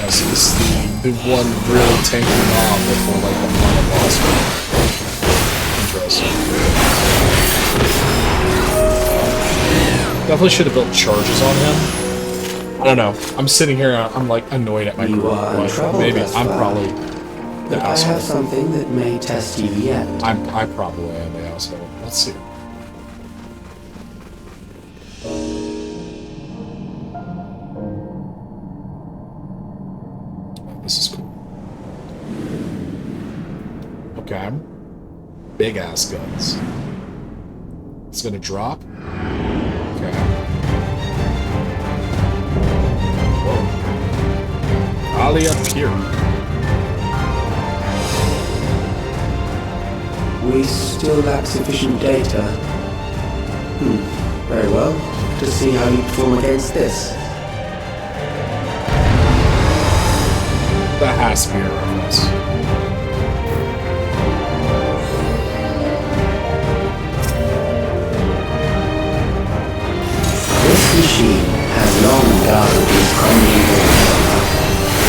Speaker 1: Yes, this is the one really tanky mob before like the final boss fight. Interesting. Definitely should have built charges on him. I don't know. I'm sitting here, I'm like annoyed at my
Speaker 6: You
Speaker 1: group.
Speaker 6: are in trouble,
Speaker 1: Maybe
Speaker 6: that's
Speaker 1: I'm
Speaker 6: fine.
Speaker 1: probably the
Speaker 6: But I
Speaker 1: asshole.
Speaker 6: have something that may test you yet.
Speaker 1: I probably am the asshole. Let's see. This is cool. Okay. Big ass guns. It's gonna drop. Okay. Whoa. Ali up here.
Speaker 6: We still lack sufficient data. Very well. To see how you perform against this.
Speaker 1: That has to be a reference.
Speaker 6: This machine has long guarded these crumbling walls.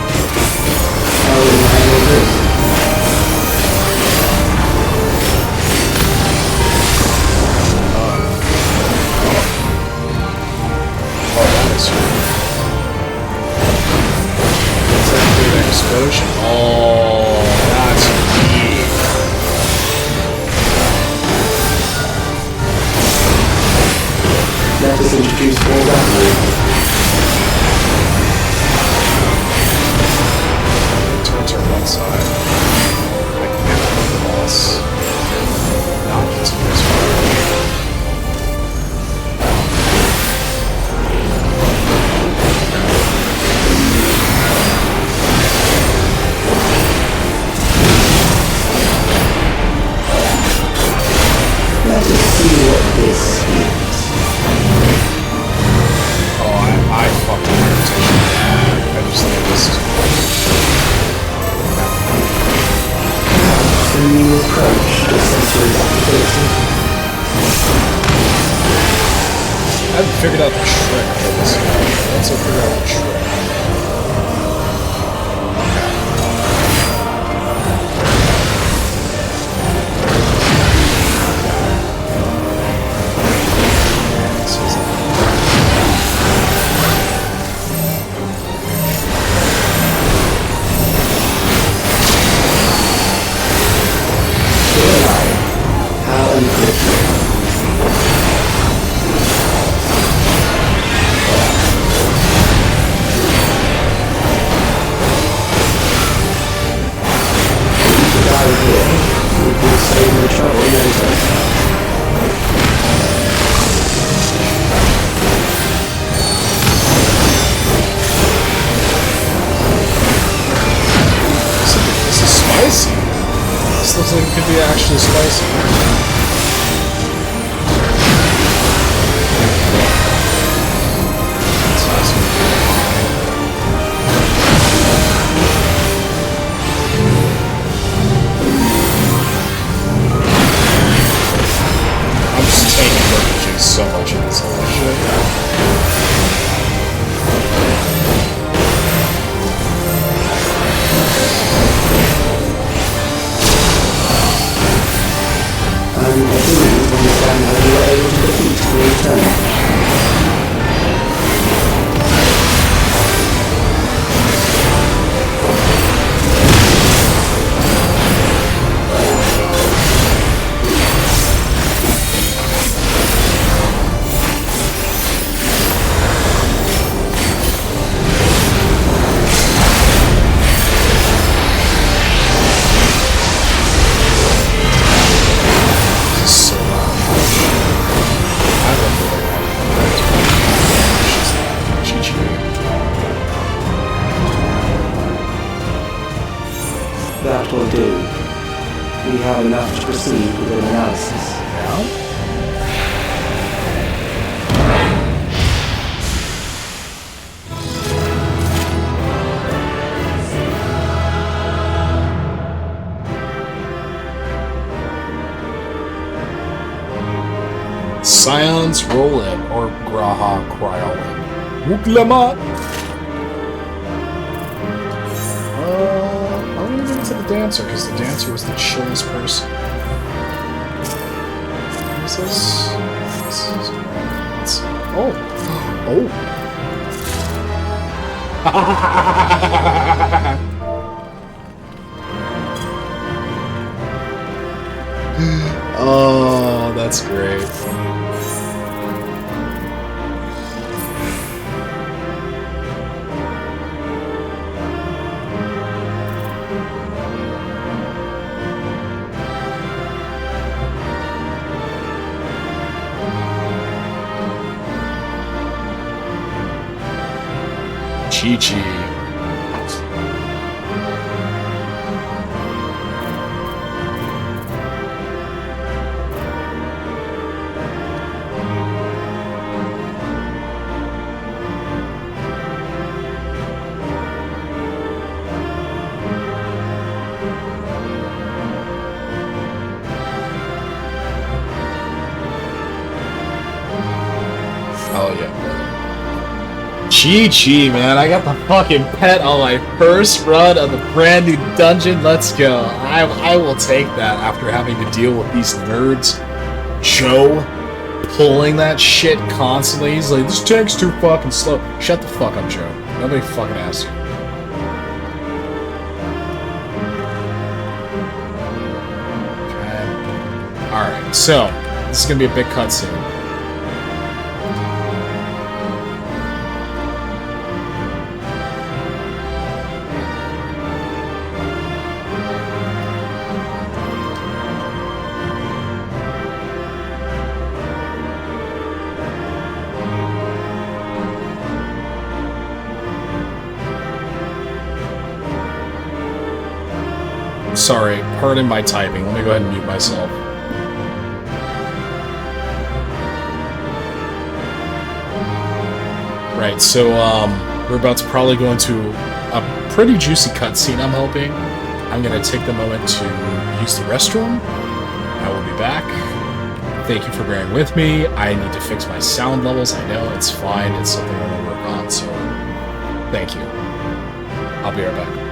Speaker 6: How will you handle this?
Speaker 1: Oh, that is it's a big explosion. Oh, that's neat.
Speaker 6: Let us introduce more weaponry.
Speaker 1: Turn to one side. I can't move the boss. Now continuous fire.
Speaker 6: Let us see what this is.
Speaker 1: Oh, I fucking irritation. I just think this is
Speaker 6: A new approach to sensory adaptability.
Speaker 1: I haven't figured out the trick for this yet. Let's figure out the trick. This is
Speaker 6: How unequivocal. If you die here, you will save the trouble later.
Speaker 1: This is spicy. This looks like it could be actually spicy. That's awesome. I'm just taking advantage so much of this whole shit.
Speaker 6: I'm beginning to understand how you were able to defeat the Eternal.
Speaker 1: This is so loud. I love the way that she's Chi-Chi.
Speaker 6: That will do. We have enough to proceed with an analysis.
Speaker 1: Scions roll in, or Graha Cryolin. Wuklama! I'm gonna give it to the dancer, because the dancer was the chillest person. What is this? Oh! Oh! Oh, that's great. Chi-Chi. Oh yeah, brother. Chi-Chi, man, I got the fucking pet on my first run of the brand new dungeon. Let's go. I will take that after having to deal with these nerds. Joe pulling that shit constantly. He's like, this tank's too fucking slow. Shut the fuck up, Joe. Nobody fucking asked you. Okay. Alright, so this is gonna be a big cutscene. Sorry, pardon my typing. Let me go ahead and mute myself. Right, so we're about to probably go into a pretty juicy cutscene, I'm hoping. I'm gonna take the moment to use the restroom. I will be back. Thank you for bearing with me. I need to fix my sound levels. I know, it's fine. It's something I'm gonna work on, so thank you. I'll be right back.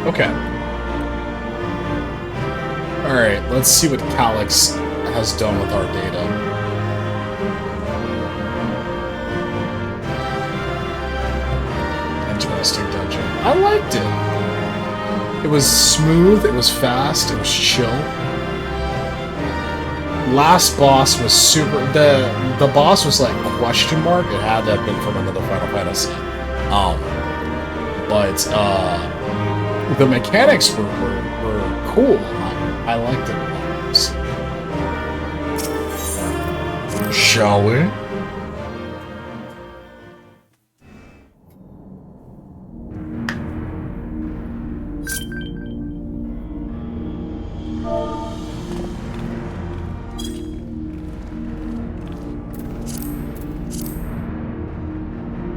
Speaker 1: Okay. Alright, let's see what Calyx has done with our data. Interesting dungeon. I liked it. It was smooth, it was fast, it was chill. Last boss was super... The boss was like question mark. It had to have been from another Final Fantasy. But the mechanics were cool. I liked it a lot. Shall we?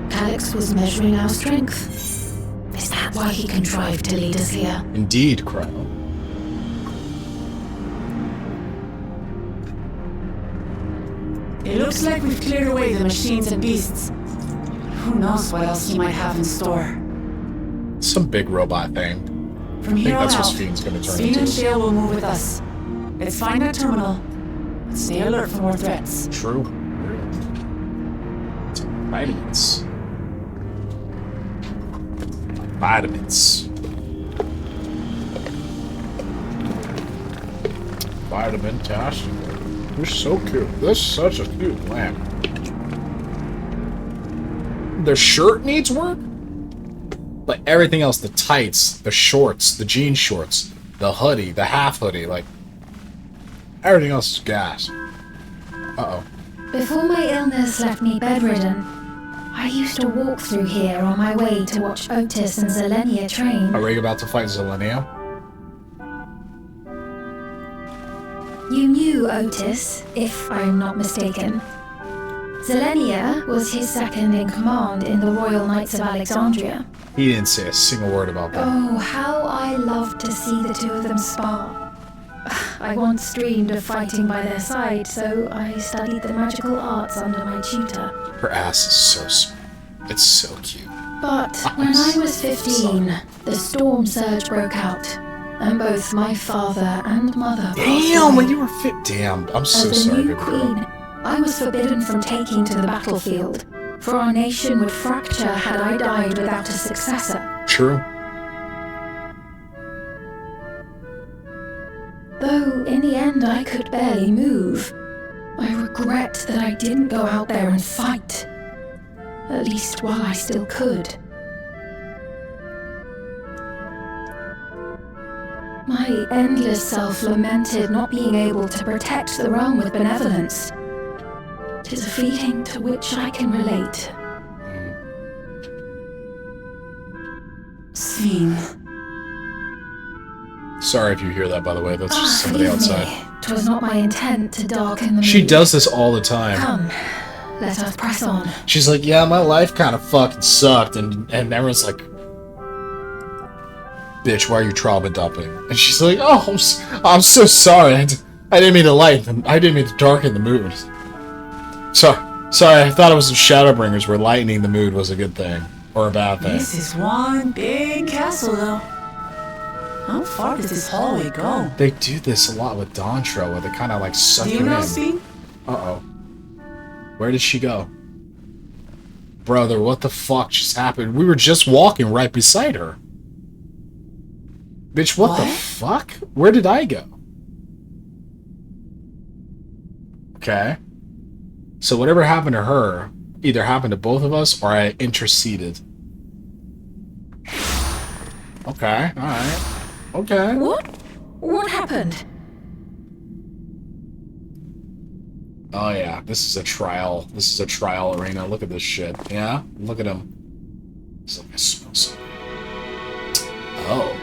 Speaker 3: Calyx was measuring our strength. Is that why he contrived to lead us here?
Speaker 1: Indeed, Cryo.
Speaker 2: It looks like we've cleared away the machines and beasts. Who knows what else he might have in store.
Speaker 1: Some big robot thing.
Speaker 2: From here on
Speaker 1: that's
Speaker 2: out,
Speaker 1: what Fiend's gonna turn
Speaker 2: Fiend and
Speaker 1: into.
Speaker 2: Shale will move with us. Let's find that terminal. But stay alert for more threats.
Speaker 1: True. Vitamins. Vitamins. Vitamin-tastic. You're so cute. This is such a cute lamp. The shirt needs work? But everything else, the tights, the shorts, the jean shorts, the hoodie, the half hoodie, like... everything else is gas. Uh-oh.
Speaker 3: Before my illness left me bedridden, I used to walk through here on my way to watch Otis and Zelenia train.
Speaker 1: Are we about to fight Zelenia?
Speaker 3: You knew Otis, if I'm not mistaken. Zelenia was his second in command in the Royal Knights of Alexandria.
Speaker 1: He didn't say a single word about that.
Speaker 3: Oh, how I loved to see the two of them spar. I once dreamed of fighting by their side, so I studied the magical arts under my tutor.
Speaker 1: Her ass is so small. It's so cute.
Speaker 3: But when I was 15, the storm surge broke out, and both my father and mother
Speaker 1: Damn, when you were fit. Damn, I'm so
Speaker 3: As the
Speaker 1: sorry,
Speaker 3: new
Speaker 1: baby girl.
Speaker 3: queen, I was forbidden from taking to the battlefield, for our nation would fracture had I died without a successor.
Speaker 1: True.
Speaker 3: Though in the end I could barely move, I regret that I didn't go out there and fight. At least while I still could. My endless self lamented not being able to protect the realm with benevolence. 'Tis a feeling to which I can relate.
Speaker 2: Fiend.
Speaker 1: Sorry if you hear that, by the way. That's just somebody
Speaker 3: Forgive
Speaker 1: outside.
Speaker 3: me. 'Twas not my intent to darken the
Speaker 1: She
Speaker 3: mood.
Speaker 1: does this all the time.
Speaker 3: Come, let us press on.
Speaker 1: She's like, yeah, my life kind of fucking sucked. And everyone's like, bitch, why are you trauma dumping? And she's like, oh, I'm so sorry. I didn't mean to I didn't mean to darken the mood. Sorry, I thought it was the Shadowbringers where lightening the mood was a good thing. Or a bad thing.
Speaker 2: This is one big castle, though. How far does this hallway go?
Speaker 1: They do this a lot with Dantro, where they kind of like suck
Speaker 2: Do
Speaker 1: you
Speaker 2: you know,
Speaker 1: in.
Speaker 2: Fiend?
Speaker 1: Uh-oh. Where did she go? Brother, what the fuck just happened? We were just walking right beside her. Bitch, what the fuck? Where did I go? Okay. So whatever happened to her either happened to both of us or I interceded. Okay, alright. Okay.
Speaker 3: What? What happened?
Speaker 1: Oh yeah, this is a trial. This is a trial arena. Look at this shit. Yeah? Look at him. It's like I smell something. Oh.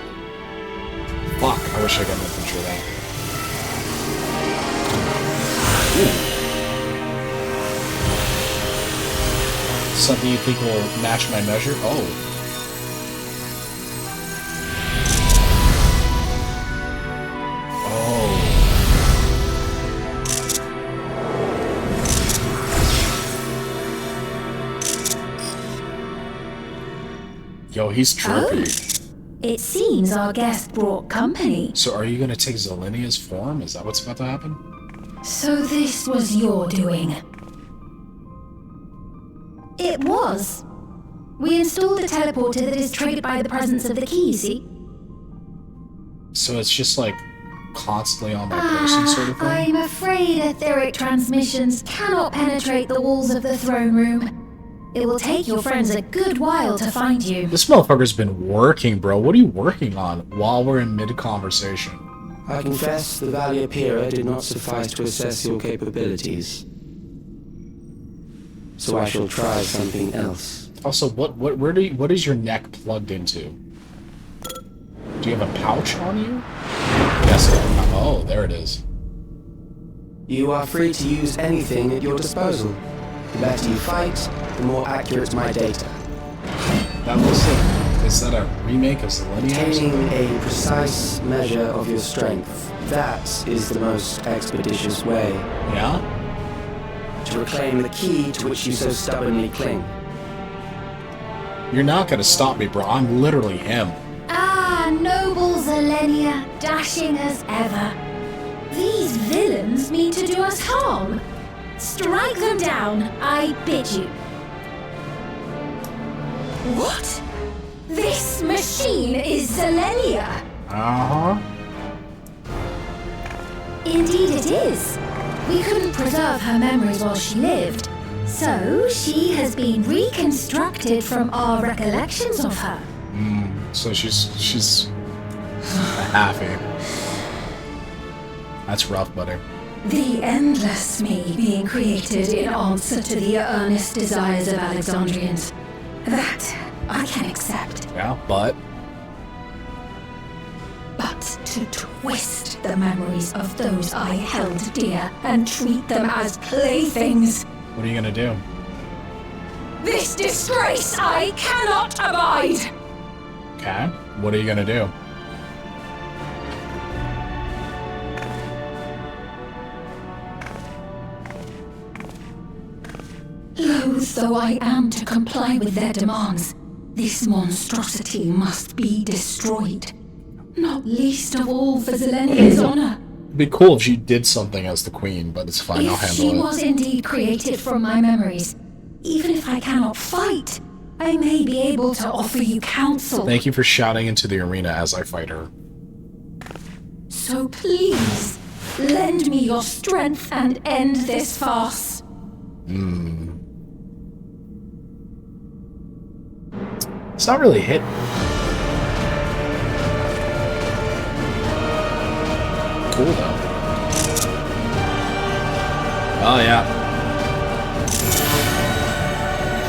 Speaker 1: Fuck, I wish I got a picture of that. Ooh. Something you think will match my measure? Oh. Yo, he's trippy.
Speaker 3: It seems our guest brought company.
Speaker 1: So are you gonna take Zelenia's form? Is that what's about to happen?
Speaker 3: So this was your doing? It was. We installed a teleporter that is triggered by the presence of the key, see?
Speaker 1: So it's just like constantly on my person sort of thing?
Speaker 3: I'm afraid etheric transmissions cannot penetrate the walls of the throne room. It will take your friends a good while to find you.
Speaker 1: This motherfucker's been working, bro. What are you working on while we're in mid-conversation?
Speaker 6: I confess the Valia Pira did not suffice to assess your capabilities. So I shall try something else.
Speaker 1: Also, what is your neck plugged into? Do you have a pouch on you? Yes. Oh, there it is.
Speaker 6: You are free to use anything at your disposal. The better you fight, the more accurate my data.
Speaker 1: That looks like... Is that a remake of Zelenia?
Speaker 6: Attaining a precise measure of your strength. That is the most expeditious way.
Speaker 1: Yeah?
Speaker 6: To reclaim the key to which you so stubbornly cling.
Speaker 1: You're not gonna stop me, bro. I'm literally him.
Speaker 3: Ah, noble Zelenia, dashing as ever. These villains mean to do us harm. Strike them down, I bid you. What? This machine is Zelenia.
Speaker 1: Uh-huh.
Speaker 3: Indeed it is. We couldn't preserve her memories while she lived. So, she has been reconstructed from our recollections of her.
Speaker 1: So she's happy. That's rough, buddy.
Speaker 3: The endless me being created in answer to the earnest desires of Alexandrians. That I can accept.
Speaker 1: Yeah, but
Speaker 3: to twist the memories of those I held dear and treat them as playthings.
Speaker 1: what are you gonna do?
Speaker 3: This disgrace I cannot abide!
Speaker 1: Okay. What are you gonna do?
Speaker 3: Loath though I am to comply with their demands, this monstrosity must be destroyed. Not least of all for Zelenia's honor.
Speaker 1: It'd be cool if she did something as the queen, but it's fine, I'll
Speaker 3: If
Speaker 1: handle
Speaker 3: she
Speaker 1: it.
Speaker 3: was indeed created from my memories, even if I cannot fight, I may be able to offer you counsel.
Speaker 1: Thank you for shouting into the arena as I fight her.
Speaker 3: So please, lend me your strength and end this farce.
Speaker 1: It's not really hitting. Cool though. Oh yeah.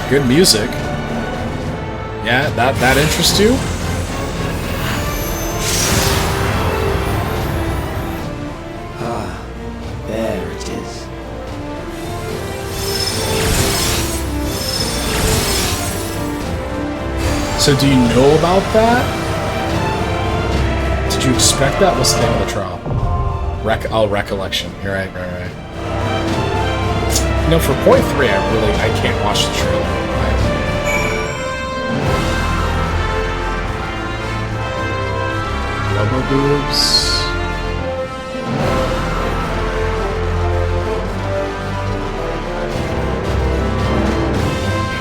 Speaker 1: Good music. Yeah, that interests you?
Speaker 6: There it is.
Speaker 1: So do you know about that? Did you expect that? What's the name of the trial? Recollection. You're right. You know, for point 3, I can't watch the trailer. Rubber boobs.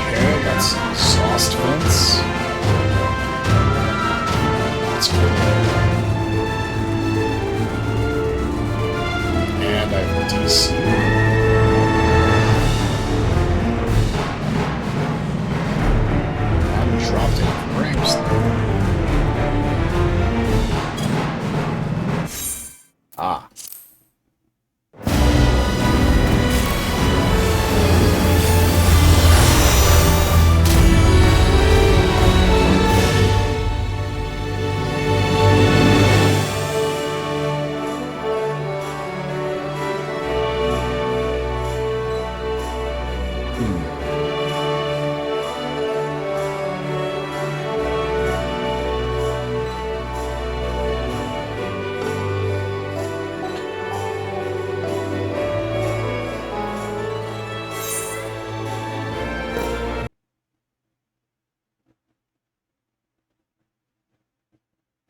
Speaker 1: Okay, that's sauced fence. That's cool. And I have DC. Dropped in frames.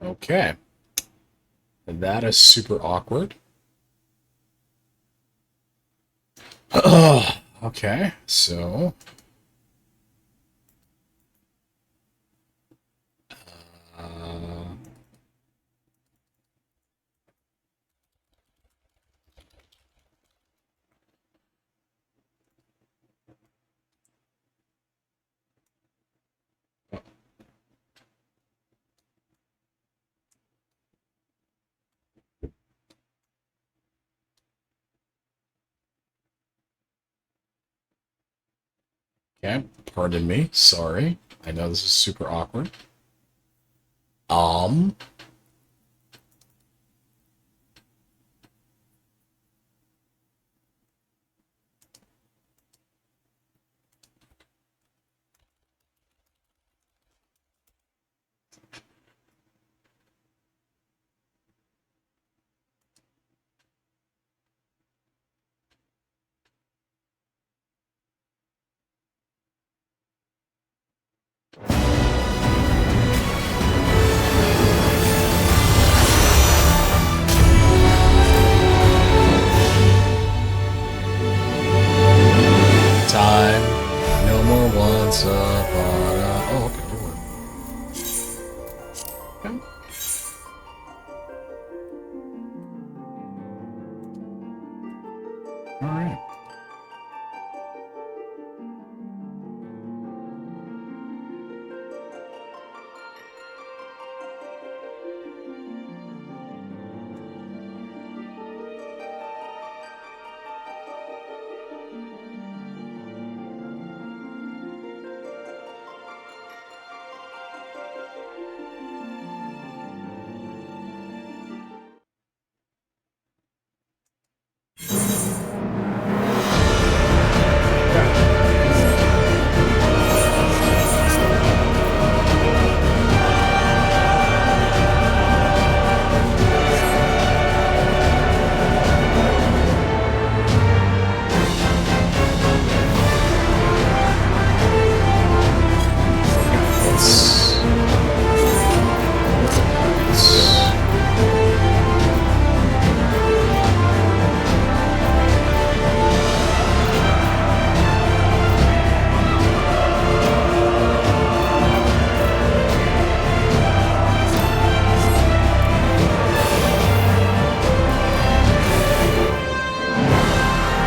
Speaker 1: Okay. That is super awkward. Okay, so... Okay, pardon me. Sorry. I know this is super awkward. Time. No more once upon a... Oh, okay. Okay. Alright.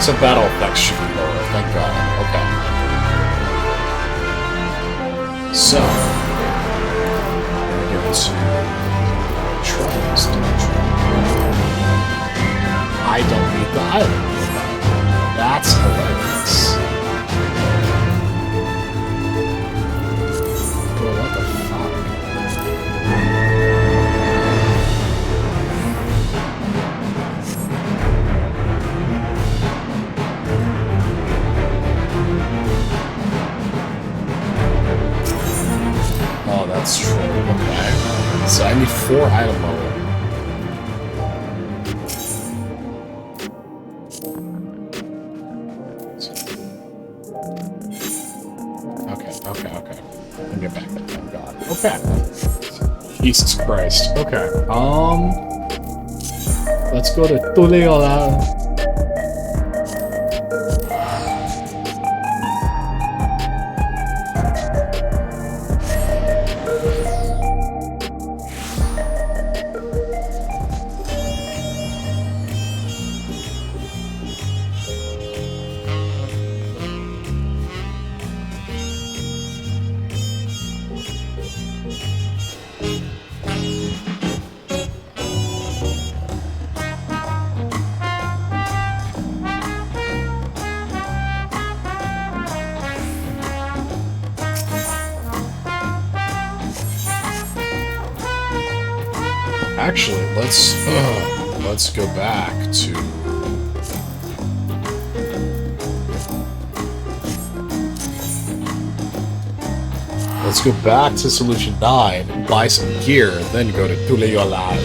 Speaker 1: So battle effects should be lower, thank god. Okay. So, we're going to try this dungeon. I don't need the island. That's hilarious. Bro, what the fuck? Oh, that's true. Okay. So I need 4 item level. Okay. Let me get back there. Thank God. Okay. Jesus Christ. Okay. Let's go to Tuleola. Actually, let's go back to Solution 9, buy some gear, then go to Tuleola.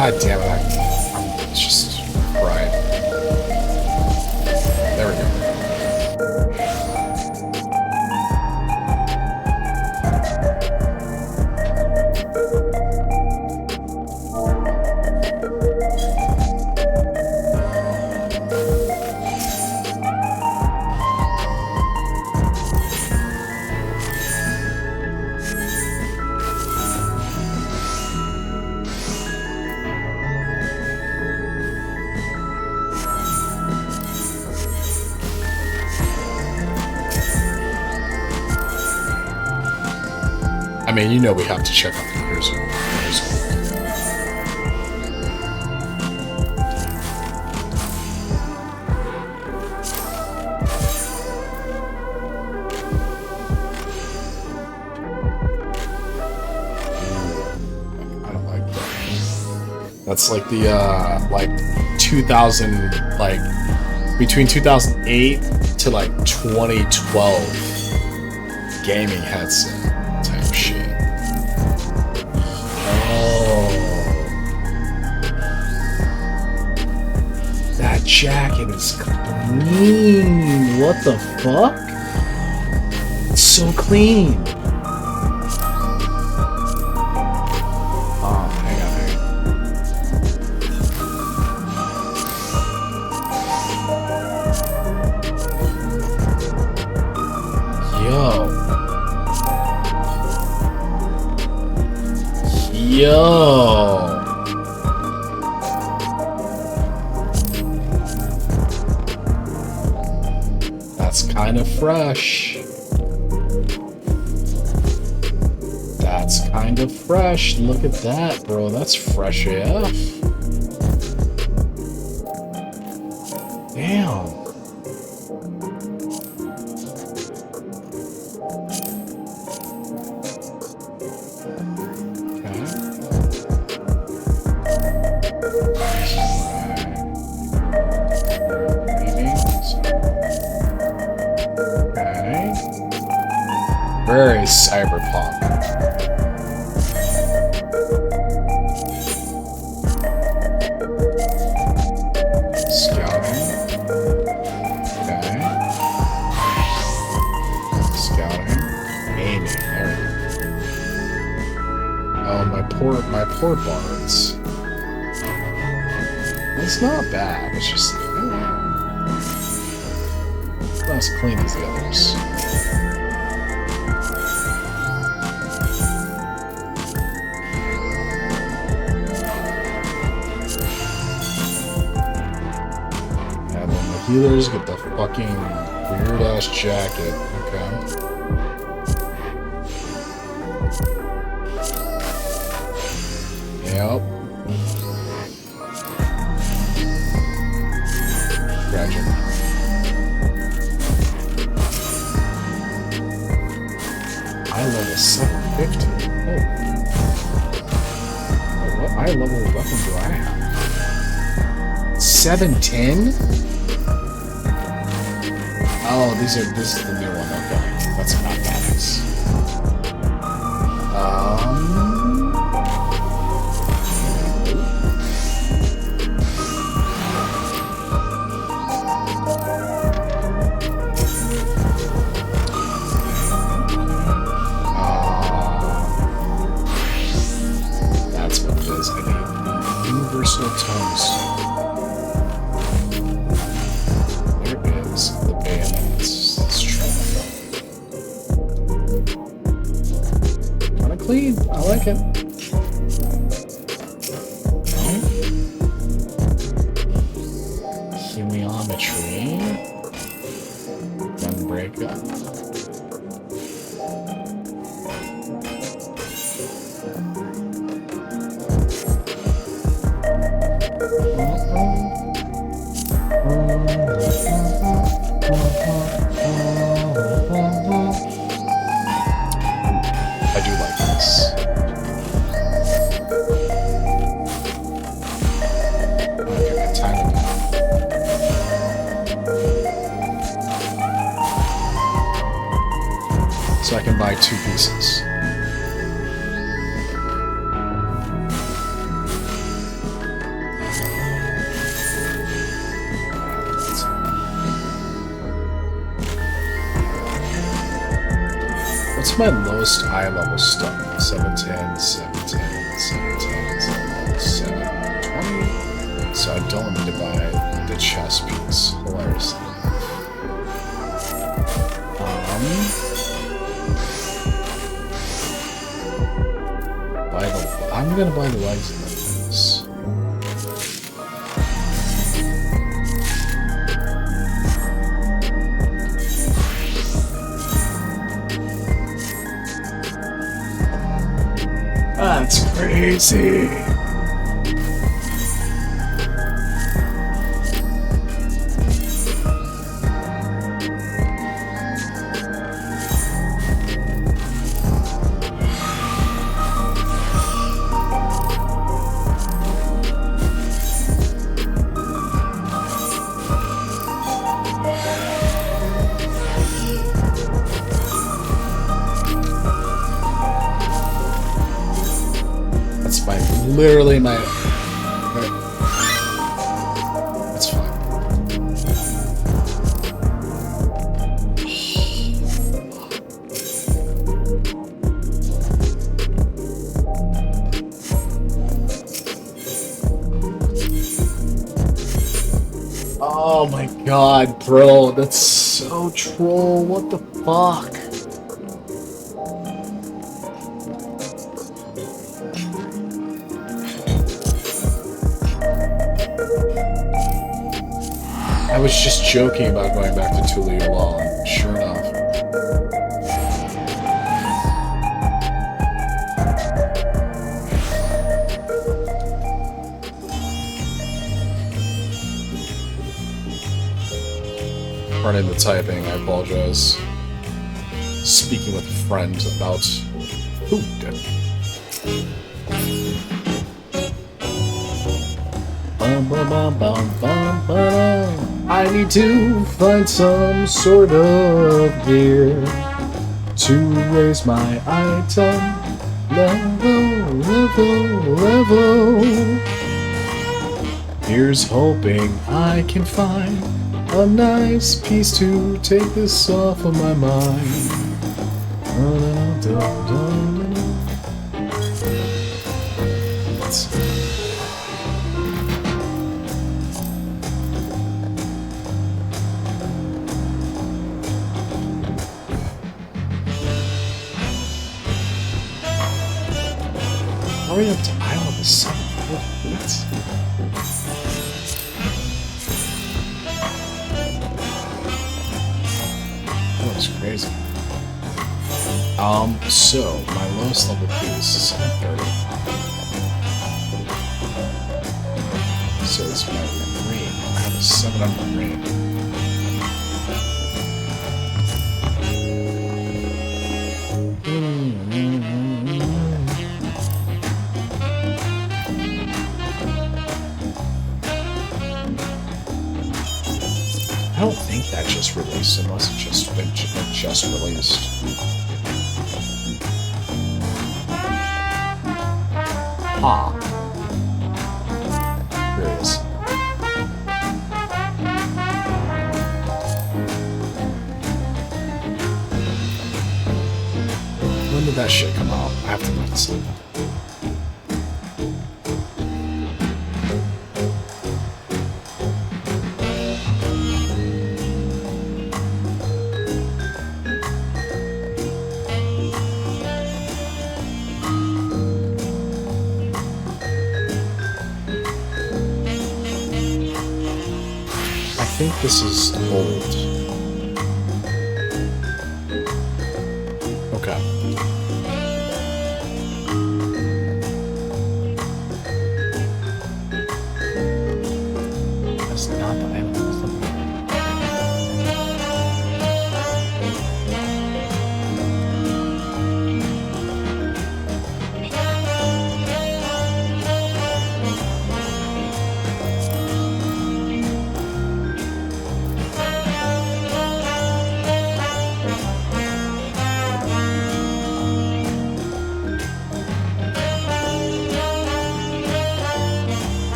Speaker 1: God damn it. I'm just fried. There we go. I mean, you know we have to check out the cruiser. I don't like that. That's like the, like 2000, like, between 2008 to like 2012 gaming headset. Jacket is clean. What the fuck? It's so clean. Oh, hang on. Yo. That's kind of fresh. That's kind of fresh. Look at that, bro. That's fresh AF. Damn. Very cyberpunk. Scouting. Okay. Scouting. Aiming. There we go. Oh, my poor bards. It's not bad. It's just not as clean as the others. Healers get the fucking weird ass jacket. Okay. Yep. Gotcha. Eye level 750. Oh. What eye level weapon do I have? 710? Oh, this is the new one, okay. That's mathematics. That's what it is. I need universal tones. The bayonets. Let's try that. Kinda clean. I like it. Okay. Heliometry. Gun breakup. I do like this. Okay, time it now. So I can buy 2 pieces. my lowest eye level stuff? 710, 710, 710, 720. So I don't need to buy the chest piece. Hilariously. I'm gonna buy the legs and the face. That's crazy. Literally my... That's fine. Oh my god, bro. That's so troll. What the fuck? I was just joking about going back to Tulia Wall, and sure enough. Running the typing, I apologize. Speaking with a friend about food. I need to find some sort of gear to raise my item level. Here's hoping I can find a nice piece to take this off of my mind. Hurry up to Isle of the Sun. What? That was crazy. So my lowest level piece is 730. So it's my green. I have a 700 green. I don't think that just released unless it just been just released. Ah. Here it is. When did that shit come out? I have to look and see. I think this is old. Okay. That's not the island.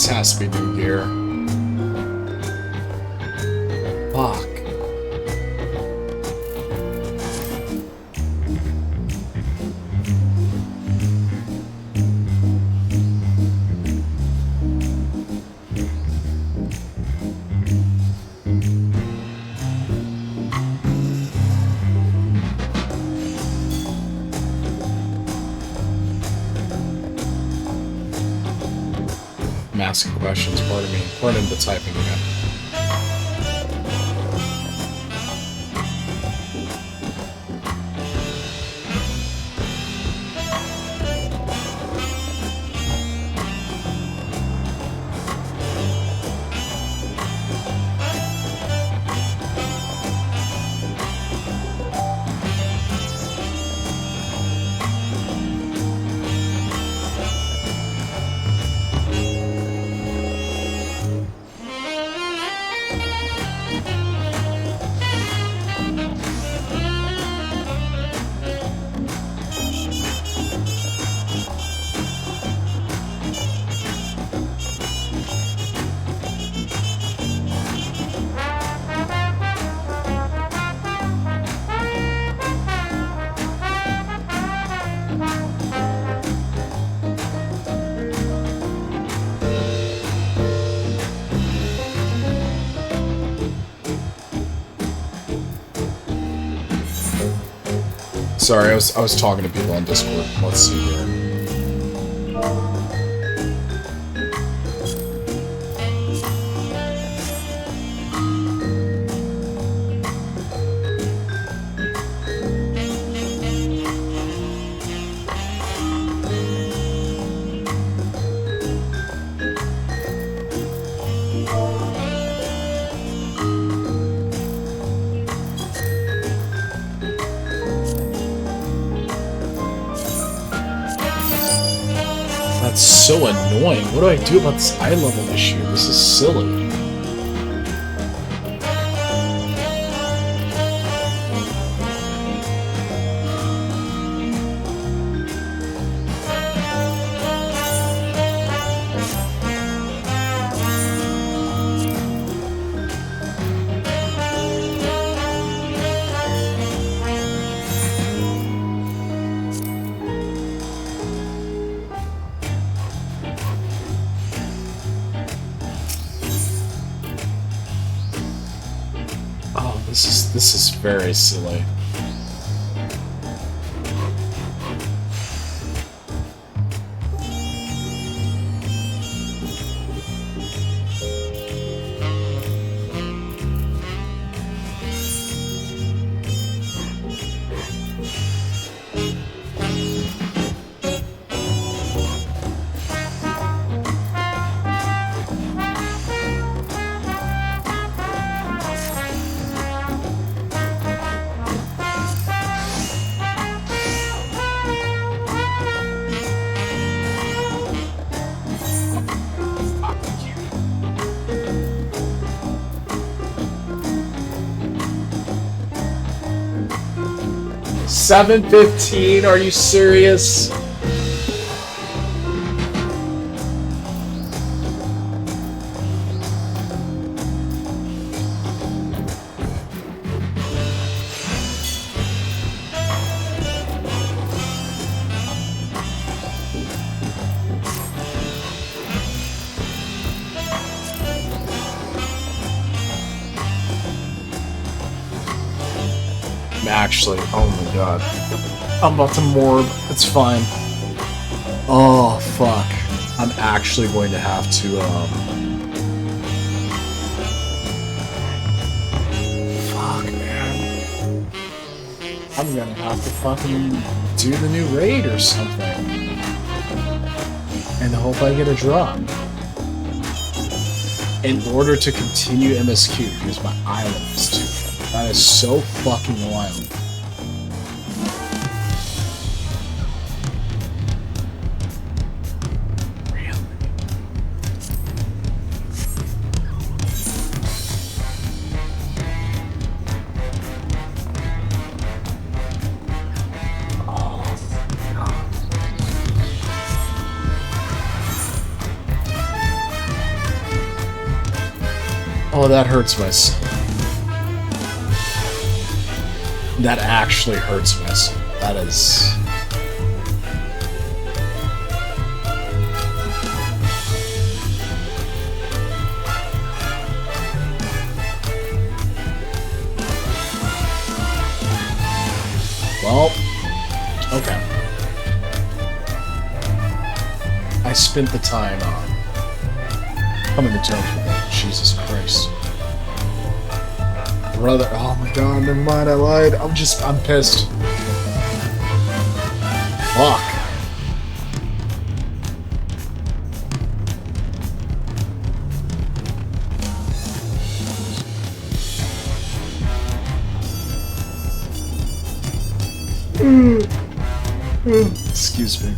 Speaker 1: This has to be new gear. Fuck. I'm asking questions, pardon me. Pardon the typing again. Sorry, I was talking to people on Discord. Let's see here. That's so annoying. What do I do about this eye level issue? This is silly. This is very silly. $7.15? Are you serious? Actually, oh my god. I'm about to morb. It's fine. Oh, fuck. I'm actually going to have to, fuck, man. I'm gonna have to fucking do the new raid or something. And hope I get a drop. In order to continue MSQ, because my island is too. That is so fucking wild. Really? Oh, God. Oh, that hurts my soul. That actually hurts my soul. That is... Well, okay. I spent the time coming to terms with that. Jesus Christ. Brother, oh my god, never mind, I lied. I'm pissed. Fuck. Excuse me.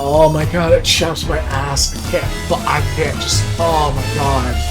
Speaker 1: Oh my god, it chaps my ass. I can't just, oh my god.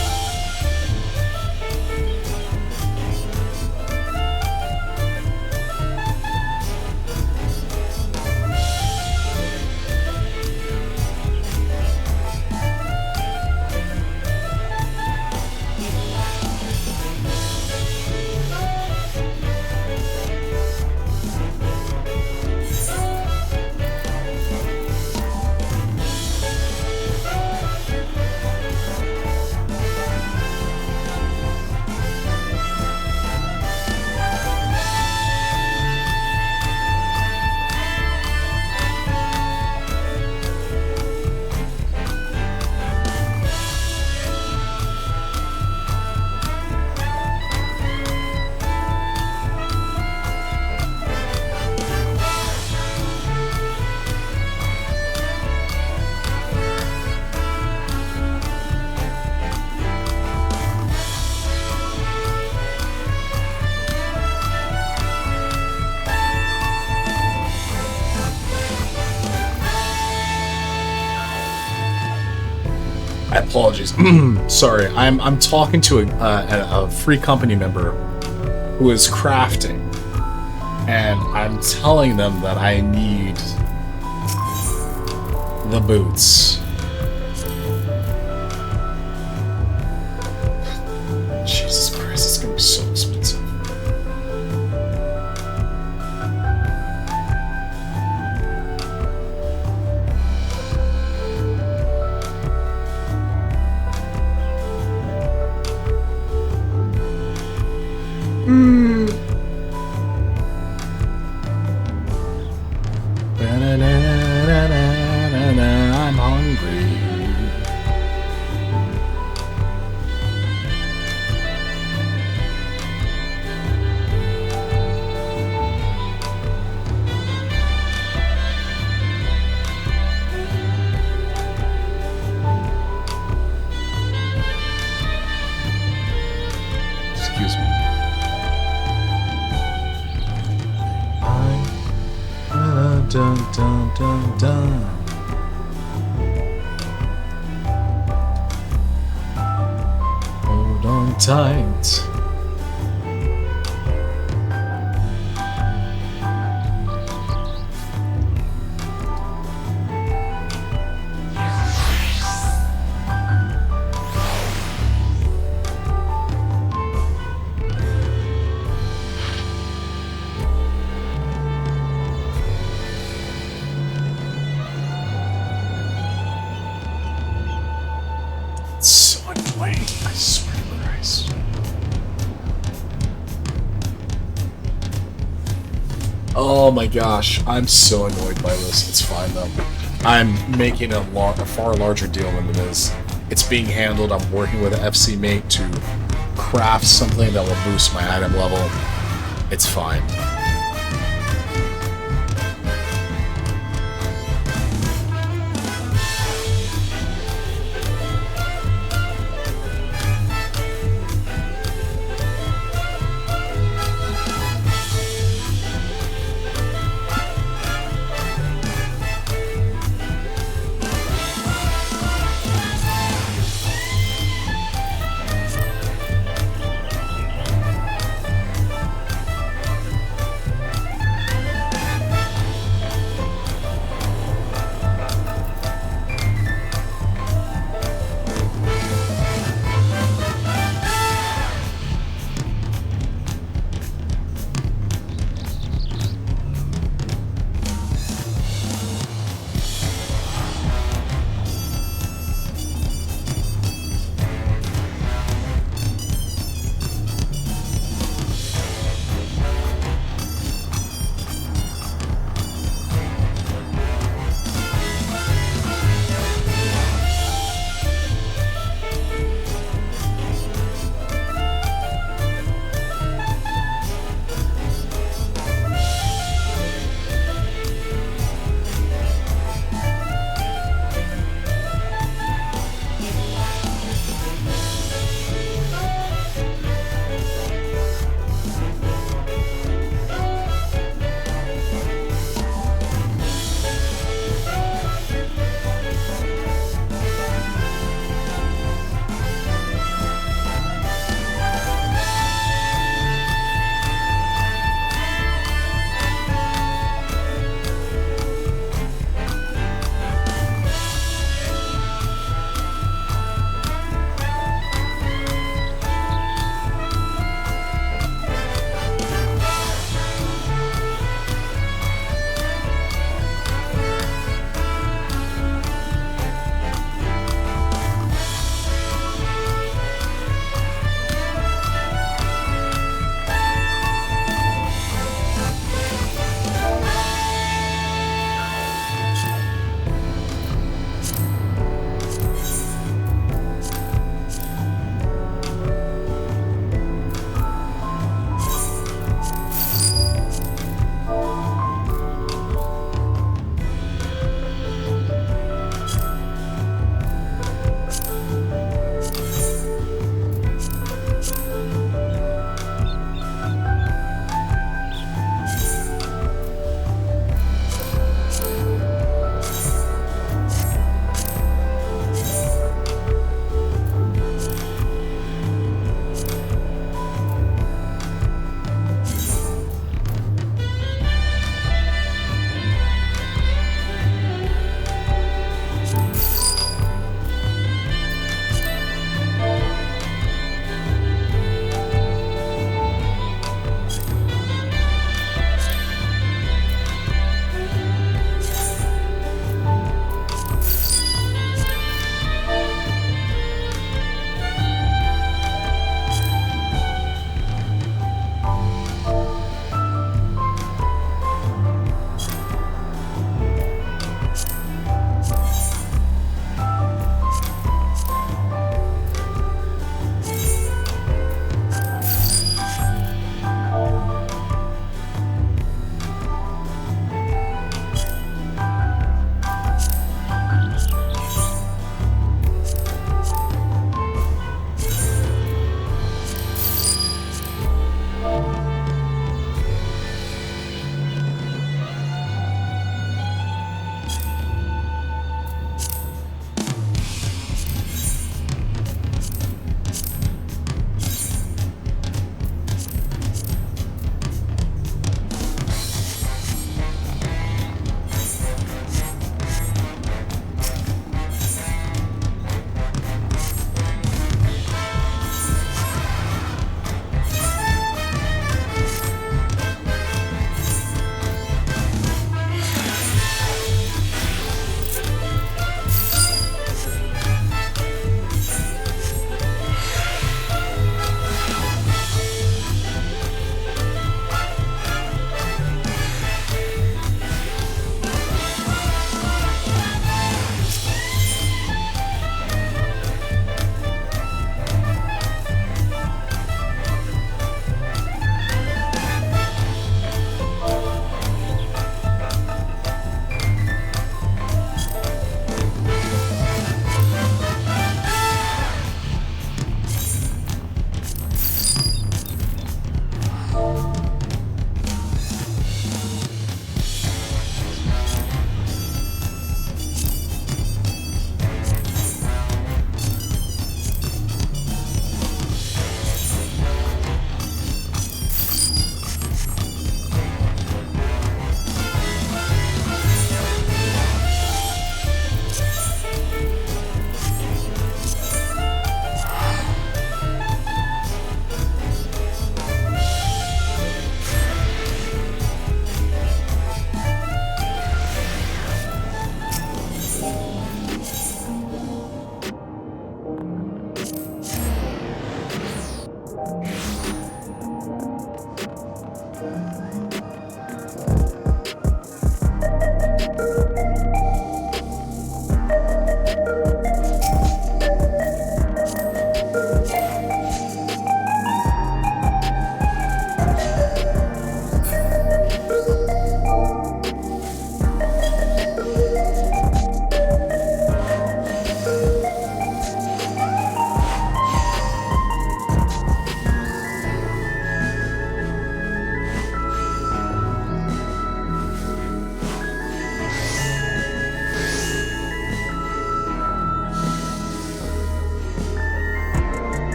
Speaker 1: Apologies. Sorry, I'm talking to a free company member who is crafting, and I'm telling them that I need the boots. Jesus Christ, it's gonna be so expensive. I'm hungry. Excuse me. Dun, dun, dun, dun. Hold on tight. It's so annoying, I swear to Christ. Oh my gosh, I'm so annoyed by this. It's fine though. I'm making a far larger deal than it is. It's being handled. I'm working with an FC mate to craft something that will boost my item level. It's fine.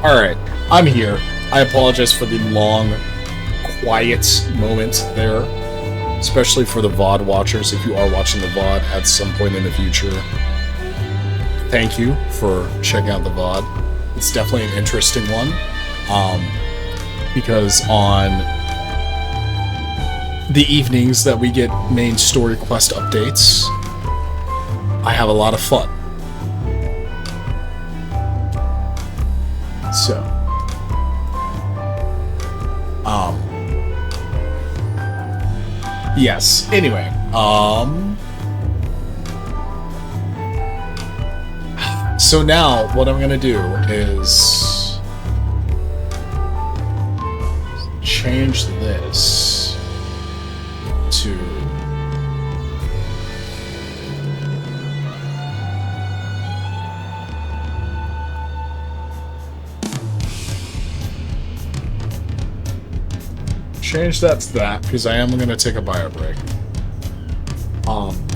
Speaker 1: Alright, I'm here. I apologize for the long, quiet moment there. Especially for the VOD watchers, if you are watching the VOD at some point in the future. Thank you for checking out the VOD. It's definitely an interesting one. Because on the evenings that we get main story quest updates, I have a lot of fun. So, yes. Anyway, so now what I'm gonna do is change this to change that to that, because I am going to take a bio break.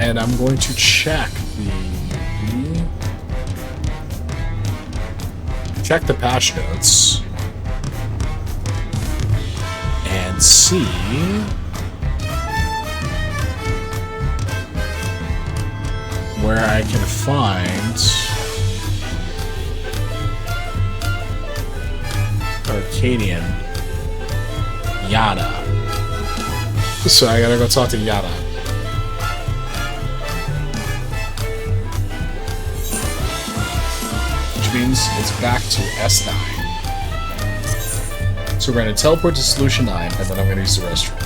Speaker 1: And I'm going to check the patch notes and see where I can find Arcadian Yada. So I gotta go talk to Yada. Which means it's back to S9. So we're gonna teleport to Solution 9, and then I'm gonna use the restroom.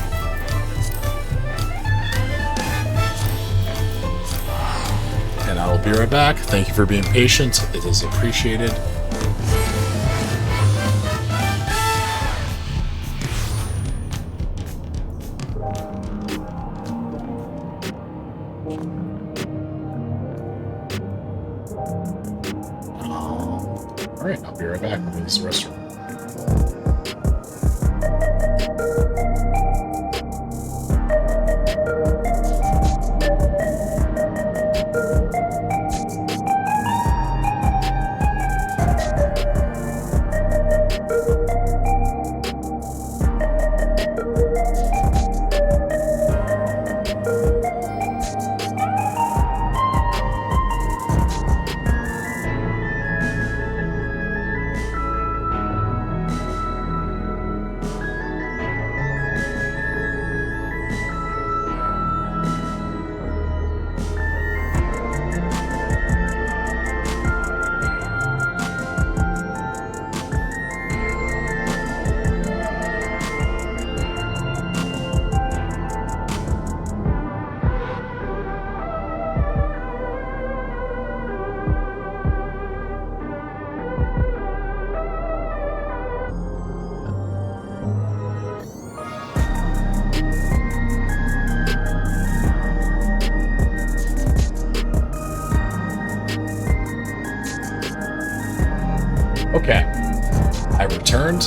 Speaker 1: And I will be right back. Thank you for being patient. It is appreciated. Alright, I'll be right back with this restroom. Okay, I returned.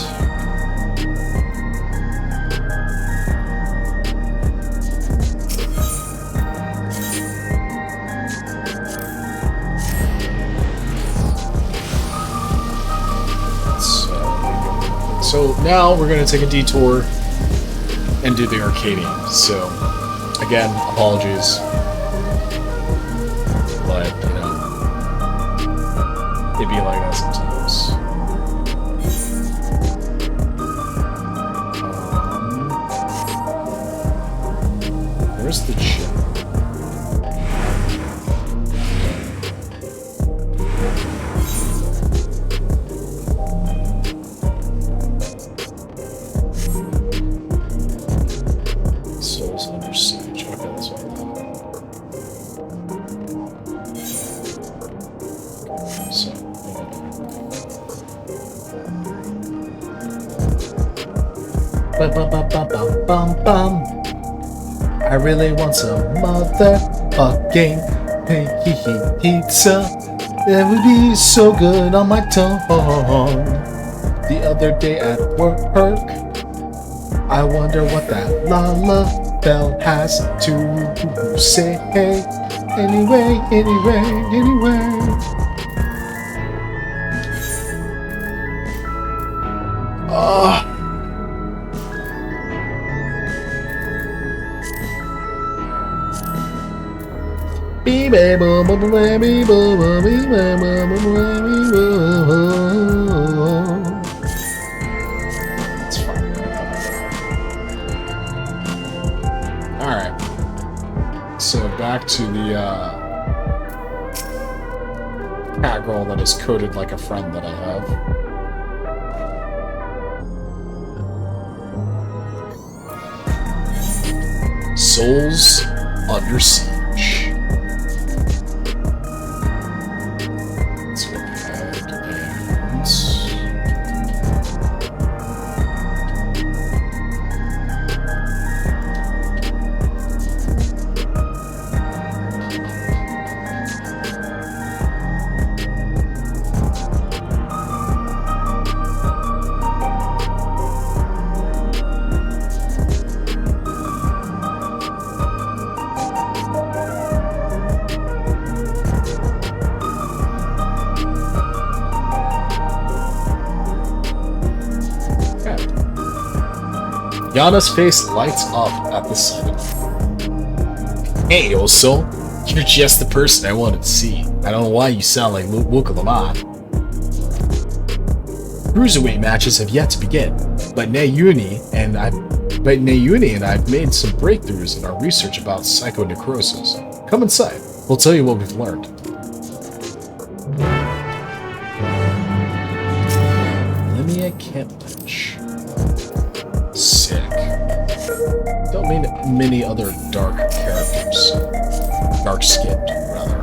Speaker 1: So now we're going to take a detour and do the Arcadian. So, again, apologies. But, you know, it'd be like that sometimes. Where's the chip? Souls under siege. Okay, that's what I thought. So, bum. I really want some motherfucking pizza. That would be so good on my tongue. The other day at work, I wonder what that Lalabelle has to say. Anyway. It's fine. Alright. So back to the cat girl that is coded like a friend that I have. Souls under siege. Let's go ahead and... Yana's face lights up at the sight of him. Hey, Osso, you're just the person I wanted to see. I don't know why you sound like Wukalamon. Cruiserweight matches have yet to begin, but Nayuni and I've made some breakthroughs in our research about psychonecrosis. Come inside. We'll tell you what we've learned. Limia Kemplich. Sick. Don't mean many other dark characters. Dark-skinned, rather.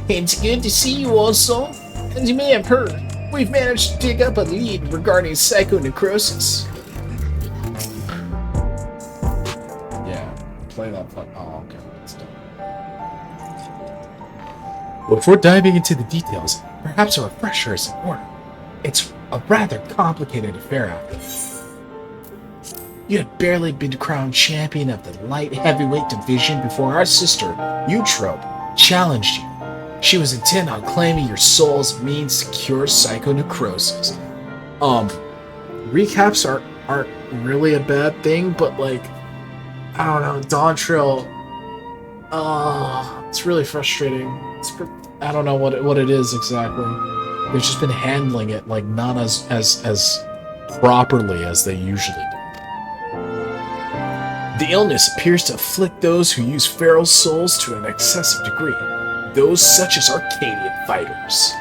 Speaker 7: It's good to see you also. As you may have heard, we've managed to dig up a lead regarding psychonecrosis.
Speaker 1: Yeah, play that part. Oh, okay. It's done. Before diving into the details, perhaps a refresher is in order. It's a rather complicated affair after.
Speaker 7: You had barely been crowned champion of the light heavyweight division before our sister, Eutrope, challenged you. She was intent on claiming your soul's means to cure psychonecrosis.
Speaker 1: Recaps aren't really a bad thing, but like, I don't know, Dawn Trail, it's really frustrating. I don't know what it is exactly. They've just been handling it like not as properly as they usually do.
Speaker 7: The illness appears to afflict those who use feral souls to an excessive degree, those such as Arcadian fighters.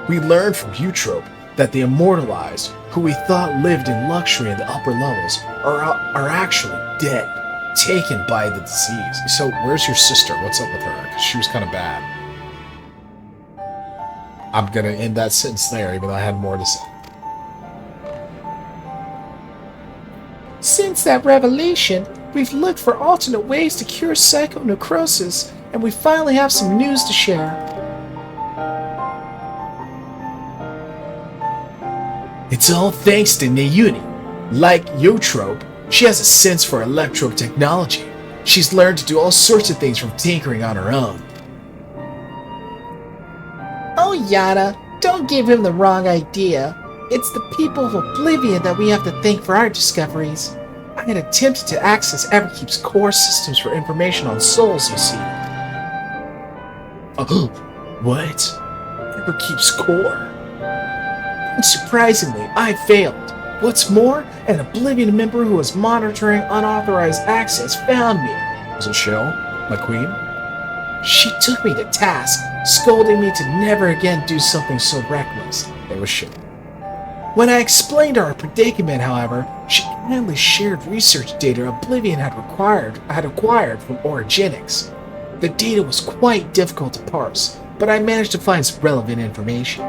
Speaker 7: We learned from Eutrope that the immortalized, who we thought lived in luxury in the upper levels, are actually dead, taken by the disease.
Speaker 1: So where's your sister? What's up with her? Because she was kind of bad. I'm gonna end that sentence there, even though I had more to say.
Speaker 7: Since that revelation, we've looked for alternate ways to cure psychonecrosis, and we finally have some news to share. It's all thanks to Nayuni. Like Eutrope, she has a sense for electro technology. She's learned to do all sorts of things from tinkering on her own. Oh, Yada, don't give him the wrong idea. It's the people of Oblivion that we have to thank for our discoveries. I had attempted to access Everkeep's core systems for information on souls, you see. What? Everkeep's core? Surprisingly, I failed. What's more, an Oblivion member who was monitoring unauthorized access found me.
Speaker 1: Was it Shell, my queen?
Speaker 7: She took me to task, scolding me to never again do something so reckless.
Speaker 1: It was Shell.
Speaker 7: When I explained our predicament, however, she kindly shared research data Oblivion had acquired from Origenics. The data was quite difficult to parse, but I managed to find some relevant information.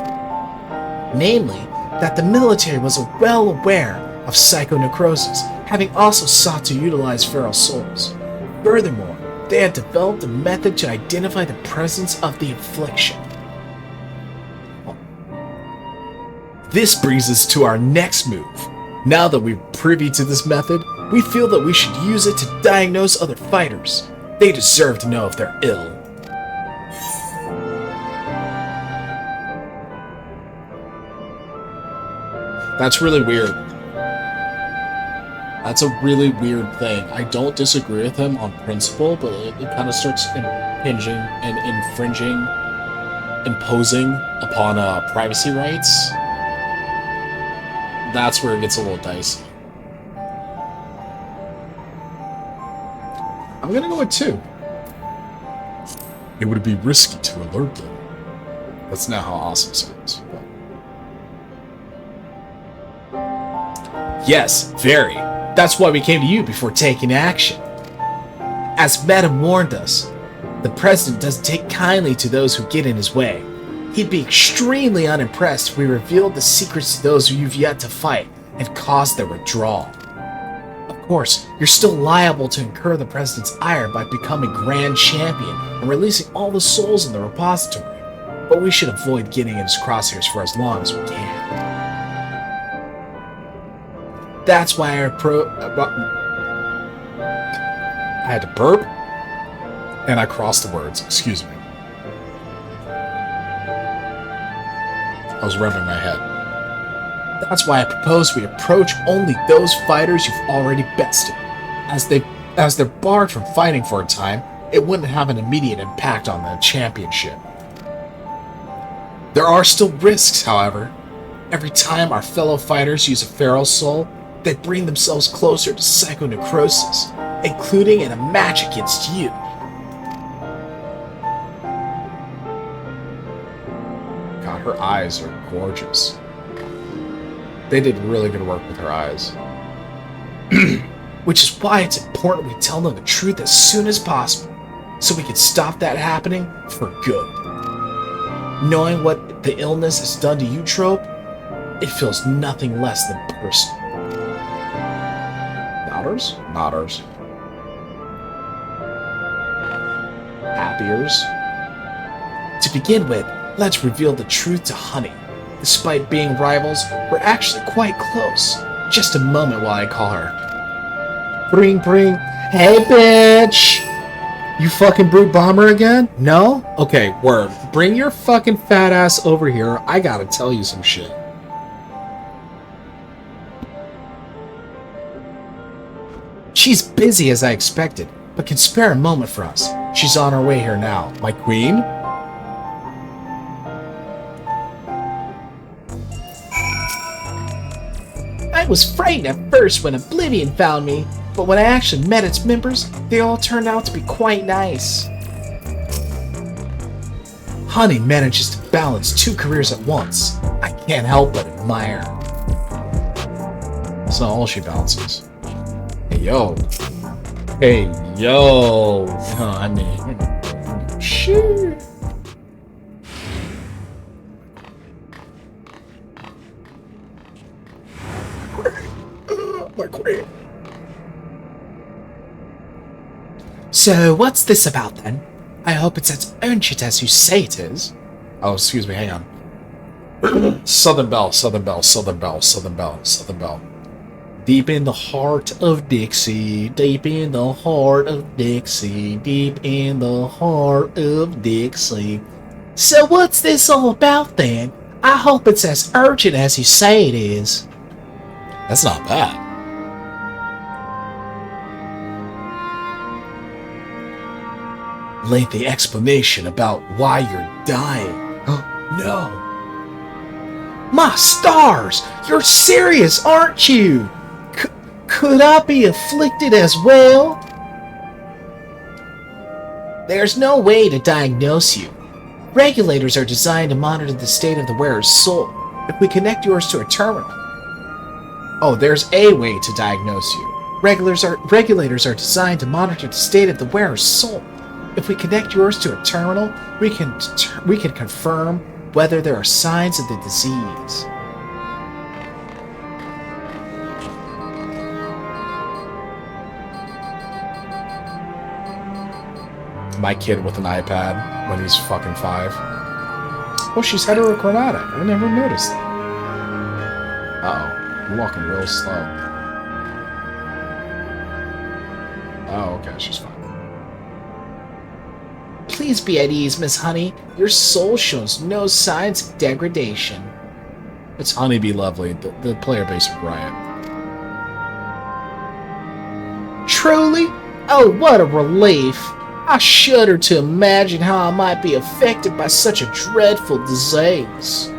Speaker 7: Namely, that the military was well aware of psychonecrosis, having also sought to utilize feral souls. Furthermore, they had developed a method to identify the presence of the affliction. This brings us to our next move. Now that we're privy to this method, we feel that we should use it to diagnose other fighters. They deserve to know if they're ill.
Speaker 1: That's really weird. That's a really weird thing. I don't disagree with him on principle, but it kind of starts impinging and imposing upon privacy rights. That's where it gets a little dicey. I'm gonna go with 2. It would be risky to alert them. That's not how awesome sounds.
Speaker 7: Yes, very. That's why we came to you before taking action. As Madam warned us, the President doesn't take kindly to those who get in his way. He'd be extremely unimpressed if we revealed the secrets to those who you've yet to fight and caused their withdrawal. Of course, you're still liable to incur the President's ire by becoming Grand Champion and releasing all the souls in the repository, but we should avoid getting in his crosshairs for as long as we can. That's why I
Speaker 1: had to burp, and I crossed the words. Excuse me. I was rubbing my head.
Speaker 7: That's why I propose we approach only those fighters you've already bested. As they're barred from fighting for a time, it wouldn't have an immediate impact on the championship. There are still risks, however. Every time our fellow fighters use a feral soul, they bring themselves closer to psychonecrosis, including in a match against you.
Speaker 1: God, her eyes are gorgeous. They did really good work with her eyes.
Speaker 7: Which is why it's important we tell them the truth as soon as possible, so we can stop that happening for good. Knowing what the illness has done to you, Trope, it feels nothing less than personal.
Speaker 1: Nodders. Happiers.
Speaker 7: To begin with, let's reveal the truth to Honey. Despite being rivals, we're actually quite close. Just a moment while I call her.
Speaker 1: Bring. Hey, bitch! You fucking brute bomber again? No? Okay, word. Bring your fucking fat ass over here. I gotta tell you some shit.
Speaker 7: She's busy as I expected, but can spare a moment for us. She's on her way here now.
Speaker 1: My queen?
Speaker 7: I was frightened at first when Oblivion found me, but when I actually met its members, they all turned out to be quite nice. Honey manages to balance 2 careers at once. I can't help but admire.
Speaker 1: That's not all she balances. Hey, yo. I mean, shit. My queen.
Speaker 7: So, what's this about then? I hope it's as urgent as you say it is.
Speaker 1: Oh, excuse me, hang on. Southern Belle. Deep in the heart of Dixie, deep in the heart of Dixie, deep in the heart of Dixie.
Speaker 7: So what's this all about then? I hope it's as urgent as you say it is.
Speaker 1: That's not bad.
Speaker 7: Lengthy explanation about why you're dying.
Speaker 1: No.
Speaker 7: My stars! You're serious, aren't you? Could I be afflicted as well? There's no way to diagnose you. Regulators are designed to monitor the state of the wearer's soul. If we connect yours to a terminal... Oh, there's a way to diagnose you. Regulators are designed to monitor the state of the wearer's soul. If we connect yours to a terminal, we can confirm whether there are signs of the disease.
Speaker 1: My kid with an iPad when he's fucking 5. Oh, she's heterochromatic. I never noticed that. Uh-oh. I'm walking real slow. Oh, okay, she's fine.
Speaker 7: Please be at ease, Miss Honey. Your soul shows no signs of degradation.
Speaker 1: It's Honeybee Lovely, the player base of Riot.
Speaker 7: Truly? Oh, what a relief. I shudder to imagine how I might be affected by such a dreadful disease.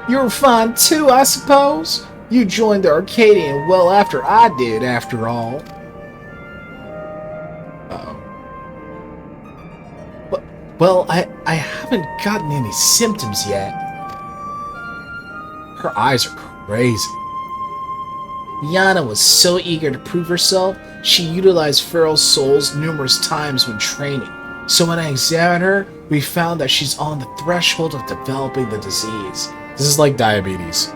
Speaker 7: You're fine too, I suppose? You joined the Arcadian well after I did, after all.
Speaker 1: Uh-oh.
Speaker 7: Well, I haven't gotten any symptoms yet.
Speaker 1: Her eyes are crazy.
Speaker 7: Yana was so eager to prove herself, she utilized feral souls numerous times when training. So when I examined her, we found that she's on the threshold of developing the disease.
Speaker 1: This is like diabetes.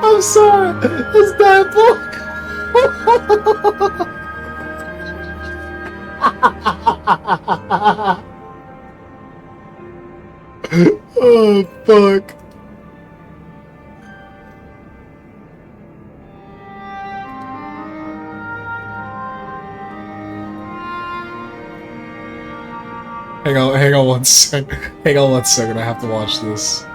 Speaker 7: I'm sorry, it's diabolical.
Speaker 1: Oh, fuck. Hang on one sec. Hang on 1 second, I have to watch this.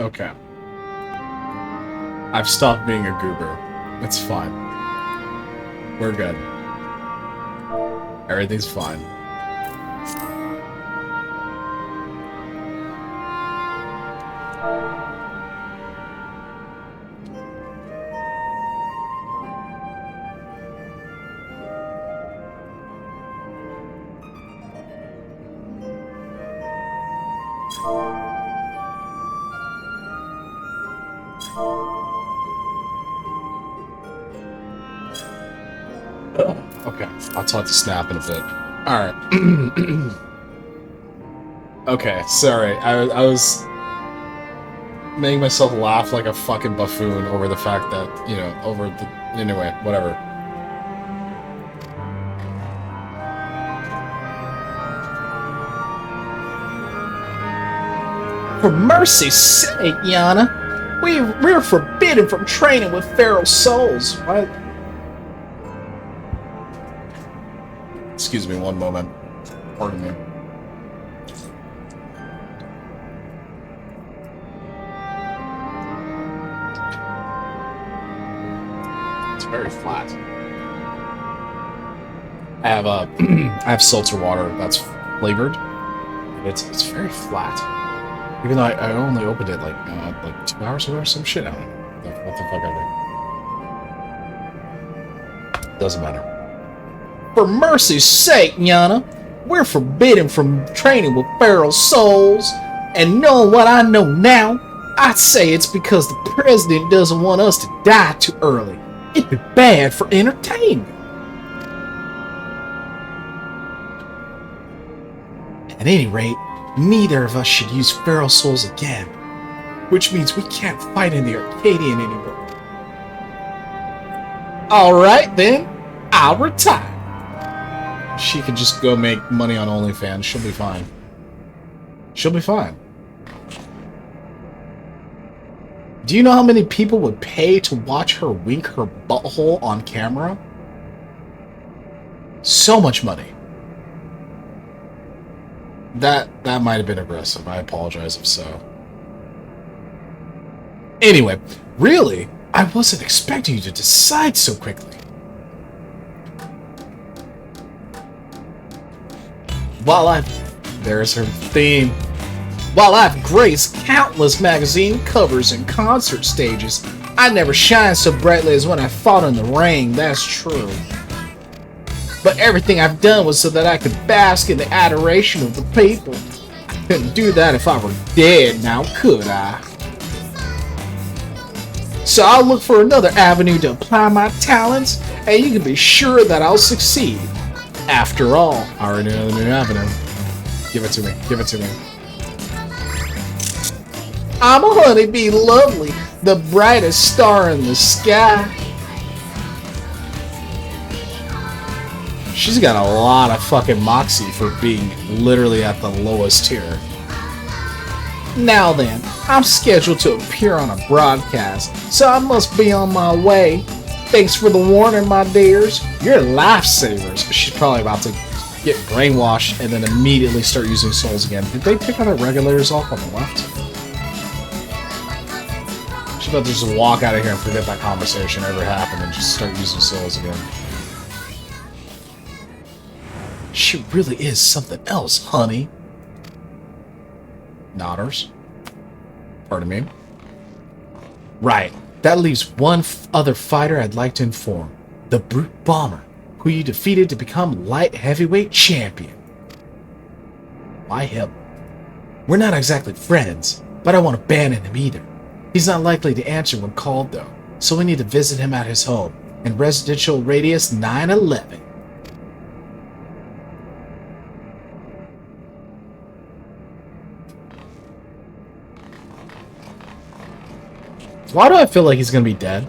Speaker 1: Okay. I've stopped being a goober. It's fine. We're good. Everything's fine. Okay, I'll talk to Snap in a bit. Alright. Okay, sorry. I was making myself laugh like a fucking buffoon over the fact that, you know, over the... Anyway, whatever.
Speaker 7: For mercy's sake, Yana, we're forbidden from training with feral souls.
Speaker 1: What? Excuse me one moment. Pardon me. It's very flat. I have I have seltzer water that's flavored. It's very flat. Even though I only opened it like 2 hours ago or some shit. I don't know what the fuck I did. Doesn't matter.
Speaker 7: For mercy's sake, Yana, we're forbidden from training with feral souls. And knowing what I know now, I'd say it's because the president doesn't want us to die too early. It'd be bad for entertainment.
Speaker 1: At any rate, neither of us should use feral souls again. Which means we can't fight in the Arcadian anymore.
Speaker 7: Alright then, I'll retire.
Speaker 1: She can just go make money on OnlyFans. She'll be fine. She'll be fine. Do you know how many people would pay to watch her wink her butthole on camera? So much money. That might have been aggressive. I apologize if so. Anyway, really, I wasn't expecting you to decide so quickly. There's her theme.
Speaker 7: While I've graced countless magazine covers and concert stages, I never shined so brightly as when I fought in the ring, that's true. But everything I've done was so that I could bask in the adoration of the people. I couldn't do that if I were dead now, could I? So I'll look for another avenue to apply my talents, and you can be sure that I'll succeed. After all,
Speaker 1: I already know the new avenue. Give it to me. Give it to me.
Speaker 7: I'm a honeybee lovely, the brightest star in the sky.
Speaker 1: She's got a lot of fucking moxie for being literally at the lowest tier.
Speaker 7: Now then, I'm scheduled to appear on a broadcast, so I must be on my way. Thanks for the warning, my dears.
Speaker 1: You're lifesavers. She's probably about to get brainwashed and then immediately start using souls again. Did they pick other regulators off on the left? She's about to just walk out of here and forget that conversation ever happened and just start using souls again. She really is something else, honey. Nodders. Pardon me. Right. That leaves one other fighter I'd like to inform. The Brute Bomber, who you defeated to become light heavyweight champion. Why him? We're not exactly friends, but I won't abandon him either. He's not likely to answer when called though, so we need to visit him at his home in residential radius 911. Why do I feel like he's gonna be dead?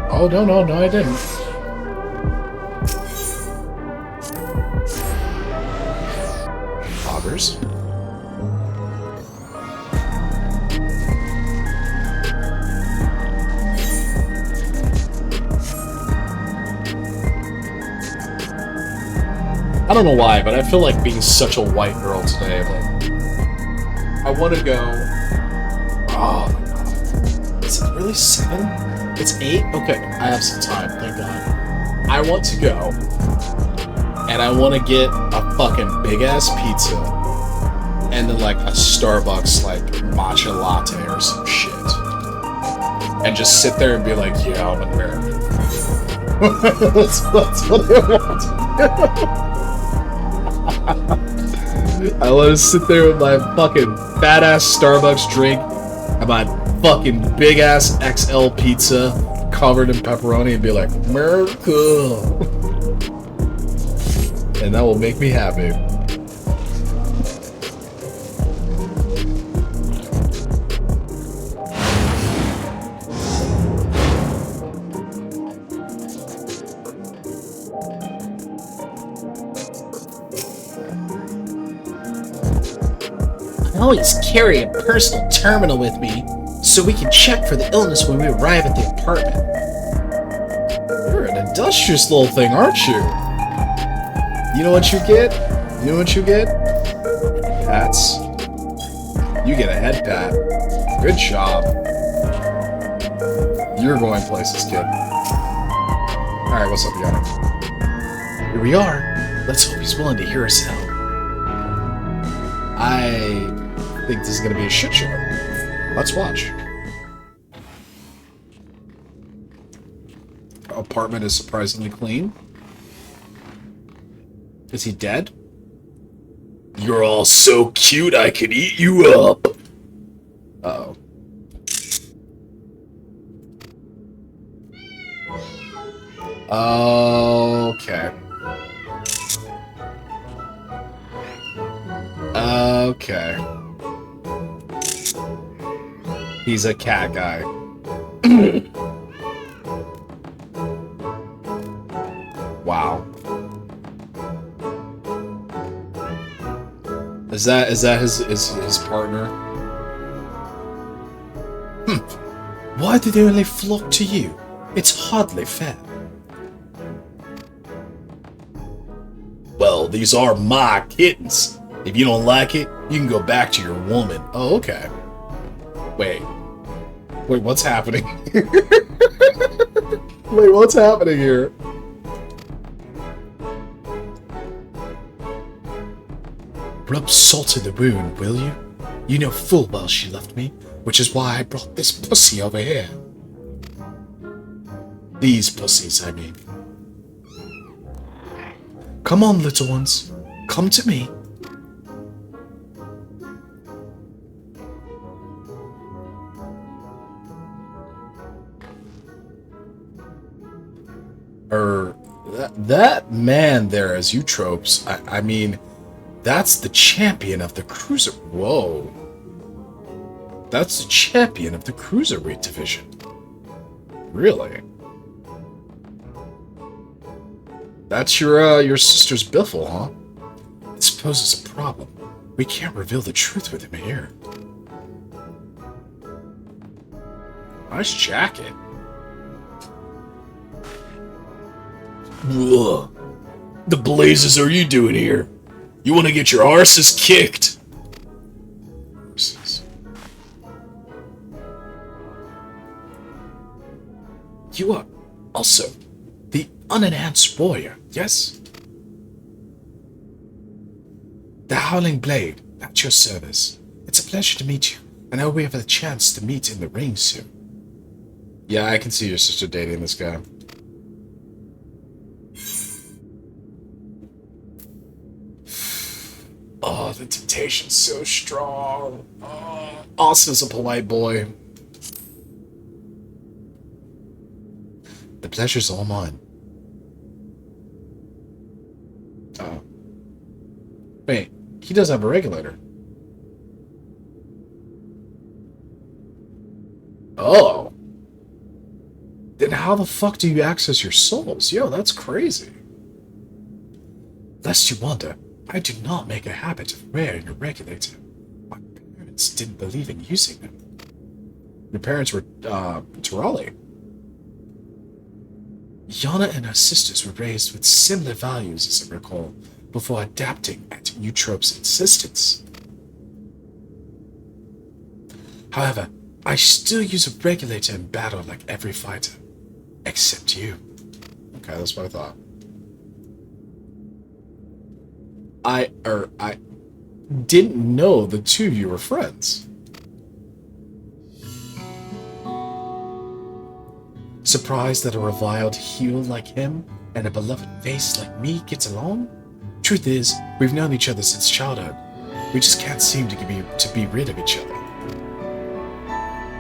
Speaker 1: Oh, no, I didn't. Poggers. I don't know why, but I feel like being such a white girl today. Like, I want to go. Oh my god. Is it really 7? It's 8? Okay, I have some time, thank god. I want to go. And I want to get a fucking big ass pizza. And then like a Starbucks like matcha latte or some shit. And just sit there and be like, yeah, I'm American. that's what I want to do. I want to sit there with my fucking fat ass Starbucks drink and my fucking big ass XL pizza covered in pepperoni and be like, America. And that will make me happy.
Speaker 7: I always carry a personal terminal with me, so we can check for the illness when we arrive at the apartment.
Speaker 1: You're an industrious little thing, aren't you? You know what you get? You know what you get? Pats. You get a head pat. Good job. You're going places, kid. Alright, what's up, Yana?
Speaker 7: Here we are. Let's hope he's willing to hear us out.
Speaker 1: I think this is gonna be a shit show. Let's watch. Apartment is surprisingly clean. Is he dead? You're all so cute I could eat you up. Uh-oh. Okay. Okay. He's a cat guy. Wow. Is that his partner?
Speaker 7: Why do they only flock to you? It's hardly fair.
Speaker 1: Well, these are my kittens. If you don't like it, you can go back to your woman. Oh, okay. Wait, what's happening? Wait, what's happening here?
Speaker 7: Rub salt in the wound, will you? You know full well she left me, which is why I brought this pussy over here. These pussies, I mean. Come on, little ones. Come to me.
Speaker 1: That man there as Eutropes, I mean, that's the champion of the cruiser. Whoa. That's the champion of the cruiserweight division. Really? That's your sister's biffle, huh?
Speaker 7: This poses a problem. We can't reveal the truth with him here.
Speaker 1: Nice jacket. Ugh. The blazes are you doing here? You want to get your arses kicked? Arses.
Speaker 7: You are also the unenhanced warrior, yes? The Howling Blade, at your service. It's a pleasure to meet you, and I hope we have a chance to meet in the ring soon.
Speaker 1: Yeah, I can see your sister dating this guy. Oh, the temptation's so strong. Oh, Austin's a polite boy.
Speaker 7: The pleasure's all mine.
Speaker 1: Oh. Wait, he does have a regulator. Oh.
Speaker 7: Then how
Speaker 1: how the fuck do you access your souls? Yo, that's crazy.
Speaker 7: Lest you wonder, I do not make a habit of wearing a regulator. My parents didn't believe in using them.
Speaker 1: Your parents were, Turali.
Speaker 7: Yana and her sisters were raised with similar values, as I recall, before adapting at Eutrope's insistence. However, I still use a regulator in battle like every fighter. Except you.
Speaker 1: Okay, that's what I thought. I didn't know the two of you were friends.
Speaker 7: Surprised that a reviled heel like him and a beloved face like me gets along? Truth is, we've known each other since childhood. We just can't seem to be rid of each other.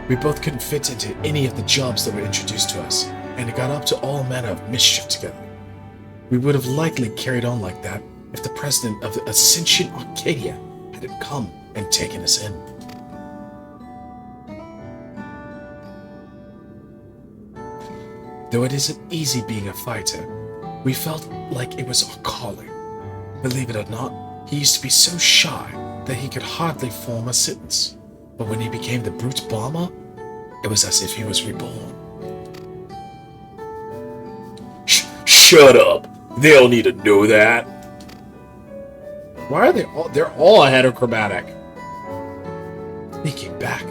Speaker 7: We both couldn't fit into any of the jobs that were introduced to us, and it got up to all manner of mischief together. We would have likely carried on like that if the president of the Ascension Arcadia hadn't come and taken us in. Though it isn't easy being a fighter, we felt like it was our calling. Believe it or not, he used to be so shy that he could hardly form a sentence. But when he became the brute bomber, it was as if he was reborn.
Speaker 1: Shut up! They don't need to know that. Why are they all? They're all heterochromatic.
Speaker 7: Thinking back,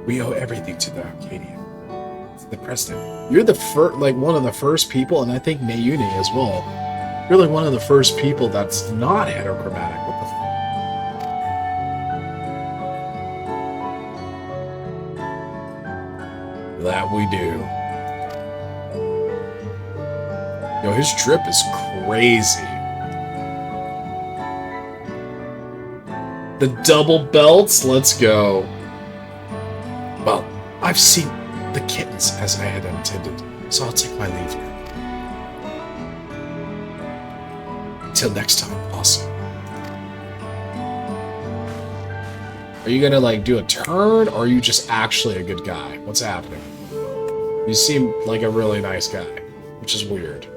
Speaker 7: we owe everything to the Arcadian. It's the president.
Speaker 1: You're the first, like one of the first people, and I think Mayuni as well. You're like one of the first people that's not heterochromatic. What the that we do. Yo, his drip is crazy. The double belts, let's go.
Speaker 7: Well, I've seen the kittens as I had intended, so I'll take my leave now. Till next time, awesome.
Speaker 1: Are you gonna like do a turn, or are you just actually a good guy? What's happening? You seem like a really nice guy, which is weird.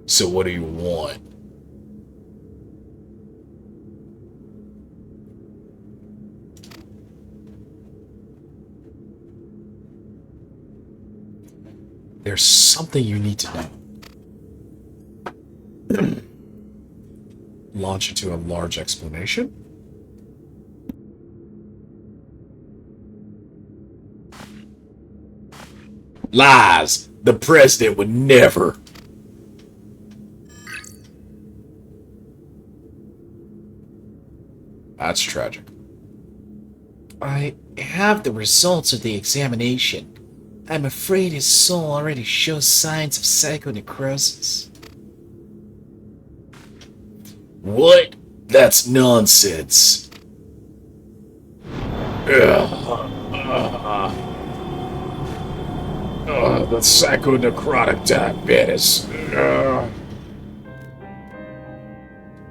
Speaker 1: So what do you want?
Speaker 7: There's something you need to know.
Speaker 1: Launch into a large explanation? Lies! The president would never. That's tragic.
Speaker 9: I have the results of the examination. I'm afraid his soul already shows signs of psychonecrosis.
Speaker 1: What? That's nonsense. The psychonecrotic diabetes.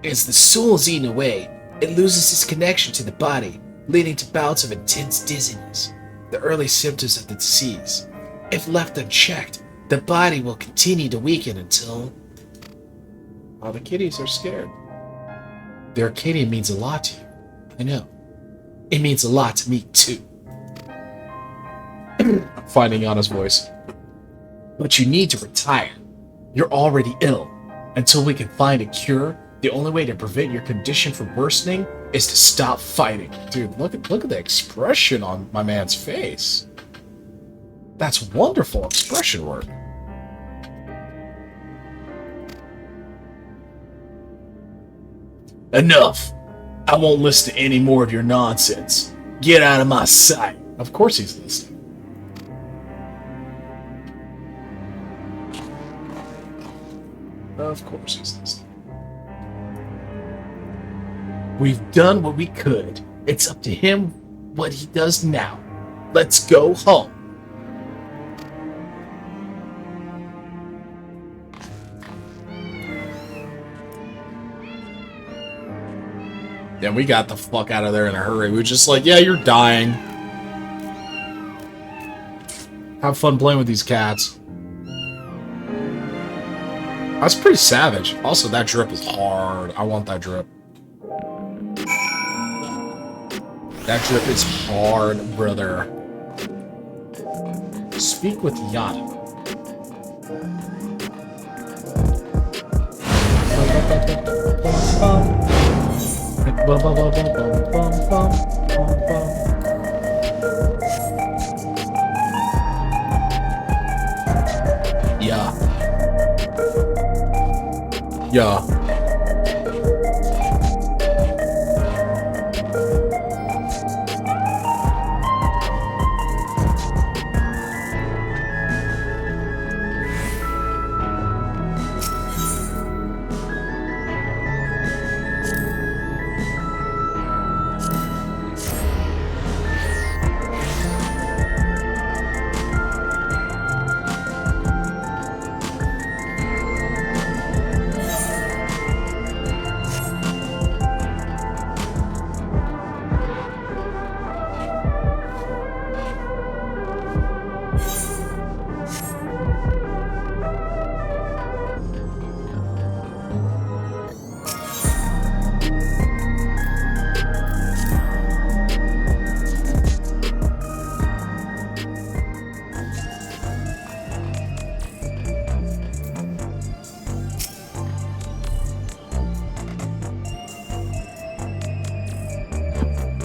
Speaker 9: As the soul is eaten away, it loses its connection to the body, leading to bouts of intense dizziness, the early symptoms of the disease. If left unchecked, the body will continue to weaken until...
Speaker 1: Oh, the kitties are scared.
Speaker 7: The Arcadian means a lot to you.
Speaker 9: I know. It means a lot to me, too.
Speaker 1: Finding Yana's voice.
Speaker 9: But you need to retire. You're already ill. Until we can find a cure, the only way to prevent your condition from worsening is to stop fighting.
Speaker 1: Dude, look at the expression on my man's face. That's wonderful expression work.
Speaker 9: Enough! I won't listen to any more of your nonsense. Get out of my sight.
Speaker 1: Of course he's listening. Of course he's listening.
Speaker 9: We've done what we could. It's up to him what he does now. Let's go home.
Speaker 1: Yeah, we got the fuck out of there in a hurry. We were just like, yeah, you're dying. Have fun playing with these cats. That's pretty savage. Also, that drip is hard. I want that drip. That drip is hard, brother. Speak with Yada. Yeah. Yeah.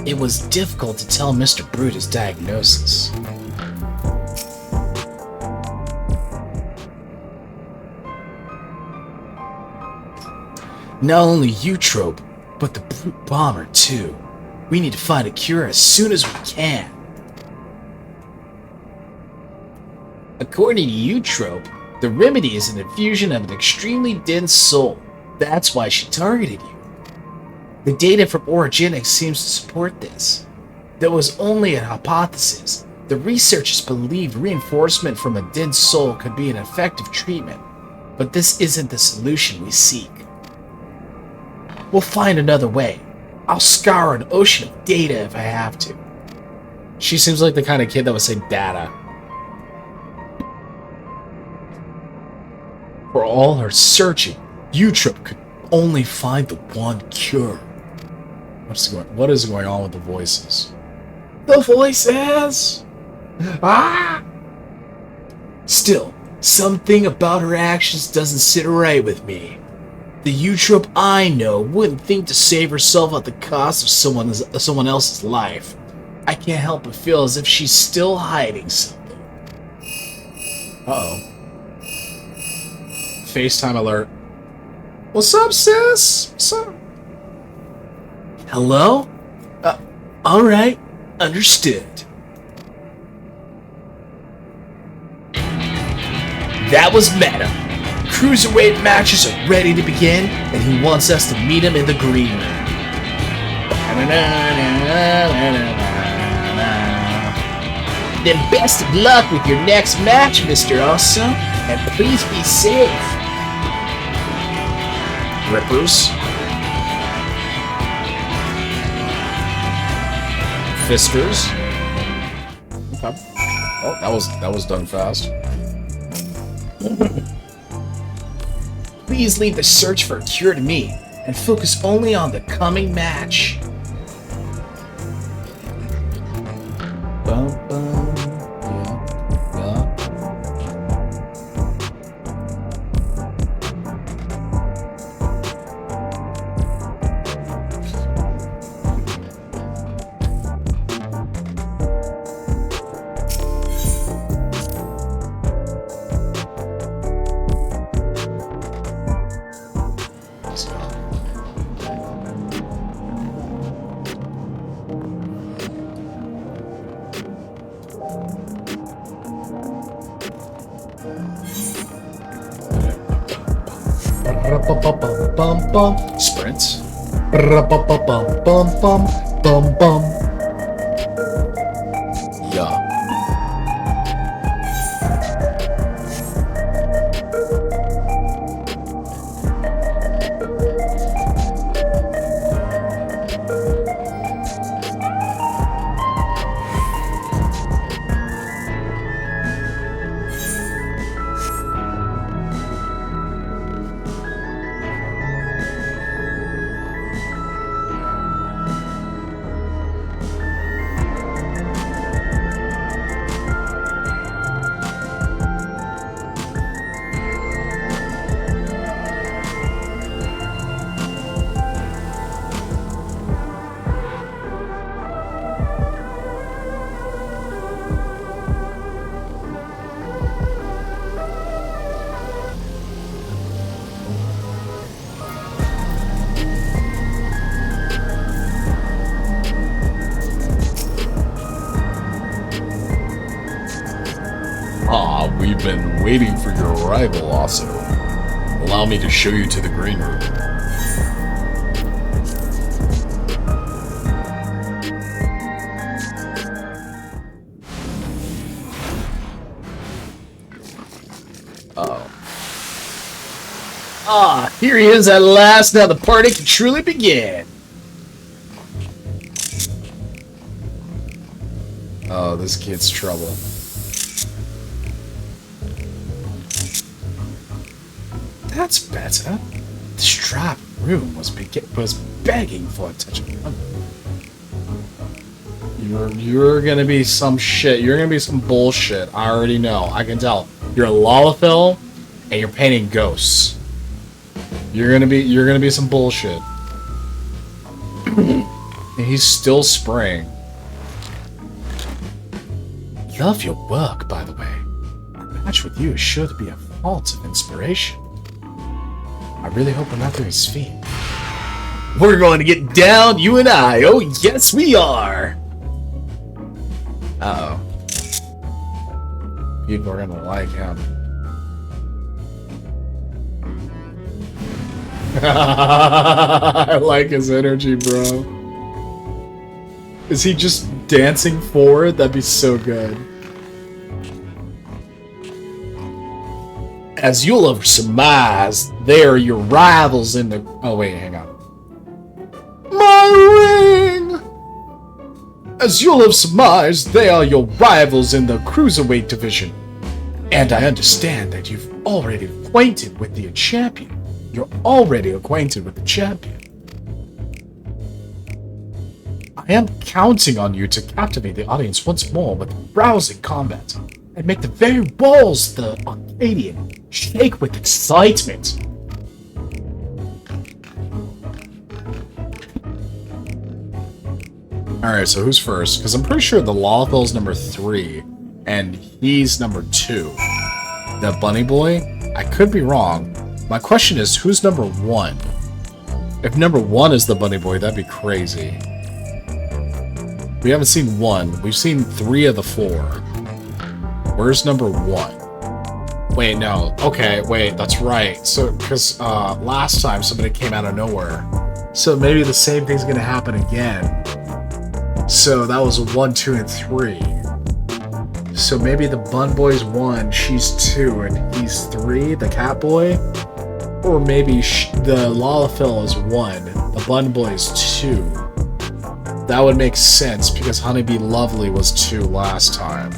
Speaker 1: It was difficult to tell Mr. Brute his diagnosis. Not only Eutrope, but the Brute Bomber too. We need to find a cure as soon as we can. According to Eutrope, the remedy is an infusion of an extremely dense soul. That's why she targeted you. The data from Origenics seems to support this. Though it was only a hypothesis, the researchers believe reinforcement from a dense soul could be an effective treatment, but this isn't the solution we seek. We'll find another way. I'll scour an ocean of data if I have to. She seems like the kind of kid that would say data. For all her searching, Eutrope could only find the one cure. What is going on with the voices? The voices! Ah! Still, something about her actions doesn't sit right with me. The Eutrope I know wouldn't think to save herself at the cost of someone else's life. I can't help but feel as if she's still hiding something. Uh-oh. FaceTime alert. What's up, sis? What's up? Hello? Alright. Understood. That was Meta. Cruiserweight matches are ready to begin, and he wants us to meet him in the green room. Then best of luck with your next match, Mr. Awesome, and please be safe. Rippers. Fisters. Okay. Oh, that was done fast. Please leave the search for a cure to me, and focus only on the coming match. Bum, bum. Yeah. Sprints. Yeah. been waiting for your arrival, Osso. Allow me to show you to the green room.
Speaker 9: Here he is at last. Now the party can truly begin.
Speaker 1: Oh, this kid's trouble. That's better. This trap room was begging for a touch of fun. You're gonna be some shit. You're gonna be some bullshit. I already know. I can tell. You're a Lalafell, and you're painting ghosts. You're gonna be some bullshit. And he's still spraying. Love your work, by the way. A match with you is sure to be a font of inspiration. I really hope we're not doing his feet.
Speaker 9: We're going to get down, you and I. Oh, yes, we are.
Speaker 1: Uh-oh. People are gonna like him. I like his energy, bro. Is he just dancing forward? That'd be so good.
Speaker 9: As you'll have surmised, they are your rivals in the...
Speaker 1: Oh, wait, hang on. My ring! As you'll have surmised, they are your rivals in the Cruiserweight division. And I understand that you've already acquainted with the champion. You're already acquainted with the champion. I am counting on you to captivate the audience once more with rousing combat and make the very walls of the Arcadian shake with excitement. Alright, so who's first? Because I'm pretty sure the Lawfell's number 3 and he's number 2. That bunny boy? I could be wrong. My question is, who's number 1? If number 1 is the bunny boy, that'd be crazy. We haven't seen 1. We've seen 3 of the 4. Where's number 1? Wait, no. Okay, wait, that's right. So, because last time somebody came out of nowhere. So maybe the same thing's gonna happen again. So that was a 1, 2, and 3. So maybe the bun boy's 1, she's 2, and he's 3, the cat boy? Or maybe the Lalafell is 1, the bun boy is 2. That would make sense, because Honeybee Lovely was 2 last time.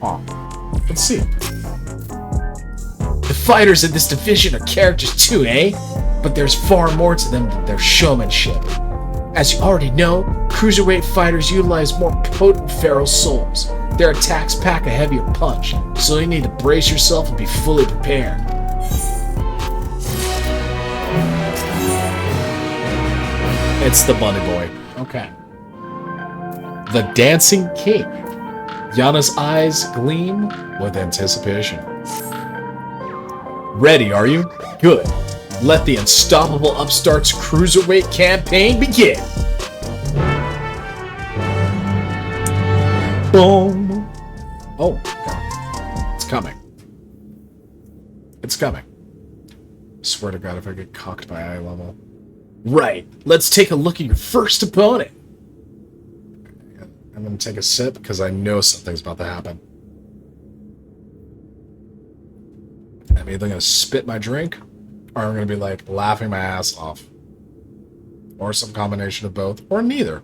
Speaker 1: Huh. Let's see.
Speaker 9: The fighters in this division are characters too, eh? But there's far more to them than their showmanship. As you already know, cruiserweight fighters utilize more potent feral souls. Their attacks pack a heavier punch, so you need to brace yourself and be fully prepared.
Speaker 1: It's the bunny boy. Okay. The Dancing King. Yana's eyes gleam with anticipation. Ready, are you? Good. Let the unstoppable upstarts cruiserweight campaign begin. Boom. Oh, God. It's coming. It's coming. I swear to God, if I get cocked by eye level.
Speaker 9: Right. Let's take a look at your first opponent.
Speaker 1: I'm going to take a sip because I know something's about to happen. I'm either going to spit my drink or I'm going to be like laughing my ass off. Or some combination of both, or neither.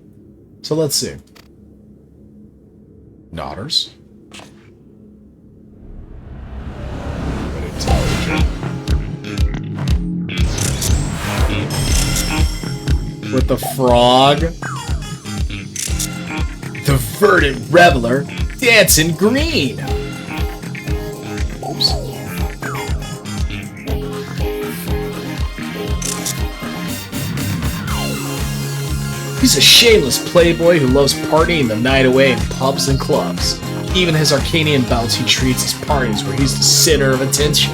Speaker 1: So let's see. Nodders. With the frog.
Speaker 9: The verdant reveler, dancing green.
Speaker 1: Oops.
Speaker 9: He's a shameless playboy who loves partying the night away in pubs and clubs. Even his Arcanian bouts he treats as parties where he's the center of attention.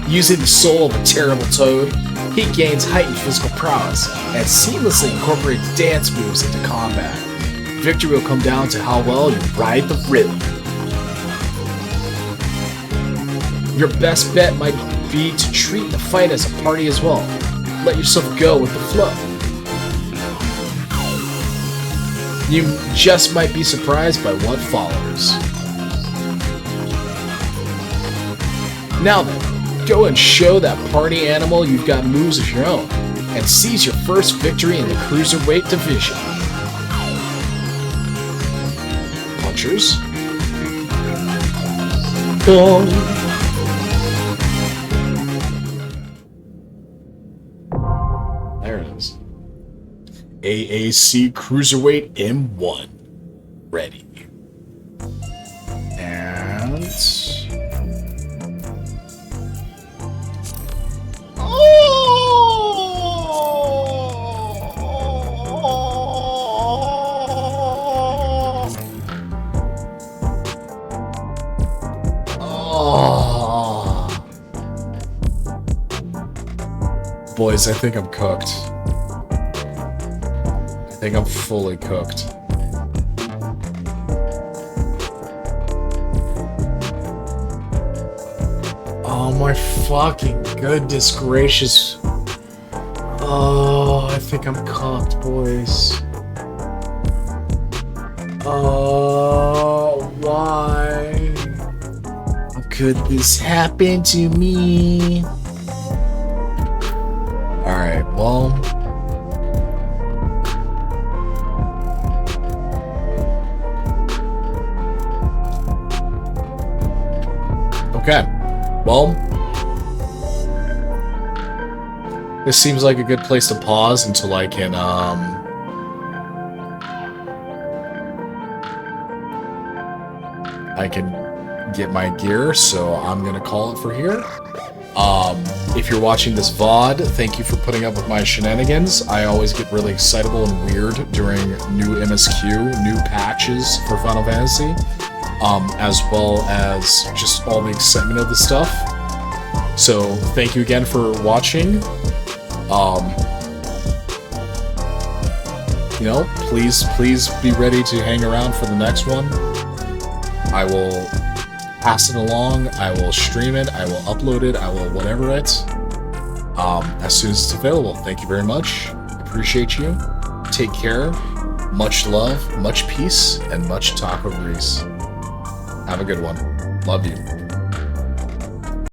Speaker 9: Using the soul of a terrible toad, he gains heightened physical prowess and seamlessly incorporates dance moves into combat. Victory will come down to how well you ride the rhythm.
Speaker 1: Your best bet might be to treat the fight as a party as well. Let yourself go with the flow. You just might be surprised by what follows. Now then, go and show that party animal you've got moves of your own, and seize your first victory in the Cruiserweight division. Punchers. Boom. There it is. AAC Cruiserweight M1. Ready. And... Boys, I think I'm cooked. I think I'm fully cooked. Oh my fucking goodness gracious. Oh, I think I'm cooked, boys. Oh, why? How could this happen to me? Alright, well... Okay. Well... This seems like a good place to pause until I can, I can get my gear, so I'm gonna call it for here. If you're watching this VOD, thank you for putting up with my shenanigans. I always get really excitable and weird during new MSQ, new patches for Final Fantasy, as well as just all the excitement of the stuff. So, thank you again for watching. You know, please be ready to hang around for the next one. I will pass it along, I will stream it, I will upload it, I will whatever it, as soon as it's available. Thank you very much. Appreciate you. Take care. Much love, much peace, and much taco grease. Have a good one. Love you.